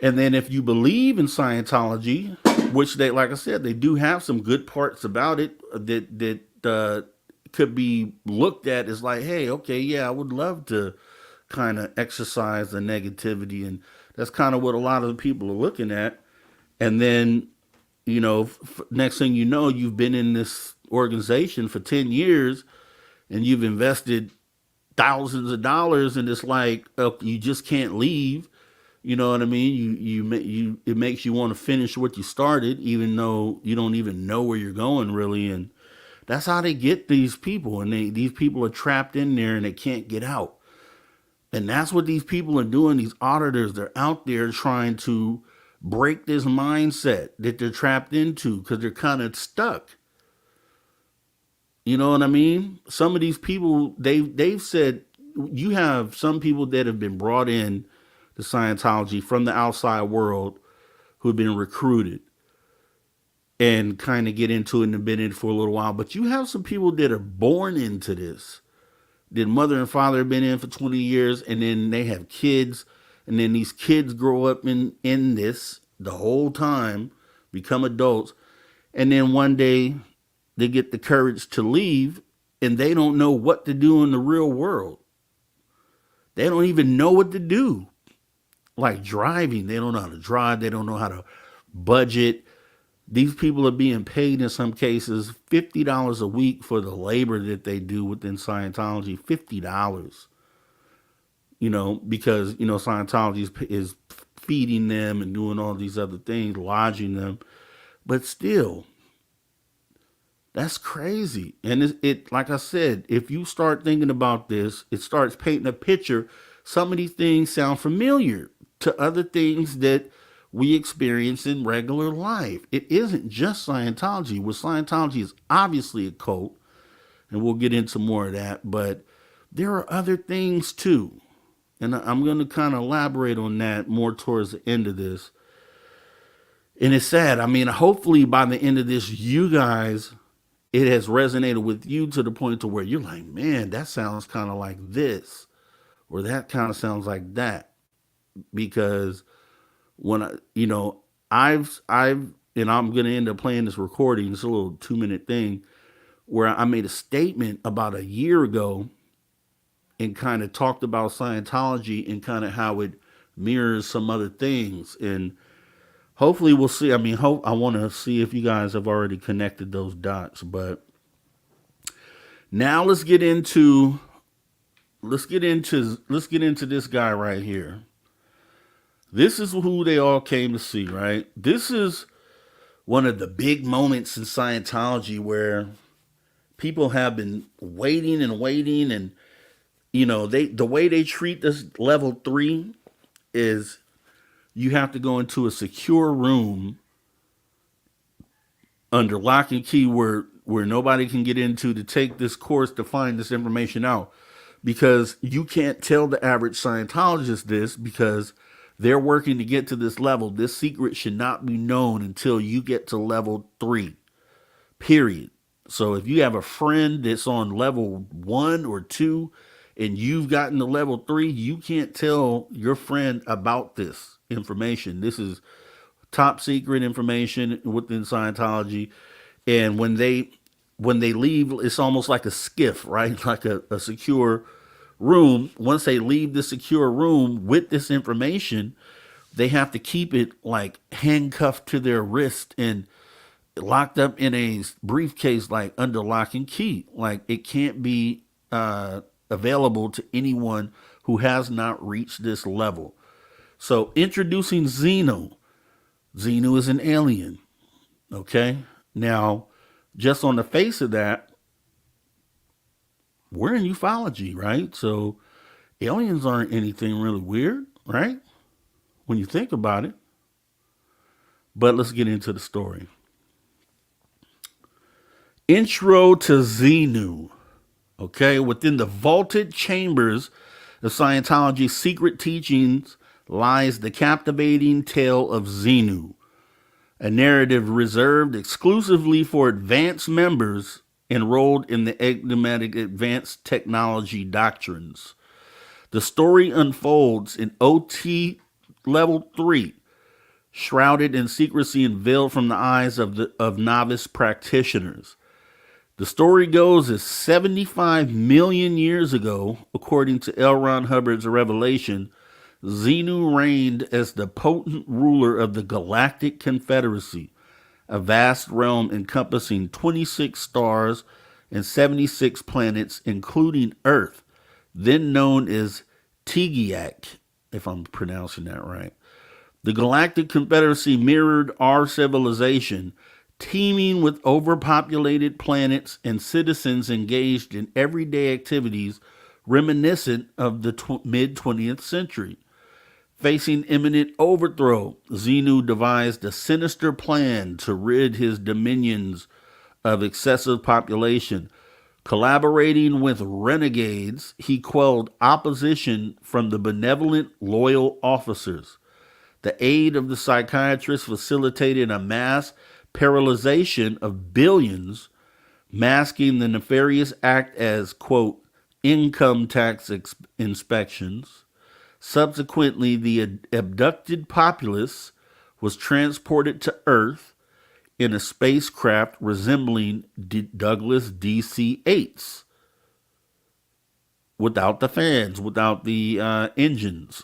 And then if you believe in Scientology, which they, like I said, they do have some good parts about it that could be looked at as like, hey, okay, yeah, I would love to kind of exercise the negativity. And that's kind of what a lot of the people are looking at. And then, next thing you know, you've been in this organization for 10 years and you've invested thousands of dollars, and it's like, you just can't leave. You know what I mean? It makes you want to finish what you started, even though you don't even know where you're going, really. And that's how they get these people. And these people are trapped in there and they can't get out. And that's what these people are doing. These auditors, they're out there trying to break this mindset that they're trapped into because they're kind of stuck. You know what I mean? Some of these people, they've said, you have some people that have been brought in to Scientology from the outside world who've been recruited and kind of get into it and have been in it for a little while. But you have some people that are born into this. Their mother and father have been in for 20 years, and then they have kids, and then these kids grow up in this the whole time, become adults, and then one day they get the courage to leave, and they don't know what to do in the real world. They don't even know what to do. Like driving, they don't know how to drive, they don't know how to budget. These people are being paid in some cases $50 a week for the labor that they do within Scientology. $50, because Scientology is feeding them and doing all these other things, lodging them. But still, that's crazy. And it like I said, if you start thinking about this, it starts painting a picture. Some of these things sound familiar to other things that we experience in regular life. It isn't just Scientology. Well, Scientology is obviously a cult, and we'll get into more of that, but there are other things too. And I'm going to kind of elaborate on that more towards the end of this. And it's sad. I mean, hopefully by the end of this, you guys, it has resonated with you to the point to where you're like, man, that sounds kind of like this, or that kind of sounds like that. Because when I've and I'm gonna end up playing this recording. It's a little 2-minute thing where I made a statement about a year ago and kind of talked about Scientology and kind of how it mirrors some other things. And hopefully we'll see. I mean, I want to see if you guys have already connected those dots. But now let's get into this guy right here. This is who they all came to see, right? This is one of the big moments in Scientology where people have been waiting and waiting, and the way they treat this level 3 is you have to go into a secure room under lock and key where nobody can get into to take this course to find this information out, because you can't tell the average Scientologist this because they're working to get to this level. This secret should not be known until you get to level 3, period. So if you have a friend that's on level 1 or 2 and you've gotten to level 3, you can't tell your friend about this information. This is top secret information within Scientology. And when they leave, it's almost like a skiff, right? Like a secure room. Once they leave the secure room with this information, they have to keep it like handcuffed to their wrist and locked up in a briefcase, like under lock and key. Like it can't be available to anyone who has not reached this level. So introducing Xenu. Xenu is an alien. Okay. Now, just on the face of that, we're in ufology, right? So aliens aren't anything really weird, right? When you think about it. But let's get into the story. Intro to Xenu. Okay, within the vaulted chambers of Scientology's secret teachings lies the captivating tale of Xenu, a narrative reserved exclusively for advanced members enrolled in the enigmatic advanced technology doctrines. The story unfolds in OT Level 3, shrouded in secrecy and veiled from the eyes of novice practitioners. The story goes as 75 million years ago, according to Elron Hubbard's revelation, Xenu reigned as the potent ruler of the Galactic Confederacy, a vast realm encompassing 26 stars and 76 planets, including Earth, then known as DIGG, if I'm pronouncing that right. The Galactic Confederacy mirrored our civilization, teeming with overpopulated planets and citizens engaged in everyday activities reminiscent of the mid-20th century. Facing imminent overthrow, Xenu devised a sinister plan to rid his dominions of excessive population. Collaborating with renegades, he quelled opposition from the benevolent, loyal officers. The aid of the psychiatrists facilitated a mass paralyzation of billions, masking the nefarious act as, quote, income tax inspections. Subsequently, the abducted populace was transported to Earth in a spacecraft resembling Douglas DC-8s, without the fans, without the engines.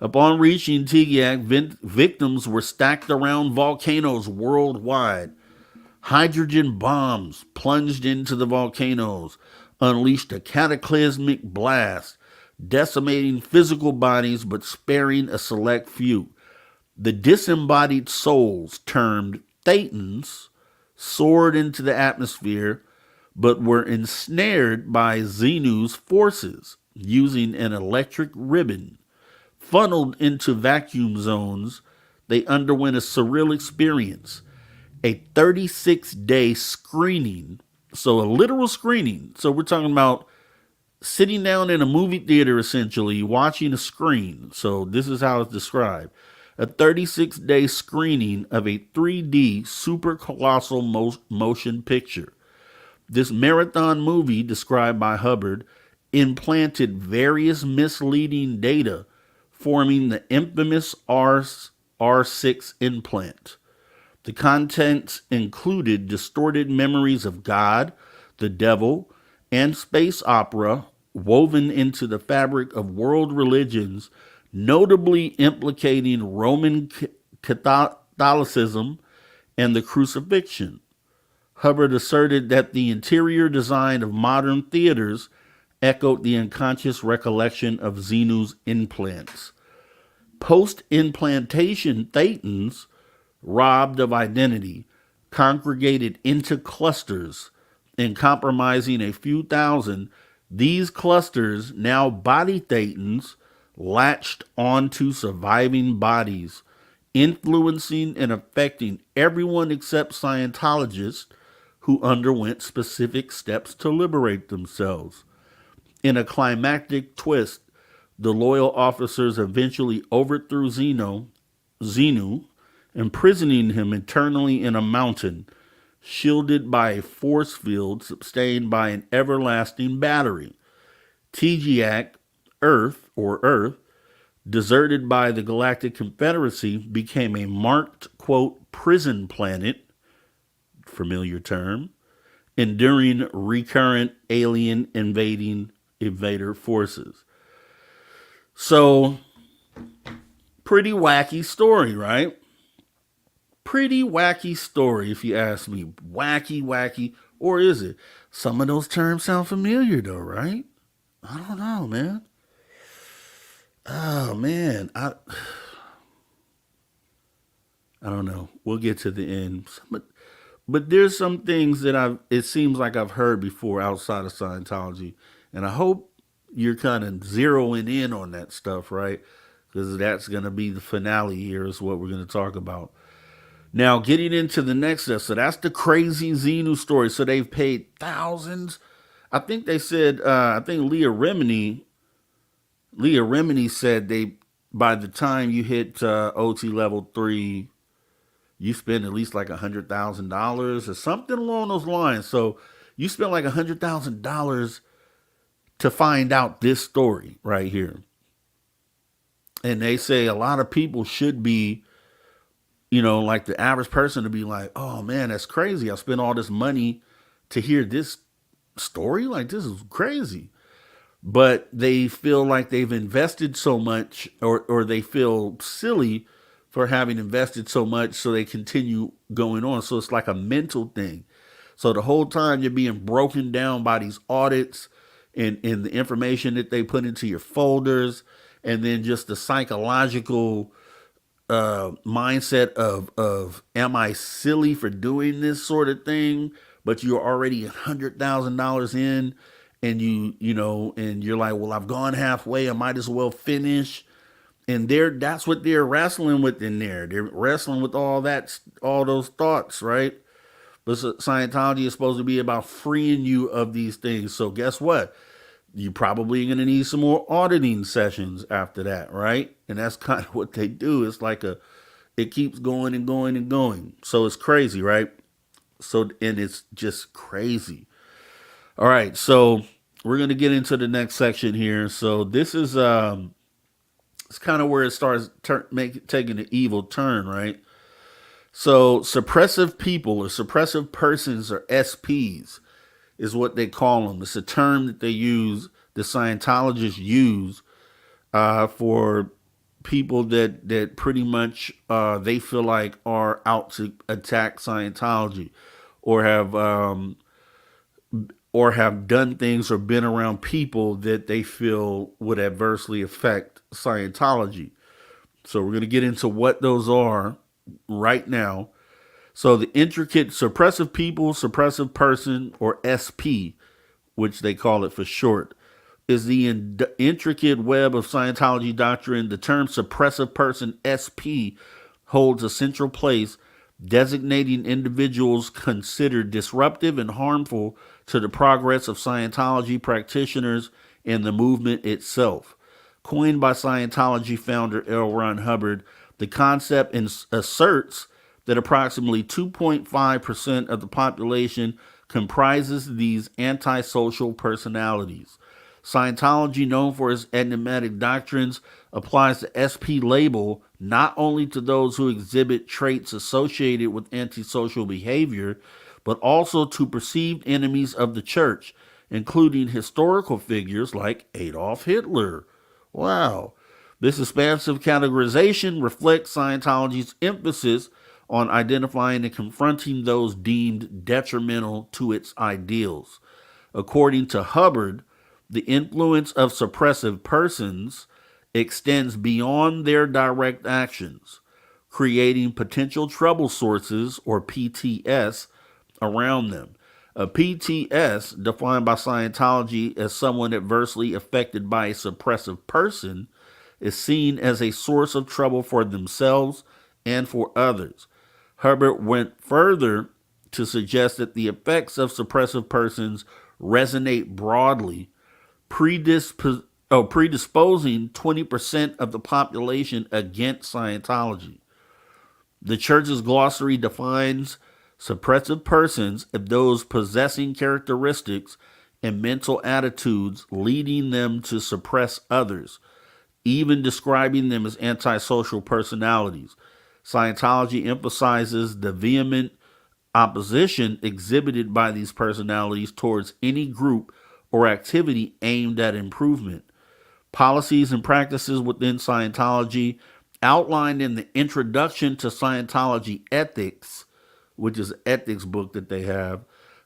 Upon reaching Tigyak, victims were stacked around volcanoes worldwide. Hydrogen bombs plunged into the volcanoes, unleashed a cataclysmic blast, decimating physical bodies but sparing a select few. The disembodied souls, termed Thetans, soared into the atmosphere but were ensnared by Xenu's forces using an electric ribbon. Funneled into vacuum zones, they underwent a surreal experience, a 36-day screening, so a literal screening. So we're talking about sitting down in a movie theater, essentially, watching a screen. So this is how it's described. A 36-day screening of a 3D super colossal motion picture. This marathon movie, described by Hubbard, implanted various misleading data, forming the infamous R6 implant. The contents included distorted memories of God, the devil, and space opera woven into the fabric of world religions, notably implicating Roman Catholicism and the crucifixion. Hubbard asserted that the interior design of modern theaters echoed the unconscious recollection of Xenu's implants. Post-implantation Thetans, robbed of identity, congregated into clusters, and compromising a few thousand, these clusters, now body Thetans, latched onto surviving bodies, influencing and affecting everyone except Scientologists who underwent specific steps to liberate themselves. In a climactic twist, the loyal officers eventually overthrew Xenu, imprisoning him eternally in a mountain, shielded by a force field sustained by an everlasting battery. TGAC, Earth, deserted by the Galactic Confederacy, became a marked, quote, prison planet, familiar term, enduring recurrent alien invader forces. So, pretty wacky story, right? Pretty wacky story, if you ask me. Wacky, or is it? Some of those terms sound familiar, though, right? I don't know, man. Oh, man. I don't know. We'll get to the end. But there's some things that it seems like I've heard before outside of Scientology. And I hope you're kind of zeroing in on that stuff, right? Because that's going to be the finale here is what we're going to talk about. Now, getting into the next step. So that's the crazy Xenu story. So they've paid thousands. I think they said, I think Leah Remini said by the time you hit OT level 3, you spend at least like $100,000 or something along those lines. So you spend like $100,000 to find out this story right here. And they say a lot of people should be, like the average person to be like, oh man, that's crazy. I spent all this money to hear this story. Like, this is crazy. But they feel like they've invested so much, or they feel silly for having invested so much, so they continue going on. So it's like a mental thing. So the whole time you're being broken down by these audits and the information that they put into your folders, and then just the psychological mindset of am I silly for doing this sort of thing? But you're already $100,000 in, and and you're like, well, I've gone halfway. I might as well finish. And that's what they're wrestling with in there. They're wrestling with all those thoughts, right? But Scientology is supposed to be about freeing you of these things. So guess what? You're probably going to need some more auditing sessions after that, right? And that's kind of what they do. It's like it keeps going and going and going. So it's crazy, right? And it's just crazy. All right, so we're going to get into the next section here. So this is it's kind of where it starts taking an evil turn, right? So suppressive people or suppressive persons, or SPs, is what they call them. It's a term that they use, the Scientologists use, for people that pretty much they feel like are out to attack Scientology, or have done things or been around people that they feel would adversely affect Scientology. So we're going to get into what those are right now. So the intricate suppressive people, suppressive person, or SP, which they call it for short, is the intricate web of Scientology doctrine. The term suppressive person, SP, holds a central place, designating individuals considered disruptive and harmful to the progress of Scientology practitioners and the movement itself. Coined by Scientology founder Elron Hubbard, the concept asserts that approximately 2.5% of the population comprises these antisocial personalities. Scientology, known for its enigmatic doctrines, applies the SP label not only to those who exhibit traits associated with antisocial behavior, but also to perceived enemies of the church, including historical figures like Adolf Hitler. Wow. This expansive categorization reflects Scientology's emphasis on identifying and confronting those deemed detrimental to its ideals. According to Hubbard, the influence of suppressive persons extends beyond their direct actions, creating potential trouble sources, or PTS, around them. A PTS, defined by Scientology as someone adversely affected by a suppressive person, is seen as a source of trouble for themselves and for others. Hubbard went further to suggest that the effects of suppressive persons resonate broadly, predisposing 20% of the population against Scientology. The church's glossary defines Suppressive persons are those possessing characteristics and mental attitudes leading them to suppress others, even describing them as antisocial personalities. Scientology emphasizes the vehement opposition exhibited by these personalities towards any group or activity aimed at improvement. Policies and practices within Scientology outlined in the Introduction to Scientology Ethics, which is an ethics book that they have,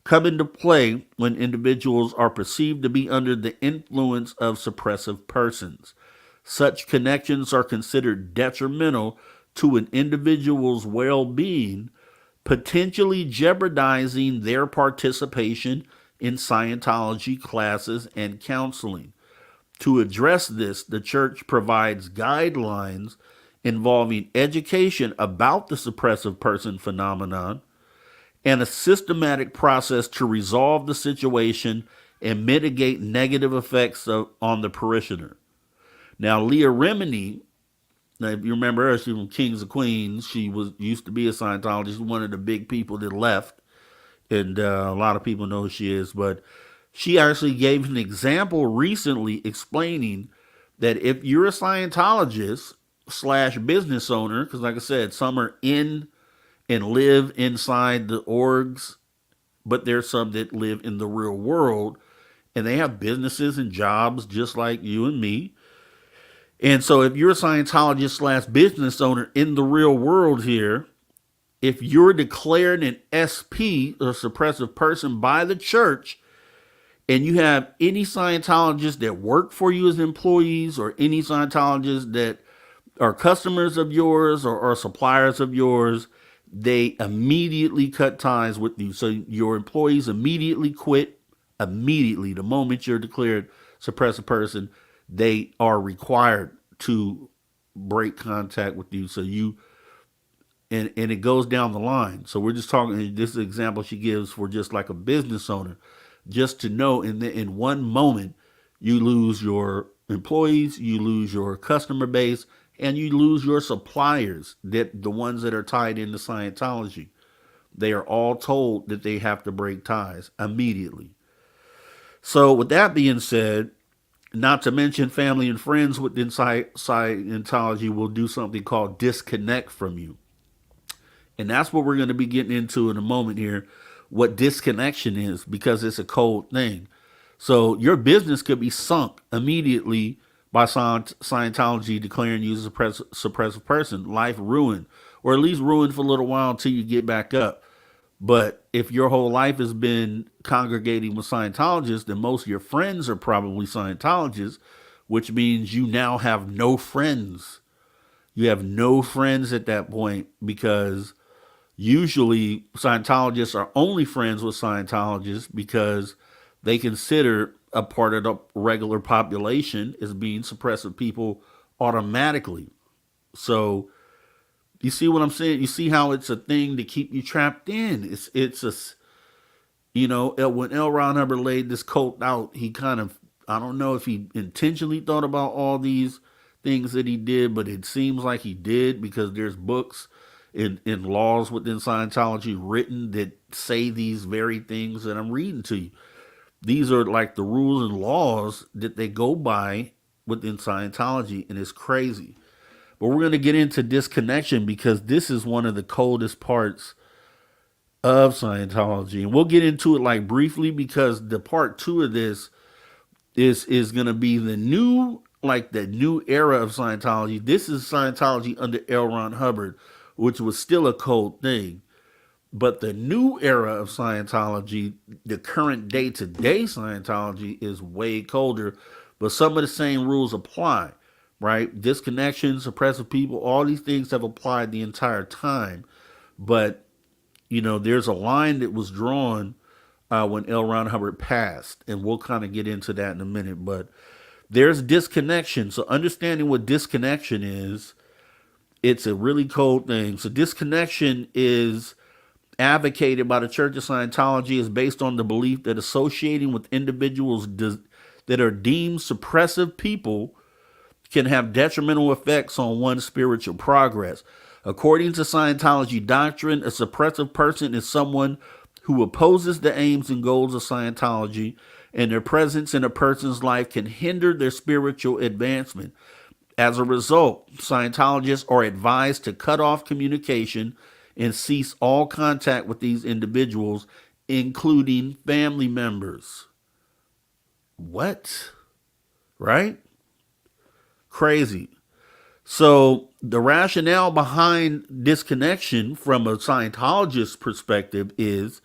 come into play when individuals are perceived to be under the influence of suppressive persons. Such connections are considered detrimental to an individual's well-being, potentially jeopardizing their participation in Scientology classes and counseling. To address this, the church provides guidelines involving education about the suppressive person phenomenon and a systematic process to resolve the situation and mitigate negative effects on the parishioner. Now, Leah Remini, now if you remember her, she's from Kings of Queens. She used to be a Scientologist. She's one of the big people that left, and a lot of people know who she is. But she actually gave an example recently explaining that if you're a Scientologist / business owner, because like I said, some are in and live inside the orgs, but there's some that live in the real world, and they have businesses and jobs just like you and me. And so if you're a Scientologist / business owner in the real world here, if you're declared an SP, or suppressive person, by the church, and you have any Scientologists that work for you as employees, or any Scientologists that are customers of yours or suppliers of yours, they immediately cut ties with you. So your employees immediately quit. Immediately, the moment you're declared suppressive person, they are required to break contact with you. So and it goes down the line. So we're just talking, this is an example she gives for just like a business owner, just to know in one moment, you lose your employees, you lose your customer base, and you lose your suppliers, that the ones that are tied into Scientology. They are all told that they have to break ties immediately. So with that being said, not to mention family and friends within Scientology will do something called disconnect from you. And that's what we're going to be getting into in a moment here, what disconnection is, because it's a cold thing. So your business could be sunk immediately by Scientology declaring you as a suppressive person, life ruined, or at least ruined for a little while until you get back up. But if your whole life has been congregating with Scientologists, then most of your friends are probably Scientologists, which means you now have no friends. You have no friends at that point, because usually Scientologists are only friends with Scientologists because they consider a part of the regular population as being suppressive people automatically. So you see what I'm saying? You see how it's a thing to keep you trapped in. It's a, when Elron Hubbard laid this cult out, he kind of, I don't know if he intentionally thought about all these things that he did, but it seems like he did, because there's books and laws within Scientology written that say these very things that I'm reading to you. These are like the rules and laws that they go by within Scientology, and it's crazy. But we're going to get into disconnection, because this is one of the coldest parts of Scientology. And we'll get into it like briefly, because the part 2 of this is going to be the new era of Scientology. This is Scientology under Elron Hubbard, which was still a cold thing. But the new era of Scientology, the current day-to-day Scientology, is way colder. But some of the same rules apply, right? Disconnection, suppressive people, all these things have applied the entire time. But, there's a line that was drawn when Elron Hubbard passed. And we'll kind of get into that in a minute. But there's disconnection. So understanding what disconnection is, it's a really cold thing. So disconnection is advocated by the Church of Scientology, is based on the belief that associating with individuals that are deemed suppressive people can have detrimental effects on one's spiritual progress. According to Scientology doctrine, a suppressive person is someone who opposes the aims and goals of Scientology, and their presence in a person's life can hinder their spiritual advancement. As a result, Scientologists are advised to cut off communication and cease all contact with these individuals, including family members. What? Right? Crazy. So the rationale behind disconnection from a Scientologist perspective is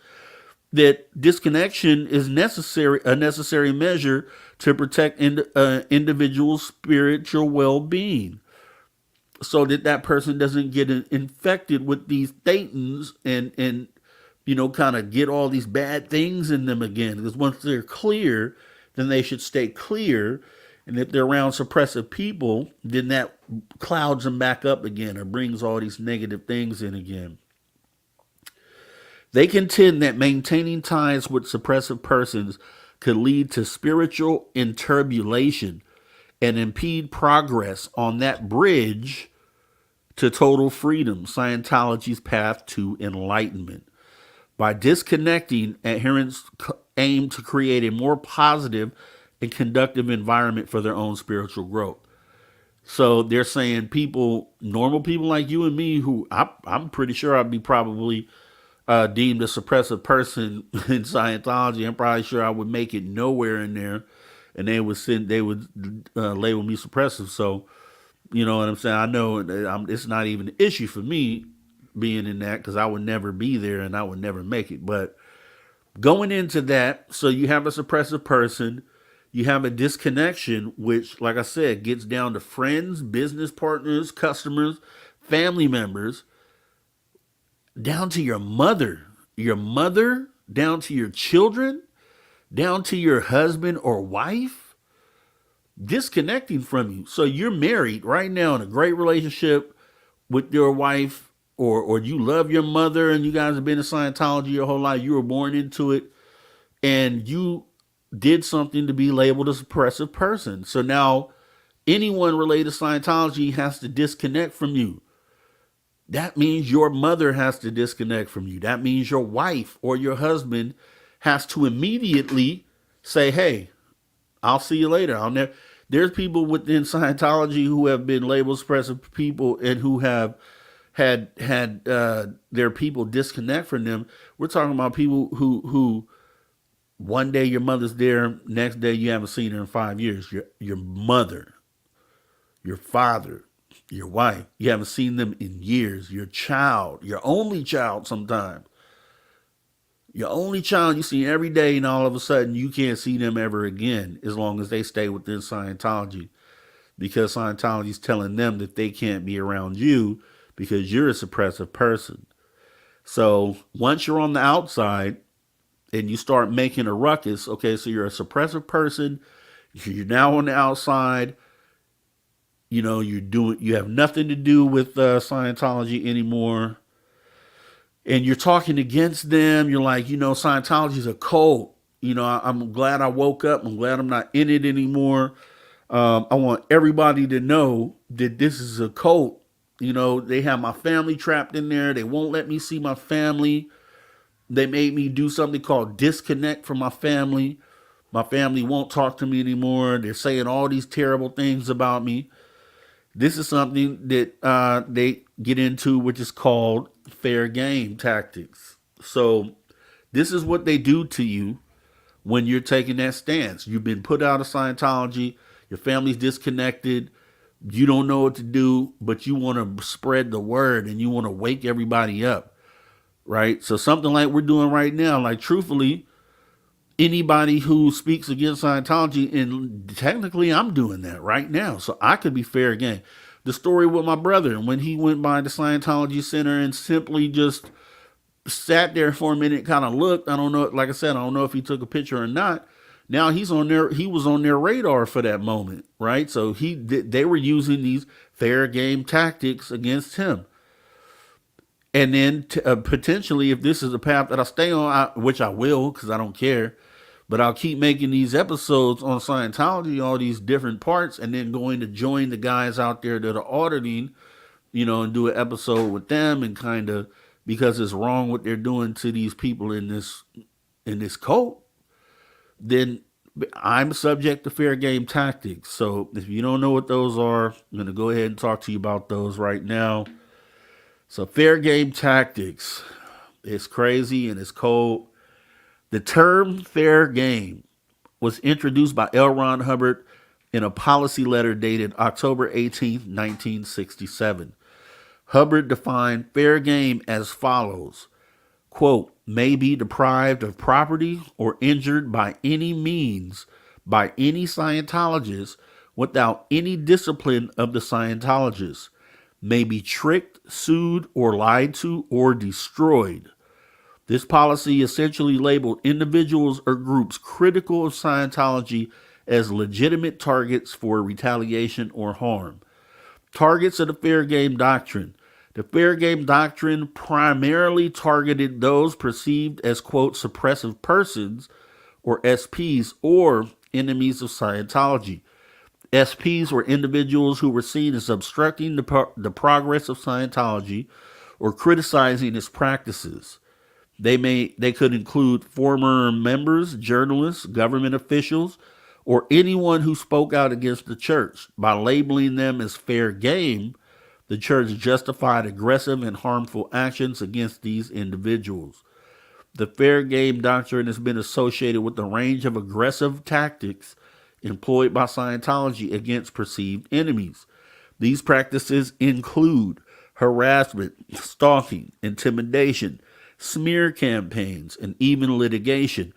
that disconnection is a necessary measure to protect individual's spiritual well-being, so that that person doesn't get infected with these thetans and kind of get all these bad things in them again. Because once they're clear, then they should stay clear. And if they're around suppressive people, then that clouds them back up again or brings all these negative things in again. They contend that maintaining ties with suppressive persons could lead to spiritual interbulation and impede progress on that bridge to total freedom, Scientology's path to enlightenment. By disconnecting, adherents aim to create a more positive and conductive environment for their own spiritual growth. So they're saying normal people like you and me, who I'm pretty sure I'd be probably deemed a suppressive person in Scientology. I'm probably sure I would make it nowhere in there, and they would label me suppressive. So, you know what I'm saying? I know it's not even an issue for me being in that, because I would never be there and I would never make it. But going into that, so you have a suppressive person, you have a disconnection, which, like I said, gets down to friends, business partners, customers, family members, down to your mother, down to your children, down to your husband or wife, disconnecting from you. So you're married right now in a great relationship with your wife, or you love your mother and you guys have been in Scientology your whole life. You were born into it and you did something to be labeled a suppressive person. So now anyone related to Scientology has to disconnect from you. That means your mother has to disconnect from you. That means your wife or your husband has to immediately say, hey, I'll see you later. There's people within Scientology who have been labeled suppressive people and who have had their people disconnect from them. We're talking about people who one day your mother's there, next day you haven't seen her in 5 years. Your mother, your father, your wife, you haven't seen them in years. Your child, your only child sometimes. Your only child you see every day, and all of a sudden you can't see them ever again as long as they stay within Scientology, because Scientology is telling them that they can't be around you because you're a suppressive person. So once you're on the outside and you start making a ruckus, okay, so you're a suppressive person, you're now on the outside, you have nothing to do with Scientology anymore, and you're talking against them. You're like, Scientology is a cult. I'm glad I woke up. I'm glad I'm not in it anymore. I want everybody to know that this is a cult. They have my family trapped in there. They won't let me see my family. They made me do something called disconnect from my family. My family won't talk to me anymore. They're saying all these terrible things about me. This is something that they get into, which is called fair game tactics. So this is what they do to you when you're taking that stance. You've been put out of Scientology. Your family's disconnected. You don't know what to do, but you want to spread the word and you want to wake everybody up, right? So something like we're doing right now, like truthfully, anybody who speaks against Scientology, and technically I'm doing that right now, so I could be fair game. The story with my brother, when he went by the Scientology Center and simply just sat there for a minute, kind of looked. I don't know, like I said, I don't know if he took a picture or not. Now he was on their radar for that moment, right? So they were using these fair game tactics against him. And then potentially, if this is a path that I stay on, which I will, because I don't care, but I'll keep making these episodes on Scientology, all these different parts, and then going to join the guys out there that are auditing and do an episode with them and kind of, because it's wrong what they're doing to these people in this cult, then I'm subject to fair game tactics. So if you don't know what those are, I'm going to go ahead and talk to you about those right now. So fair game tactics, it's crazy and it's cold. The term fair game was introduced by Elron Hubbard in a policy letter dated October 18th, 1967. Hubbard defined fair game as follows: quote, may be deprived of property or injured by any means by any Scientologist without any discipline of the Scientologist, may be tricked, sued, or lied to, or destroyed. This policy essentially labeled individuals or groups critical of Scientology as legitimate targets for retaliation or harm. Targets of the fair game doctrine. The fair game doctrine primarily targeted those perceived as, quote, suppressive persons, or SPs, or enemies of Scientology. SPs were individuals who were seen as obstructing the progress of Scientology or criticizing its practices. They could include former members, journalists, government officials, or anyone who spoke out against the church. By labeling them as fair game, the church justified aggressive and harmful actions against these individuals. The fair game doctrine has been associated with a range of aggressive tactics employed by Scientology against perceived enemies. These practices include harassment, stalking, intimidation, smear campaigns, and even litigation.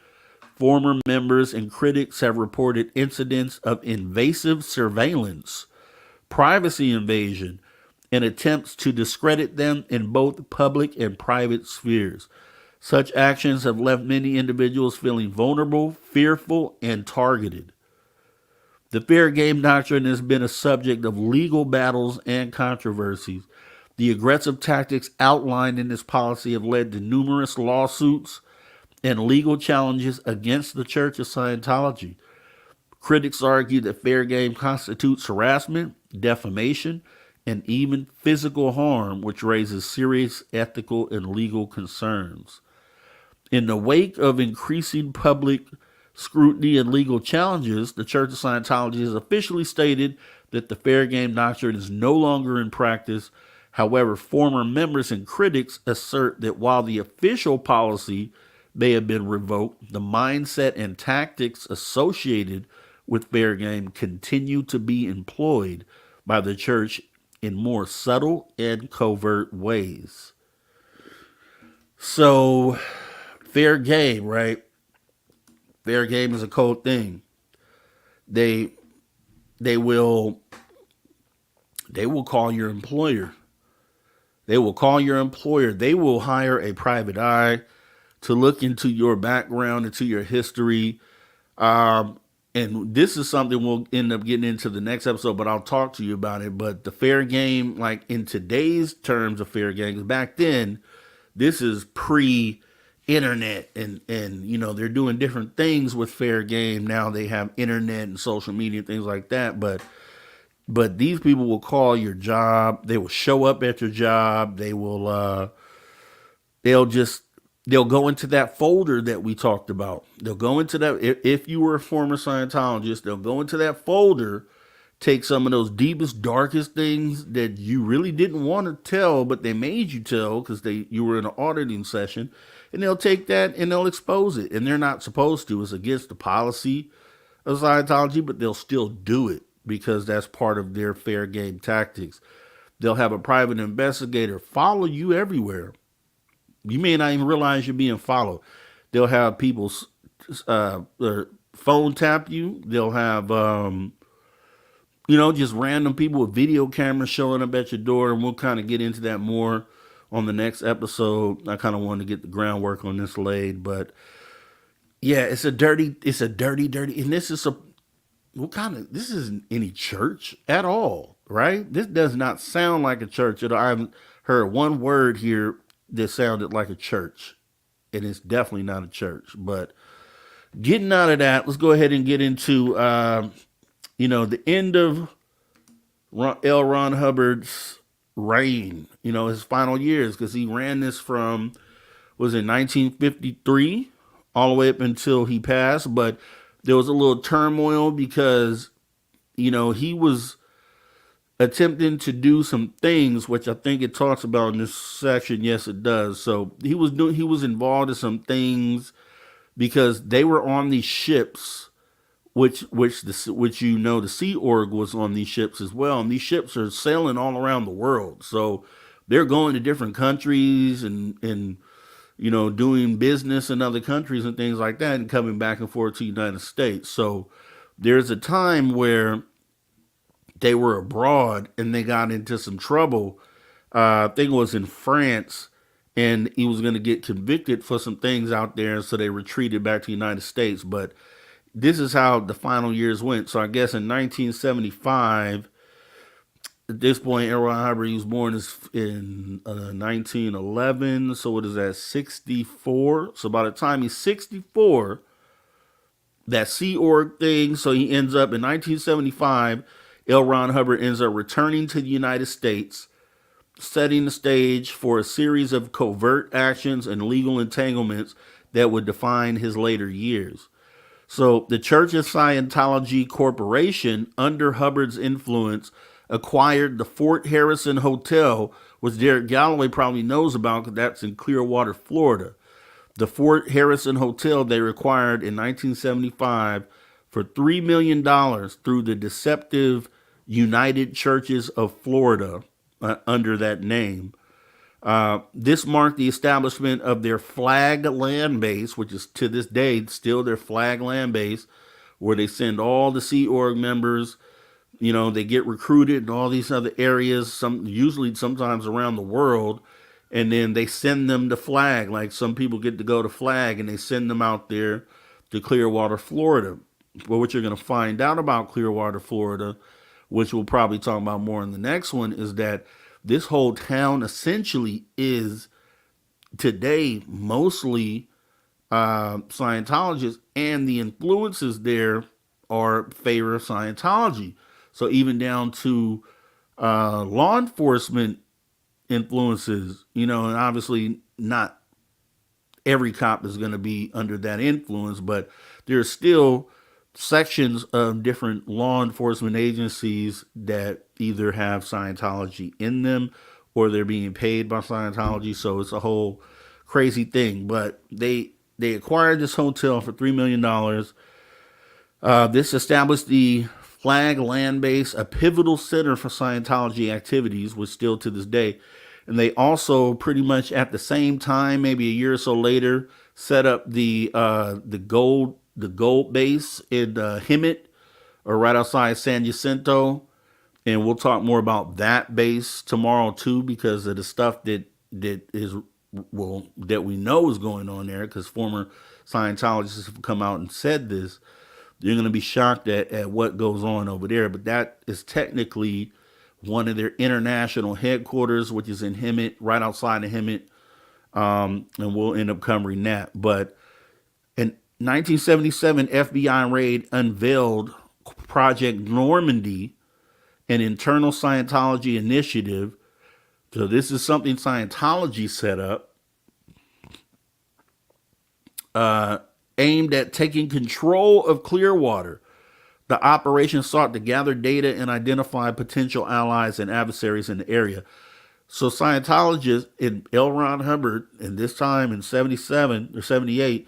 Former members and critics have reported incidents of invasive surveillance, privacy invasion, and attempts to discredit them in both public and private spheres. Such actions have left many individuals feeling vulnerable, fearful, and targeted. The fair game doctrine has been a subject of legal battles and controversies. The aggressive tactics outlined in this policy have led to numerous lawsuits and legal challenges against the Church of Scientology. Critics argue that fair game constitutes harassment, defamation, and even physical harm, which raises serious ethical and legal concerns. In the wake of increasing public scrutiny and legal challenges, the Church of Scientology has officially stated that the fair game doctrine is no longer in practice. However, former members and critics assert that while the official policy may have been revoked, the mindset and tactics associated with fair game continue to be employed by the church in more subtle and covert ways. So, fair game, right? Fair game is a cold thing. They will call your employer. They will call your employer. They will hire a private eye to look into your background, into your history. And this is something we'll end up getting into the next episode, but I'll talk to you about it. But the fair game, like in today's terms of fair game, 'cause back then, this is pre-internet and they're doing different things with fair game. Now they have internet and social media, things like that. But these people will call your job. They will show up at your job. They will, they'll go into that folder that we talked about. They'll go into that. If you were a former Scientologist, they'll go into that folder, take some of those deepest, darkest things that you really didn't want to tell, but they made you tell because you were in an auditing session, and they'll take that and they'll expose it. And they're not supposed to. It's against the policy of Scientology, but they'll still do it because that's part of their fair game tactics. They'll have a private investigator follow you everywhere. You may not even realize you're being followed. They'll have people phone tap you. They'll have, just random people with video cameras showing up at your door. And we'll kind of get into that more on the next episode. I kind of wanted to get the groundwork on this laid. But yeah, it's a dirty, and this isn't any church at all, right? This does not sound like a church. I've heard one word here that sounded like a church, and it's definitely not a church. But getting out of that, let's go ahead and get into, the end of Elron Hubbard's reign, his final years, because he ran this from, was it 1953 all the way up until he passed. But there was a little turmoil because, he was attempting to do some things, which I think it talks about in this section. Yes, it does. So he was involved in some things because they were on these ships, which the Sea Org was on these ships as well, and these ships are sailing all around the world. So they're going to different countries and doing business in other countries and things like that, and coming back and forth to the United States. So there's a time where they were abroad and they got into some trouble. I think it was in France, and he was going to get convicted for some things out there, so they retreated back to the United States. But this is how the final years went. So I guess in 1975, at this point, Elron Hubbard, he was born in 1911. So what is that, 64? So by the time he's 64, that Sea Org thing, so he ends up in 1975, Elron Hubbard ends up returning to the United States, setting the stage for a series of covert actions and legal entanglements that would define his later years. So the Church of Scientology Corporation, under Hubbard's influence, acquired the Fort Harrison Hotel, which Derek Galloway probably knows about because that's in Clearwater, Florida. The Fort Harrison Hotel they acquired in 1975 for $3 million through the deceptive United Churches of Florida under that name. This marked the establishment of their flag land base, which is to this day still their flag land base, where they send all the Sea Org members. They get recruited in all these other areas, sometimes around the world, and then they send them to Flag. Like some people get to go to Flag, and they send them out there to Clearwater, Florida. But what you're going to find out about Clearwater, Florida, which we'll probably talk about more in the next one, is that this whole town essentially is today mostly Scientologists, and the influences there are favor of Scientology. So even down to law enforcement influences, and obviously not every cop is going to be under that influence, but there's still sections of different law enforcement agencies that either have Scientology in them or they're being paid by Scientology. So it's a whole crazy thing. But they acquired this hotel for $3 million. This established the Flag land base, a pivotal center for Scientology activities, which still to this day. And they also pretty much at the same time, maybe a year or so later, set up the gold base in Hemet, or right outside San Jacinto. And we'll talk more about that base tomorrow too, because of the stuff that we know is going on there, because former Scientologists have come out and said this. You're going to be shocked at what goes on over there. But that is technically one of their international headquarters, which is in Hemet, right outside of Hemet. And we'll end up covering that. But in 1977, FBI raid unveiled Project Normandy, an internal Scientology initiative. So this is something Scientology set up, aimed at taking control of Clearwater. The operation sought to gather data and identify potential allies and adversaries in the area. So Scientologists in Elron Hubbard, in this time in 77 or 78,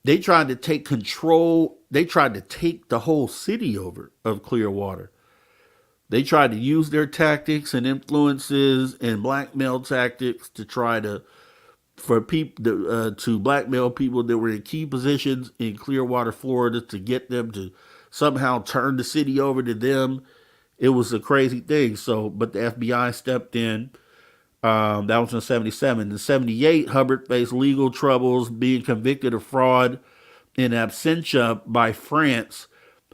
they tried to take control. They tried to take the whole city over of Clearwater. They tried to use their tactics and influences and blackmail tactics to try to blackmail people that were in key positions in Clearwater, Florida, to get them to somehow turn the city over to them. It was a crazy thing. So, but the FBI stepped in. That was in 77. In 78, Hubbard faced legal troubles, being convicted of fraud in absentia by France.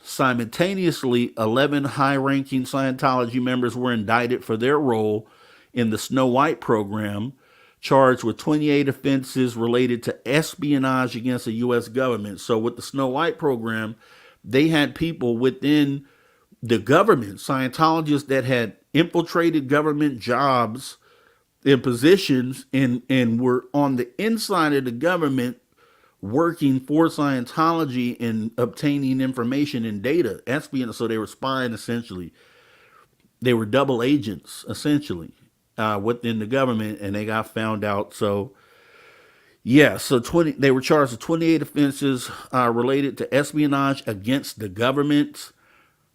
Simultaneously, 11 high-ranking Scientology members were indicted for their role in the Snow White program, charged with 28 offenses related to espionage against the U.S. government. So with the Snow White program, they had people within the government, Scientologists that had infiltrated government jobs and positions and were on the inside of the government working for Scientology and obtaining information and data, espionage. So they were spying essentially. They were double agents essentially within the government, and they got found out. So yeah, so they were charged with 28 offenses related to espionage against the government.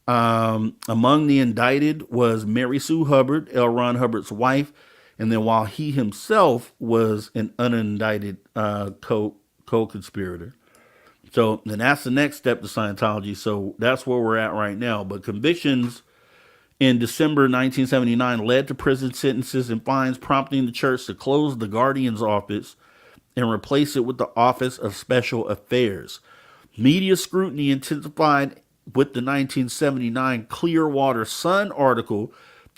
Among the indicted was Mary Sue Hubbard, Elron Hubbard's wife, and then while he himself was an unindicted co-conspirator. So then that's the next step to Scientology. So that's where we're at right now. But convictions in December 1979 led to prison sentences and fines, prompting the church to close the Guardian's office and replace it with the Office of Special Affairs. Media scrutiny intensified with the 1979 Clearwater Sun article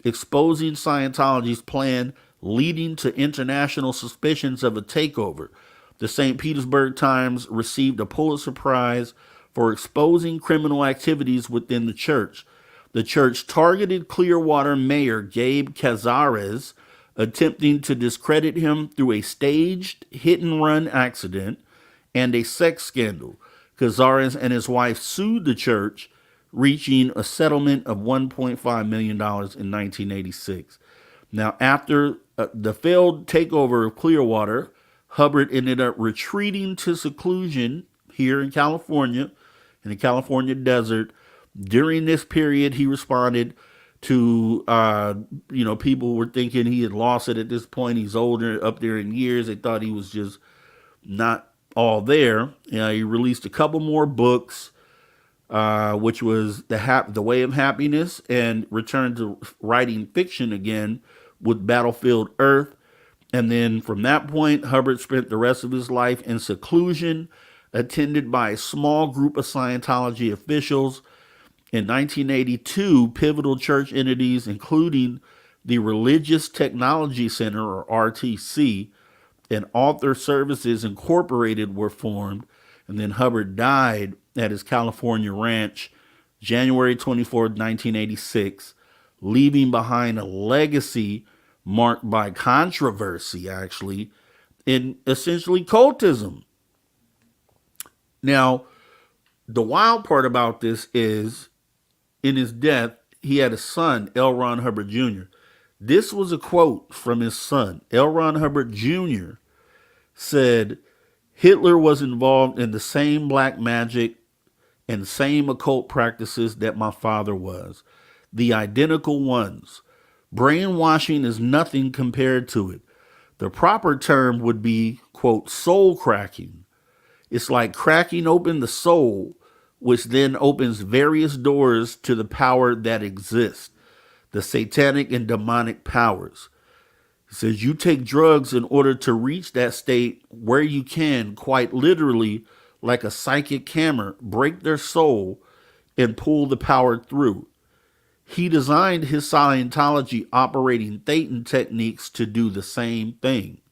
exposing Scientology's plan, leading to international suspicions of a takeover. The St. Petersburg Times received a Pulitzer Prize for exposing criminal activities within the church. The church targeted Clearwater Mayor Gabe Cazares, attempting to discredit him through a staged hit-and-run accident and a sex scandal. Cazares and his wife sued the church, reaching a settlement of $1.5 million in 1986. Now, after the failed takeover of Clearwater, Hubbard ended up retreating to seclusion here in California, in the California desert. During this period, he responded to, people were thinking he had lost it at this point. He's older, up there in years. They thought he was just not all there. He released a couple more books, which was The Way of Happiness, and returned to writing fiction again with Battlefield Earth. And then from that point, Hubbard spent the rest of his life in seclusion, attended by a small group of Scientology officials. In 1982, pivotal church entities, including the Religious Technology Center, or RTC, and Author Services Incorporated were formed. And then Hubbard died at his California ranch, January 24, 1986, leaving behind a legacy marked by controversy, actually, in essentially cultism. Now, the wild part about this is, in his death, he had a son, Elron Hubbard Jr. This was a quote from his son. Elron Hubbard Jr. said, "Hitler was involved in the same black magic and same occult practices that my father was. The identical ones. Brainwashing is nothing compared to it. The proper term would be, quote, soul cracking. It's like cracking open the soul, which then opens various doors to the power that exists, the satanic and demonic powers." He says, you take drugs in order to reach that state where you can, quite literally, like a psychic hammer, break their soul and pull the power through. He designed his Scientology operating Thetan techniques to do the same thing.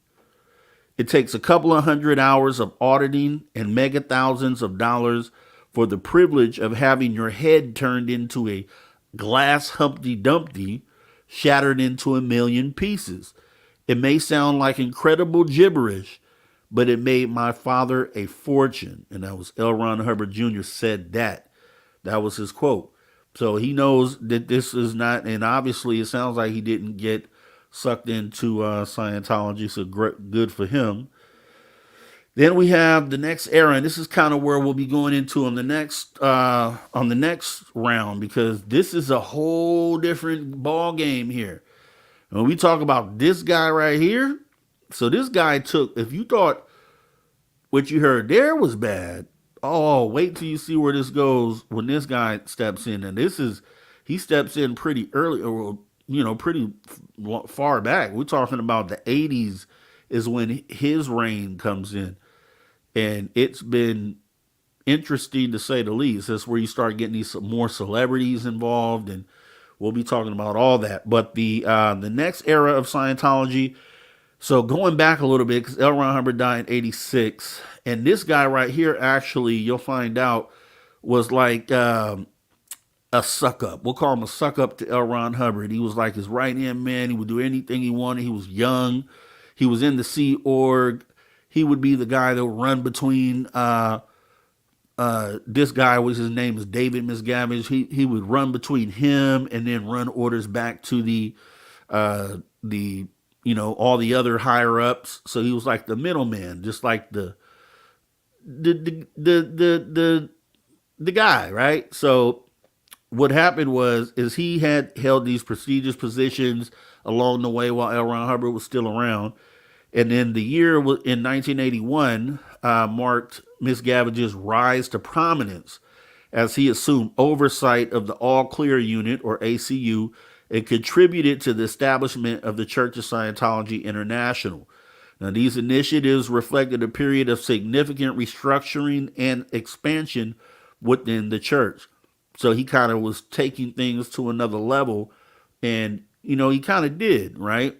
It takes a couple of 100 hours of auditing and mega thousands of dollars for the privilege of having your head turned into a glass Humpty Dumpty, shattered into a million pieces. It may sound like incredible gibberish, but it made my father a fortune. And that was Elron Hubbard Jr. said that. That was his quote. So he knows that this is not, and obviously it sounds like he didn't get sucked into Scientology, so good for him. Then we have the next era, and this is kind of where we'll be going into on the next round, because this is a whole different ball game here. When we talk about this guy right here, so this guy took, if you thought what you heard there was bad, oh, wait till you see where this goes when this guy steps in. And he steps in pretty early, or, pretty far back. We're talking about the 80s is when his reign comes in. And it's been interesting to say the least. That's where you start getting these more celebrities involved, and we'll be talking about all that. But the next era of Scientology, so going back a little bit, because Elron Hubbard died in 86, and this guy right here, actually, you'll find out, was like a suck up. We'll call him a suck up to Elron Hubbard. He was like his right hand man. He would do anything he wanted. He was young. He was in the Sea Org. He would be the guy that would run between this guy, which his name is David Miscavige. He would run between him and then run orders back to the all the other higher ups. So he was like the middleman, just like the guy, right? So what happened is he had held these prestigious positions along the way while L. Ron Hubbard was still around. And then the year in 1981 marked Miscavige's rise to prominence as he assumed oversight of the All Clear Unit, or ACU, and contributed to the establishment of the Church of Scientology International. Now, these initiatives reflected a period of significant restructuring and expansion within the church. So he kind of was taking things to another level, and he kind of did, right?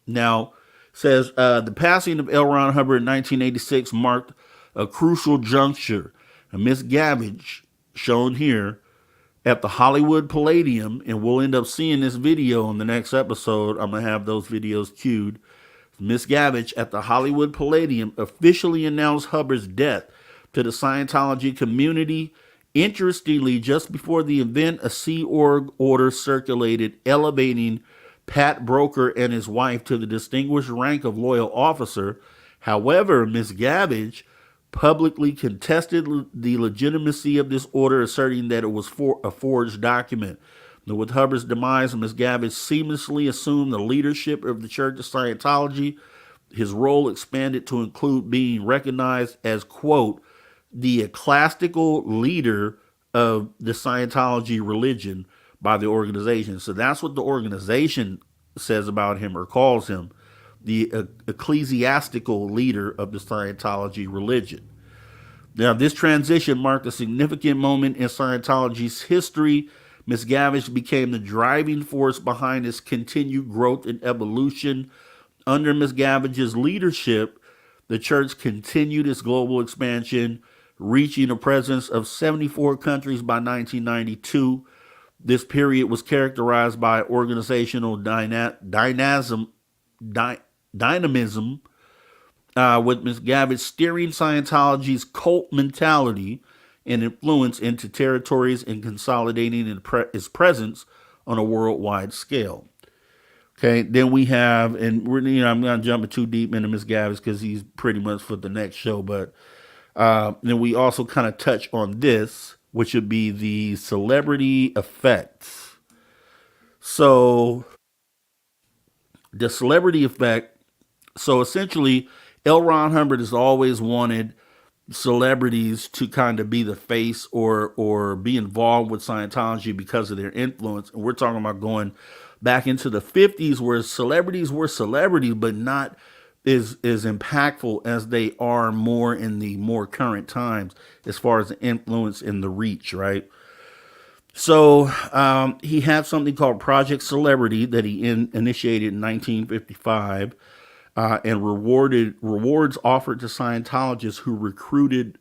Now, says the passing of L. Ron Hubbard in 1986 marked a crucial juncture. And Miscavige, shown here at the Hollywood Palladium, and we'll end up seeing this video in the next episode. I'm going to have those videos queued. Miscavige at the Hollywood Palladium officially announced Hubbard's death to the Scientology community. Interestingly, just before the event, a Sea Org order circulated elevating Pat Broker and his wife to the distinguished rank of loyal officer. However, Miscavige publicly contested the legitimacy of this order, asserting that it was a forged document. With Hubbard's demise, Miscavige seamlessly assumed the leadership of the Church of Scientology. His role expanded to include being recognized as, quote, the ecclesiastical leader of the Scientology religion by the organization. So that's what the organization says about him, or calls him, the ecclesiastical leader of the Scientology religion. Now, this transition marked a significant moment in Scientology's history. Miscavige became the driving force behind its continued growth and evolution. Under Miscavige's leadership, the church continued its global expansion, reaching a presence of 74 countries by 1992. This period was characterized by organizational dynamism, with Miscavige steering Scientology's cult mentality and influence into territories and consolidating its presence on a worldwide scale. Okay, then we have, and I'm not jumping too deep into Miscavige because he's pretty much for the next show, but then we also kind of touch on this, which would be the celebrity effects. So the celebrity effect, so essentially, L. Ron Hubbard has always wanted celebrities to kind of be the face or be involved with Scientology because of their influence. And we're talking about going back into the 50s, where celebrities were celebrities, but not as impactful as they are more in the more current times as far as the influence and the reach, right? So he had something called Project Celebrity that he initiated in 1955, and rewards offered to Scientologists who recruited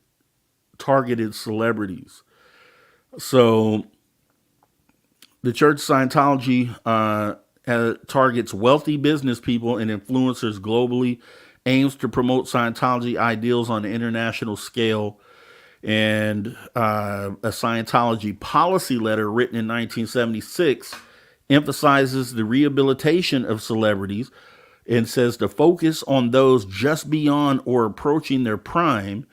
targeted celebrities. So the Church of Scientology targets wealthy business people and influencers globally, aims to promote Scientology ideals on an international scale. And a Scientology policy letter written in 1976 emphasizes the rehabilitation of celebrities and says to focus on those just beyond or approaching their prime,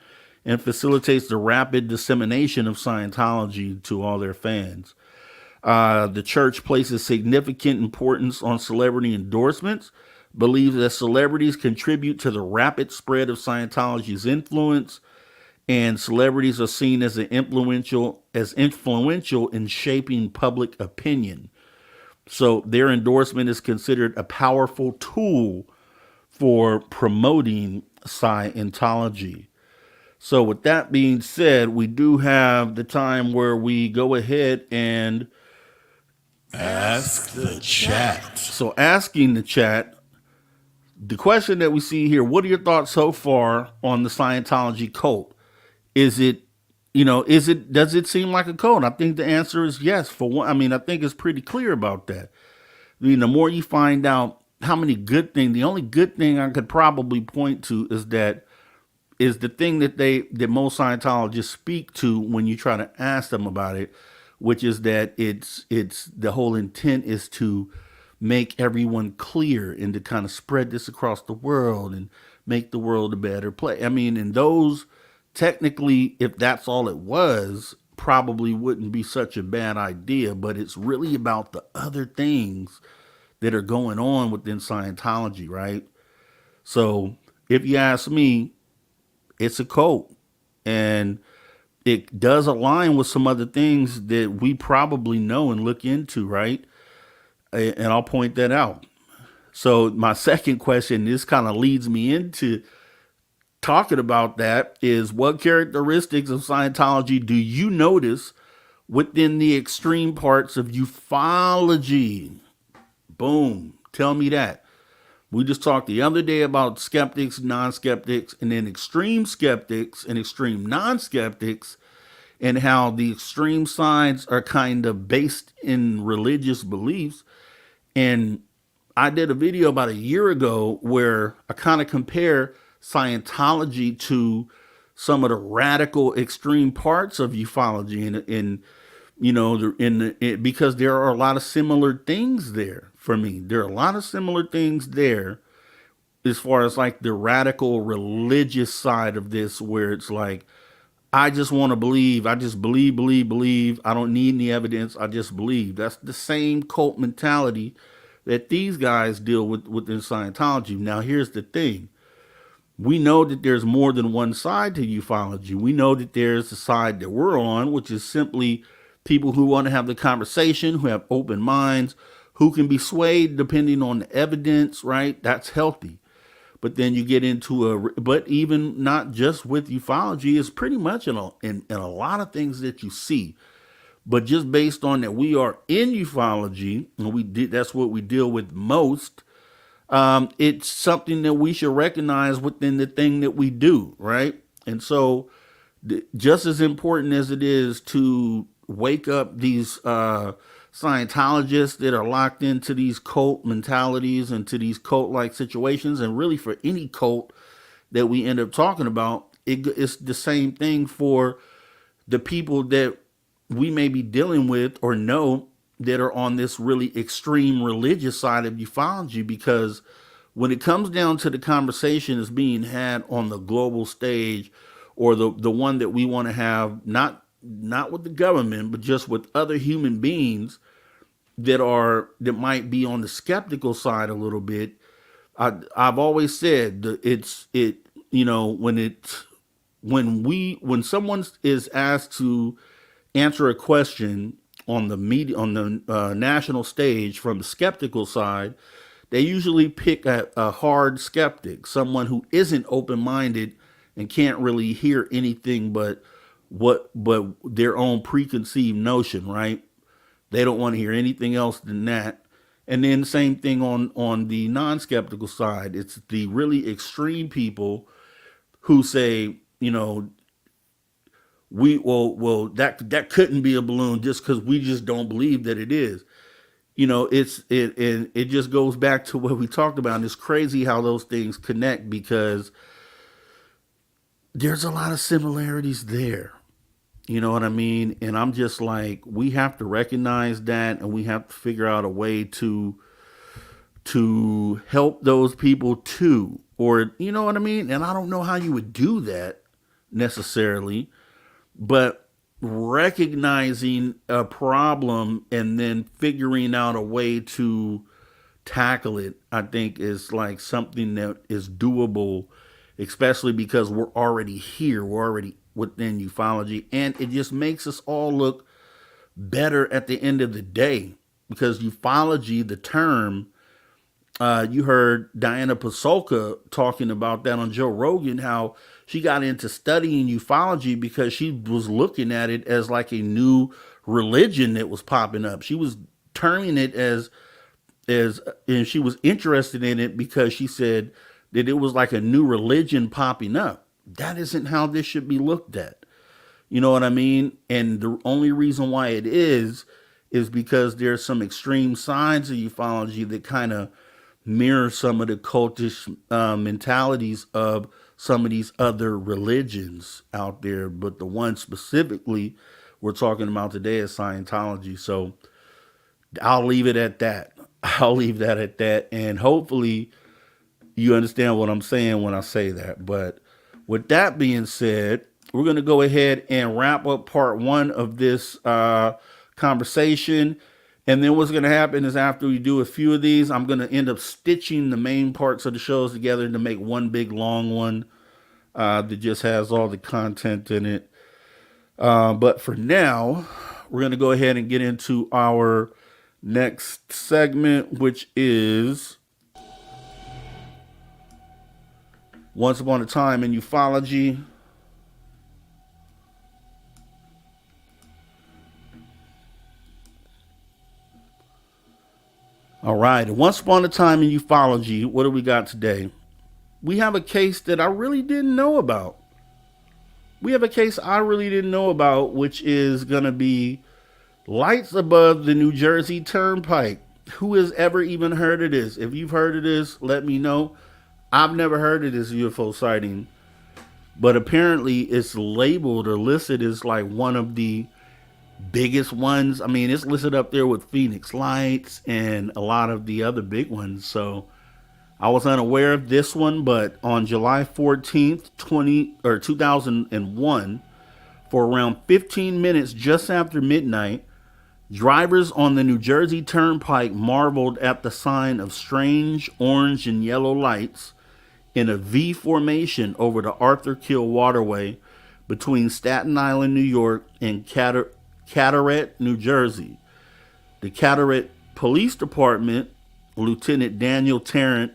and facilitates the rapid dissemination of Scientology to all their fans. The church places significant importance on celebrity endorsements, believes that celebrities contribute to the rapid spread of Scientology's influence, and celebrities are seen as influential in shaping public opinion. So their endorsement is considered a powerful tool for promoting Scientology. So with that being said, we do have the time where we go ahead and ask the chat. So asking the chat, the question that we see here, what are your thoughts so far on the Scientology cult? Is it does it seem like a cult? I think the answer is yes. For one, I mean, I think it's pretty clear about that. The more you find out how many good things, the only good thing I could probably point to is the thing that most Scientologists speak to when you try to ask them about it, which is that it's the whole intent is to make everyone clear and to kind of spread this across the world and make the world a better place. I mean, and those technically, if that's all it was, probably wouldn't be such a bad idea, but it's really about the other things that are going on within Scientology, right? So if you ask me, it's a cult. And it does align with some other things that we probably know and look into, right? And I'll point that out. So my second question, this kind of leads me into talking about that, is what characteristics of Scientology do you notice within the extreme parts of ufology? Boom. Tell me that. We just talked the other day about skeptics, non-skeptics, and then extreme skeptics and extreme non-skeptics, and how the extreme sides are kind of based in religious beliefs. And I did a video about a year ago where I kind of compare Scientology to some of the radical extreme parts of ufology, because there are a lot of similar things there for me. There are a lot of similar things there as far as like the radical religious side of this, where it's like, I just want to believe. I just believe. I don't need any evidence. I just believe. That's the same cult mentality that these guys deal with within Scientology. Now, here's the thing. We know that there's more than one side to ufology. We know that there's the side that we're on, which is simply people who want to have the conversation, who have open minds, who can be swayed depending on the evidence, right? That's healthy. But then you get into but even not just with ufology, it's pretty much in a lot of things that you see. But just based on that we are in ufology, and that's what we deal with most, it's something that we should recognize within the thing that we do, right? And so just as important as it is to wake up these Scientologists that are locked into these cult mentalities and to these cult-like situations, and really for any cult that we end up talking about, it's the same thing for the people that we may be dealing with or know that are on this really extreme religious side of ufology. Because when it comes down to the conversation that's being had on the global stage, or the one that we want to have, not with the government, but just with other human beings that might be on the skeptical side a little bit, I've always said that when someone is asked to answer a question on the media, on the national stage from the skeptical side, they usually pick a hard skeptic, someone who isn't open-minded and can't really hear anything but their own preconceived notion, right? They don't want to hear anything else than that. And then same thing on the non-skeptical side. It's the really extreme people who say, that couldn't be a balloon just because we just don't believe that it is. It just goes back to what we talked about. And it's crazy how those things connect, because there's a lot of similarities there. You know what I mean? And I'm just like, we have to recognize that, and we have to figure out a way to help those people too. Or, you know what I mean? And I don't know how you would do that necessarily, but recognizing a problem and then figuring out a way to tackle it, I think is like something that is doable, especially because we're already here. We're already within ufology, and it just makes us all look better at the end of the day. Because ufology, the term, you heard Diana Pasulka talking about that on Joe Rogan, how she got into studying ufology because she was looking at it as like a new religion that was popping up. She was terming it and she was interested in it because she said that it was like a new religion popping up. That isn't how this should be looked at. You know what I mean? And the only reason why it is because there's some extreme sides of ufology that kind of mirror some of the cultish mentalities of some of these other religions out there. But the one specifically we're talking about today is Scientology. So I'll leave it at that. I'll leave that at that. And hopefully you understand what I'm saying when I say that. But with that being said, we're going to go ahead and wrap up part one of this conversation. And then what's going to happen is after we do a few of these, I'm going to end up stitching the main parts of the shows together to make one big long one that just has all the content in it. But for now, we're going to go ahead and get into our next segment, which is Once Upon a Time in Ufology. All right, Once Upon a Time in Ufology, what do we got today? We have a case that I really didn't know about. Which is going to be Lights Above the New Jersey Turnpike. Who has ever even heard of this? If you've heard of this, let me know. I've never heard of this UFO sighting, but apparently it's labeled or listed as like one of the biggest ones. I mean, it's listed up there with Phoenix Lights and a lot of the other big ones. So I was unaware of this one, but on July 14th, 2001, for around 15 minutes just after midnight, drivers on the New Jersey Turnpike marveled at the sign of strange orange and yellow lights in a V formation over the Arthur Kill waterway between Staten Island, New York, and Carteret, New Jersey. The Carteret Police Department, Lieutenant Daniel Tarrant,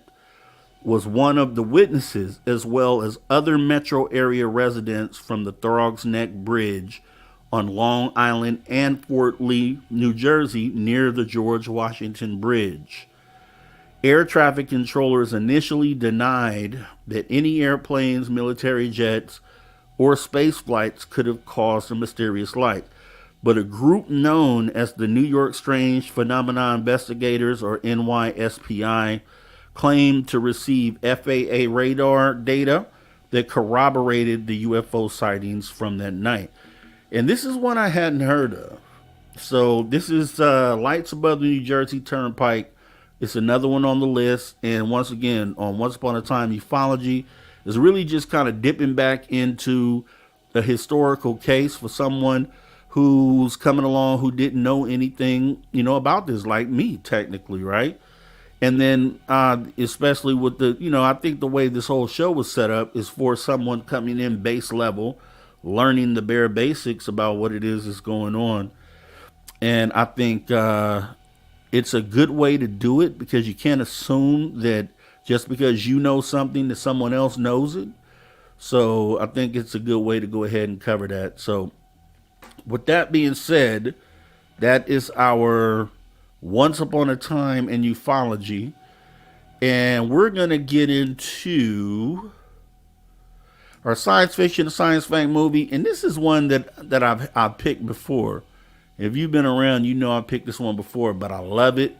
was one of the witnesses, as well as other metro area residents from the Throgs Neck Bridge on Long Island and Fort Lee, New Jersey, near the George Washington Bridge. Air traffic controllers initially denied that any airplanes, military jets, or space flights could have caused the mysterious light, but a group known as the New York Strange Phenomena Investigators, or NYSPI, claimed to receive FAA radar data that corroborated the UFO sightings from that night. And this is one I hadn't heard of. So this is Lights Above the New Jersey Turnpike. It's another one on the list. And once again, on Once Upon a Time Ufology, is really just kind of dipping back into a historical case for someone who's coming along who didn't know anything, about this, like me, technically, right? And then, especially with the, I think the way this whole show was set up is for someone coming in base level, learning the bare basics about what it is that's going on. And I think it's a good way to do it, because you can't assume that just because you know something that someone else knows it. So I think it's a good way to go ahead and cover that. So with that being said, that is our Once Upon a Time in Ufology. And we're going to get into our science fiction, science fact movie. And this is one that I've picked before. If you've been around, you know I picked this one before, but I love it.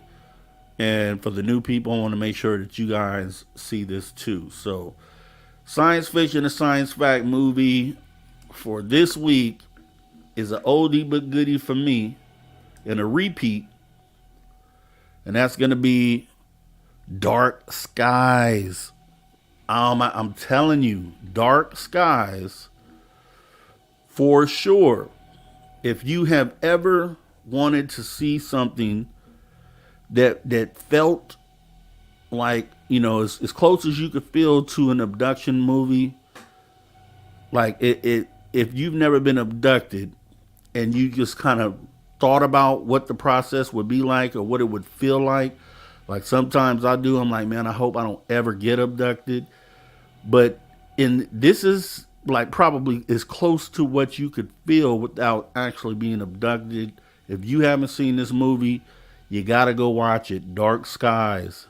And for the new people, I want to make sure that you guys see this too. So science fiction, a science fact movie for this week is an oldie but goodie for me, and a repeat. And that's going to be Dark Skies. I'm telling you, Dark Skies, for sure. If you have ever wanted to see something that felt like, as close as you could feel to an abduction movie, like if you've never been abducted and you just kind of thought about what the process would be like or what it would feel like sometimes I do, I'm like, man, I hope I don't ever get abducted. But this is like probably as close to what you could feel without actually being abducted. If you haven't seen this movie, you gotta go watch it. Dark Skies.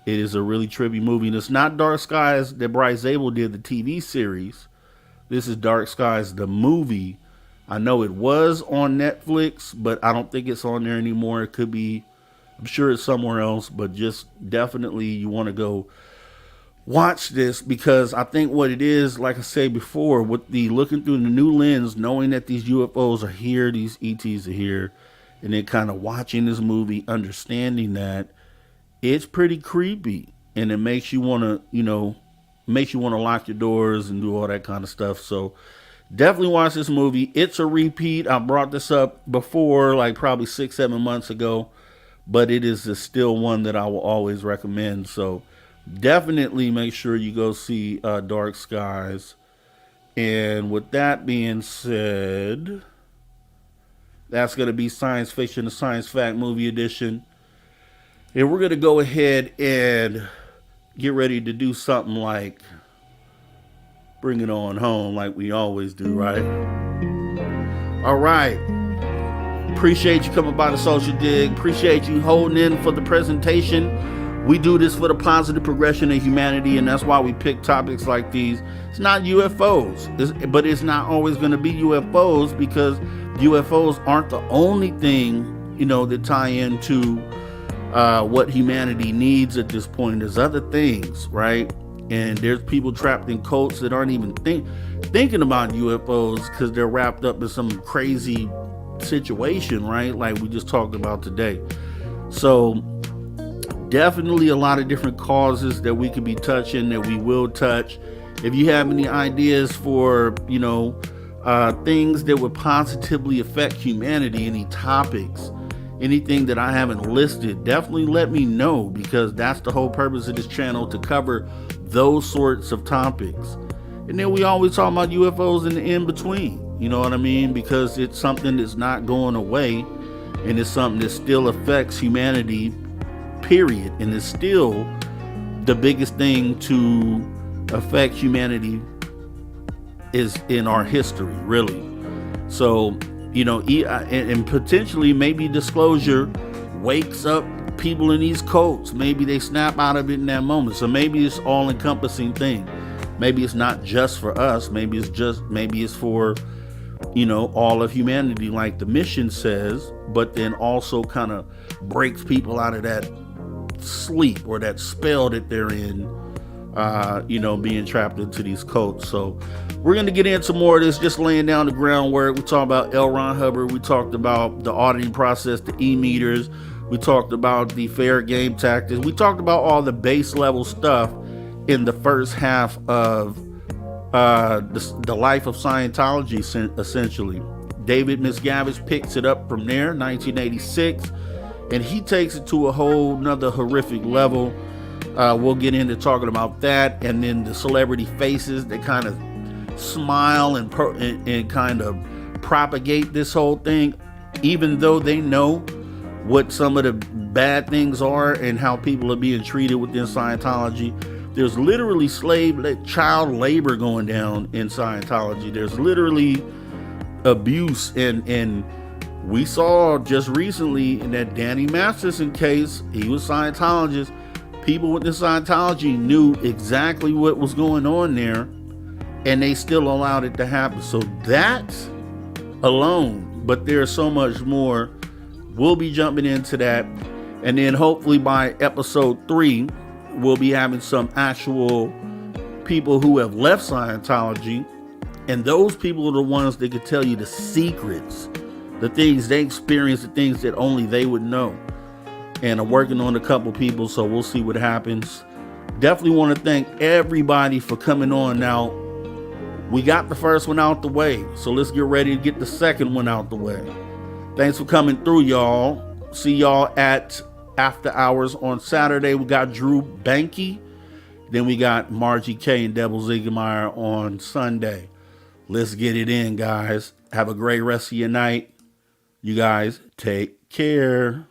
It is a really trippy movie. And it's not Dark Skies that Bryce Zabel did, the TV series. This is Dark Skies, the movie I know it was on Netflix, but I don't think it's on there anymore. It could be, I'm sure it's somewhere else, but just definitely you want to go watch this, because I think what it is, like I said before, with the looking through the new lens, knowing that these UFOs are here, these ETs are here, and then kind of watching this movie, understanding that it's pretty creepy, and it makes you want to, makes you want to lock your doors and do all that kind of stuff. So definitely watch this movie. It's a repeat. I brought this up before, like probably 6-7 months ago, but it is still one that I will always recommend. So definitely make sure you go see Dark Skies. And with that being said, that's going to be Science Fiction, the Science Fact Movie Edition. And we're going to go ahead and get ready to do something like bring it on home, like we always do, right? All right. Appreciate you coming by the Social Dig. Appreciate you holding in for the presentation. We do this for the positive progression of humanity, and that's why we pick topics like these. It's not UFOs, but it's not always going to be UFOs, because UFOs aren't the only thing, that tie into what humanity needs at this point. There's other things, right? And there's people trapped in cults that aren't even thinking about UFOs because they're wrapped up in some crazy situation, right? Like we just talked about today. So definitely a lot of different causes that we could be touching, that we will touch. If you have any ideas for, things that would positively affect humanity, any topics, anything that I haven't listed, definitely let me know, because that's the whole purpose of this channel, to cover those sorts of topics. And then we always talk about UFOs in the in-between, you know what I mean? Because it's something that's not going away, and it's something that still affects humanity, period. And it's still the biggest thing to affect humanity is in our history, really. So, and potentially maybe disclosure wakes up people in these cults. Maybe they snap out of it in that moment. So maybe it's all encompassing thing. Maybe it's not just for us. Maybe it's for, all of humanity, like the mission says, but then also kind of breaks people out of that sleep or that spell that they're in, being trapped into these cults. So we're going to get into more of this, just laying down the groundwork. We talked about Elron Hubbard. We talked about the auditing process, the e-meters. We talked about the fair game tactics. We talked about all the base level stuff in the first half of the life of Scientology, essentially. David Miscavige picks it up from there, 1986, and he takes it to a whole nother horrific level. We'll get into talking about that, and then the celebrity faces that kind of smile and kind of propagate this whole thing, even though they know what some of the bad things are and how people are being treated within Scientology. There's literally child labor going down in Scientology. There's literally abuse, and we saw just recently in that Danny Masterson case, he was Scientologist. People within Scientology knew exactly what was going on there, and they still allowed it to happen. So that alone, but there's so much more. We'll be jumping into that, and then hopefully by episode 3, we'll be having some actual people who have left Scientology, and those people are the ones that could tell you the secrets, the things they experienced, the things that only they would know. And I'm working on a couple people, so we'll see what happens. Definitely want to thank everybody for coming on. Now, we got the first one out the way, so let's get ready to get the second one out the way. Thanks for coming through, y'all. See y'all at After Hours on Saturday. We got Drew Banky. Then we got Margie K and Devil Ziegemeyer on Sunday. Let's get it in, guys. Have a great rest of your night. You guys take care.